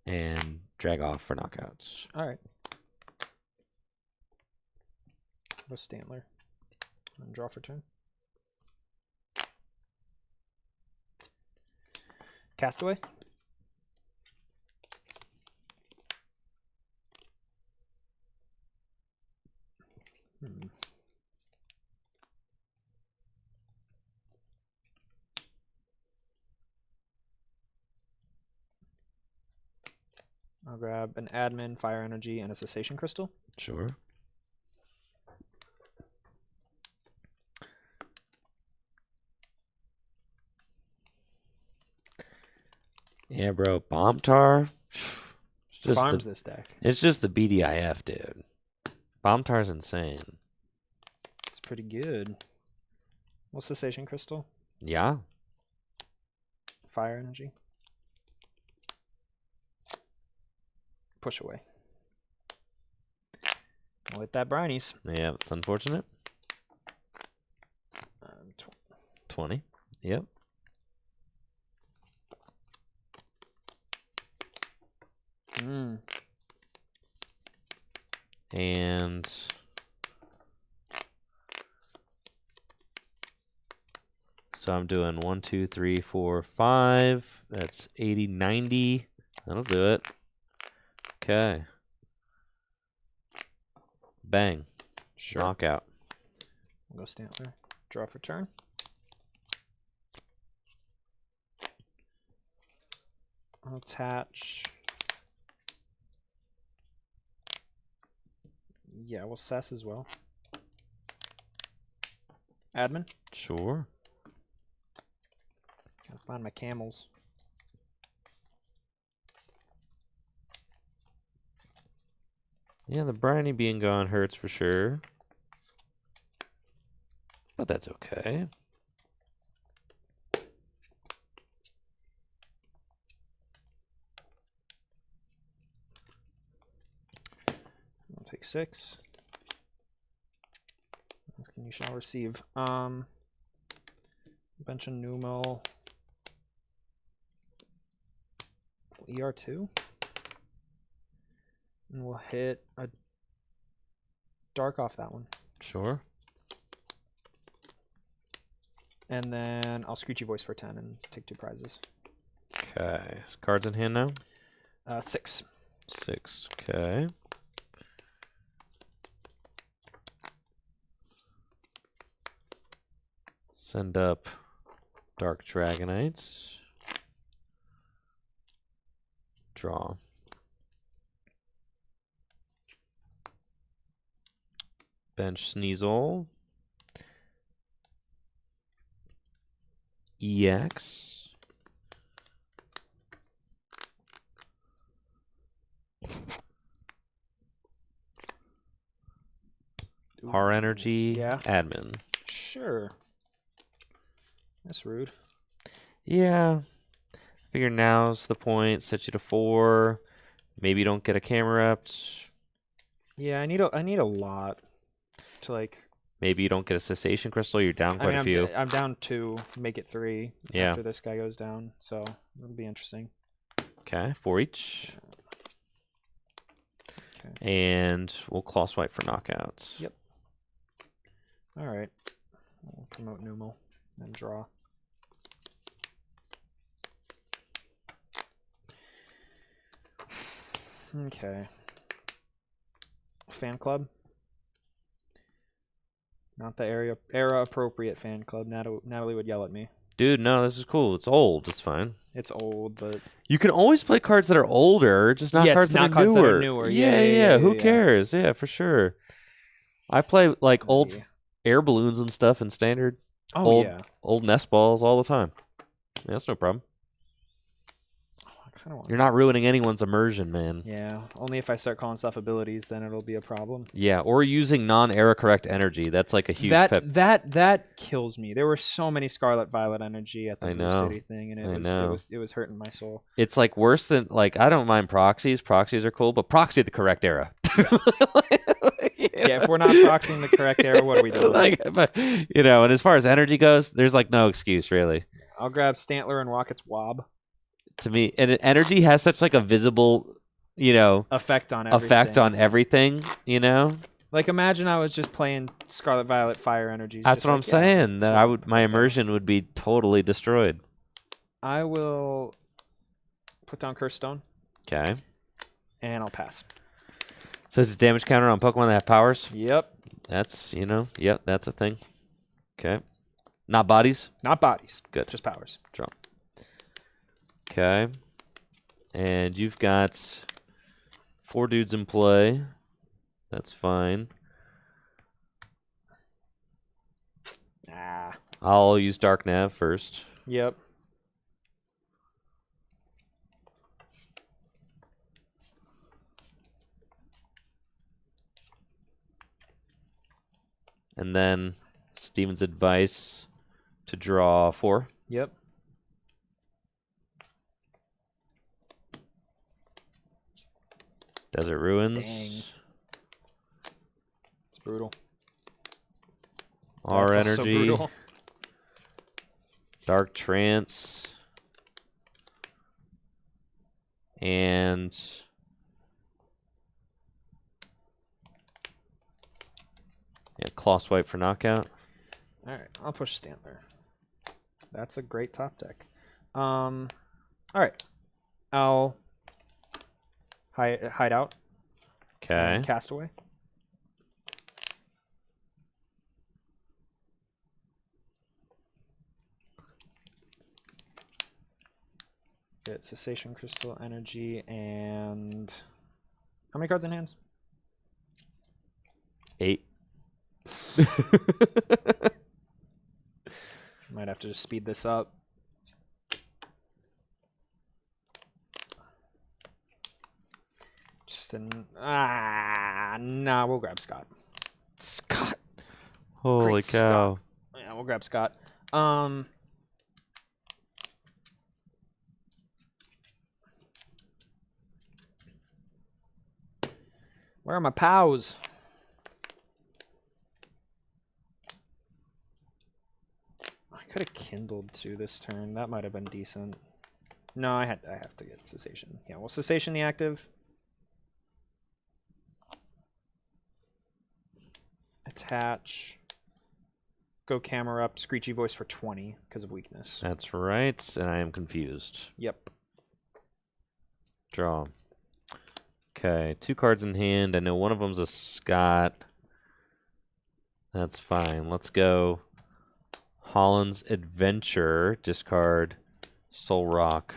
And drag off for knockouts. All right. Go Stantler. And draw for turn. Castaway. I'll grab an admin, fire energy, and a cessation crystal. Sure. Yeah, bro. Bomb Tar. It's just Farms this deck. It's just the BDIF, dude. Bomb Tar's insane. It's pretty good. What's cessation crystal? Yeah. Fire energy. Push away. With that brownies. Yeah, it's unfortunate. 20. Yep. And so I'm doing 1, 2, 3, 4, 5. That's 80, 90. That'll do it. Okay. Bang. Sure. Knockout. We'll go Stantler. Draw for turn. I'll attach. Yeah, we'll Cess as well. Admin. Sure. Gotta find my camels. Yeah, the briny being gone hurts for sure. But that's okay. I'll take 6. Asking you shall receive. Bench a Numel. ER2. And we'll hit a dark off that one. Sure. And then I'll Screechy Voice for 10 and take 2 prizes. Okay. Cards in hand now? 6. 6. Okay. Send up Dark Dragonites. Draw. Bench Sneasel. EX. R Energy. Yeah. Admin. Sure. That's rude. Yeah. Figure now's the point. Set you to 4. Maybe you don't get a camera up. Yeah, I need a lot to like. Maybe you don't get a cessation crystal. You're down quite a few. I'm down 2. Make it 3 Yeah. after this guy goes down. So it'll be interesting. Okay, 4 each. Okay. And we'll claw swipe for knockouts. Yep. All right. We'll promote Numel and draw. Okay. Fan club. Not the era appropriate fan club. Natalie would yell at me. Dude, no, this is cool. It's old. It's fine. It's old, but You can always play cards that are older, just not Yes, cards, not that, cards are that newer. are newer. Yeah. Who Yeah. cares? Yeah, for sure. I play like old Yeah. air balloons and stuff in standard. Oh yeah. Old nest balls all the time. Yeah, that's no problem. I kind of want. You're not ruining anyone's immersion, man. Yeah. Only if I start calling stuff abilities, then it'll be a problem. Yeah, or using non-era correct energy. That's like a huge pet. That kills me. There were so many Scarlet Violet energy at the I Blue know. City thing, and it was hurting my soul. It's like worse than like I don't mind proxies. Proxies are cool, but proxy at the correct era. Yeah, if we're not proxying the correct era, what are we doing? Like, but, and as far as energy goes, there's like no excuse really. I'll grab Stantler and Rocket's Wob. To me, and energy has such like a visible, Effect on everything. Like imagine I was just playing Scarlet Violet Fire energies. That's just what I'm like, saying. just That my immersion would be totally destroyed. I will put down Curse Stone Okay. and I'll pass. Says it's damage counter on Pokemon that have powers. Yep. That's that's a thing. Okay. Not bodies. Not bodies. Good. Just powers. Draw. Okay. And you've got 4 dudes in play. That's fine. Ah. I'll use Dark Nav first. Yep. And then Steven's advice to draw 4. Yep. Desert Ruins. Dang. It's brutal. R That's also Energy. brutal. Dark Trance. And Claw Swipe for knockout. All right, I'll push Stantler. That's a great top deck. All right, I'll hide out. Okay. Castaway. Get Cessation Crystal Energy and how many cards in hands? 8. Might have to just speed this up. Just nah, we'll grab Scott. Scott. Holy Great cow. Scott. Yeah, we'll grab Scott. Where are my pals? kindled to this turn. That might have been decent. No, I have to get cessation. Yeah, well, cessation the active. Attach. Go camera up. Screechy voice for 20 because of weakness. That's right, and I am confused. Yep. Draw. Okay, 2 cards in hand. I know one of them's a Scott. That's fine. Let's go Holland's Adventure. Discard Soul Rock.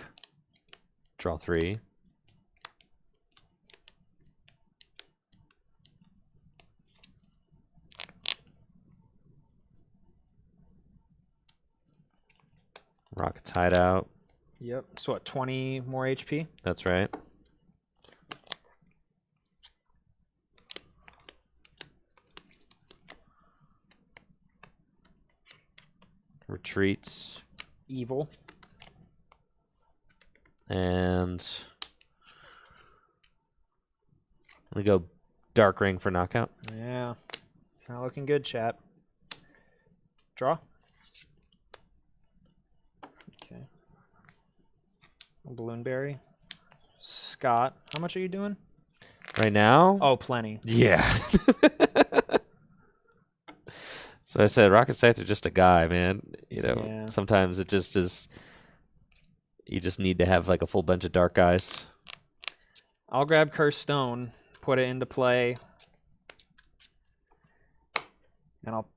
Draw 3. Rocket's Hideout. Yep. So what, 20 more HP? That's right. Retreats. Evil. And we go Dark Ring for knockout. Yeah. It's not looking good, chat. Draw. Okay. Balloonberry. Scott. How much are you doing? Right now? Oh, plenty. Yeah. So I said Rocket Scythe are just a guy, man. You know, Yeah. sometimes it just is. You just need to have like a full bunch of dark guys. I'll grab Cursed Stone, put it into play, and I'll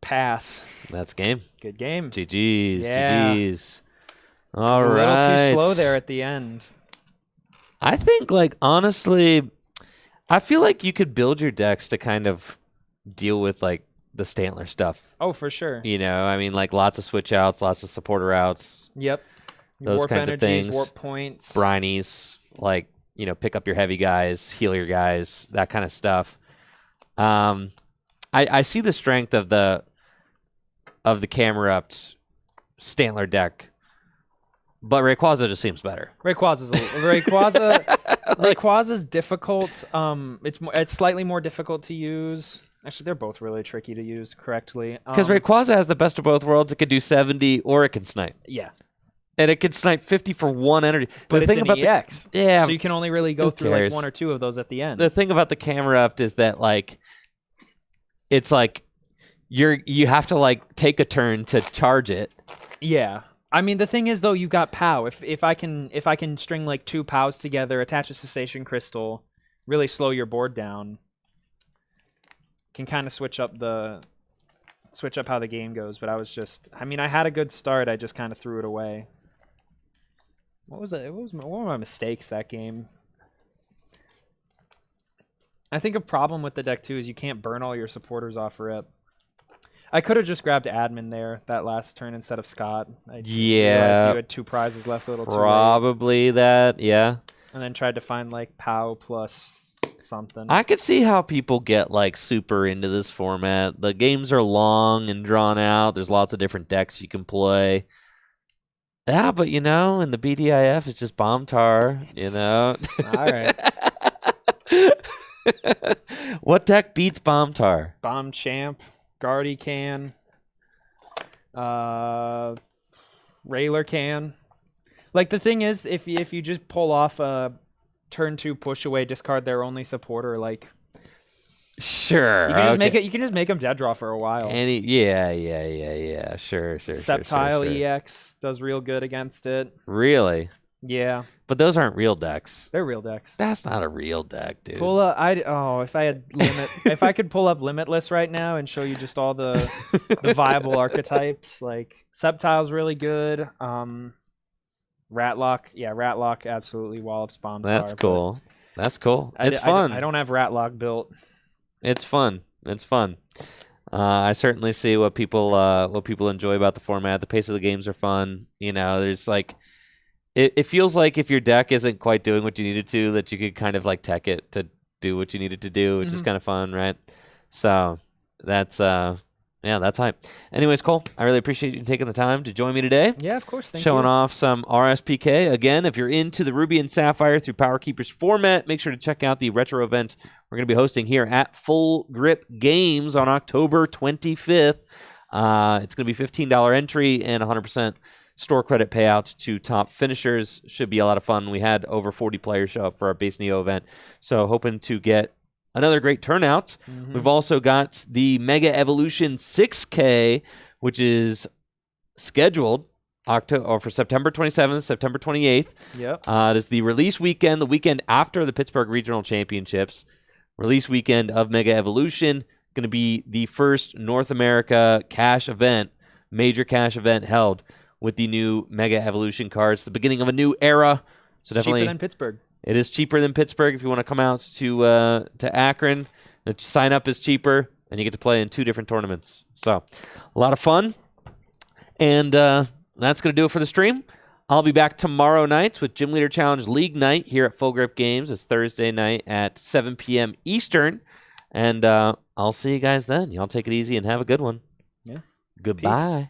pass. That's game. Good game. GG's. Yeah. GG's. All It's a right. little too slow there at the end. I think, like, honestly, I feel like you could build your decks to kind of deal with, like, the Stantler stuff. Oh, for sure. You know, I mean, like, lots of switch outs, lots of supporter outs, Yep. those Warp kinds energies, of things. warp points. Brinies, like, you know, pick up your heavy guys, heal your guys, that kind of stuff. I see the strength of the camera upped Stantler deck, but Rayquaza just seems better. Rayquaza's difficult. It's slightly more difficult to use. Actually, they're both really tricky to use correctly. Because Rayquaza has the best of both worlds. It can do 70 or it can snipe. Yeah. And it can snipe 50 for 1 energy. But the it's thing an about EX. yeah, So you can only really go who through like cares? 1 or 2 of those at the end. the thing about the camera up is that like it's like you have to like take a turn to charge it. Yeah. I mean, the thing is though, you got POW. If I can string like 2 POWs together, attach a cessation crystal, really slow your board down, can kind of switch up how the game goes. But I had a good start. I just kind of threw it away. What were my mistakes that game? I think a problem with the deck too is you can't burn all your supporters off rip. I could have just grabbed admin there that last turn instead of Scott. I realized you had 2 prizes left a little too late. Probably that, yeah. And then tried to find like POW plus something. I could see how people get like super into this format. The games are long and drawn out. There's lots of different decks you can play. Yeah, but you know, in the BDIF, it's just Bomb Tar, you know. All right. What deck beats Bomb Tar? Bomb Champ, Guardy can, Railer can. Like the thing is, if you just pull off a turn 2 push away, discard their only supporter, like Sure. you can just make it. You can just make them dead draw for a while. Yeah. Sure. Sceptile sure. EX does real good against it. Really? Yeah, But those aren't real decks. they're real decks. That's not a real deck, dude. Pull up. If I could pull up Limitless right now and show you just all the viable archetypes, like Sceptile's really good. Ratlock absolutely wallops Bomb Tar. That's cool. That's cool. It's fun. I don't have Ratlock built. It's fun. I certainly see what people enjoy about the format. The pace of the games are fun. You know, there's like it feels like if your deck isn't quite doing what you needed to, that you could kind of like tech it to do what you needed to do, which is kind of fun, right? So that's that's hype. Anyways, Cole, I really appreciate you taking the time to join me today. Yeah, of course. Thank Showing you. off some RSPK. Again, if you're into the Ruby and Sapphire through Power Keepers format, make sure to check out the retro event we're going to be hosting here at Full Grip Games on October 25th. It's going to be $15 entry and 100% store credit payouts to top finishers. Should be a lot of fun. We had over 40 players show up for our Base Neo event, so hoping to get another great turnout. We've also got the Mega Evolution 6K, which is scheduled for September 27th, September 28th. Yep. It is the release weekend, the weekend after the Pittsburgh Regional Championships. Release weekend of Mega Evolution. Going to be the first North America cash event, major cash event held with the new Mega Evolution cards. The beginning of a new era. So definitely cheaper than Pittsburgh. It is cheaper than Pittsburgh if you want to come out to Akron. The sign up is cheaper, and you get to play in 2 different tournaments. So a lot of fun. And that's going to do it for the stream. I'll be back tomorrow night with Gym Leader Challenge League Night here at Full Grip Games. It's Thursday night at 7 p.m. Eastern. And I'll see you guys then. Y'all take it easy and have a good one. Yeah. Goodbye. Peace.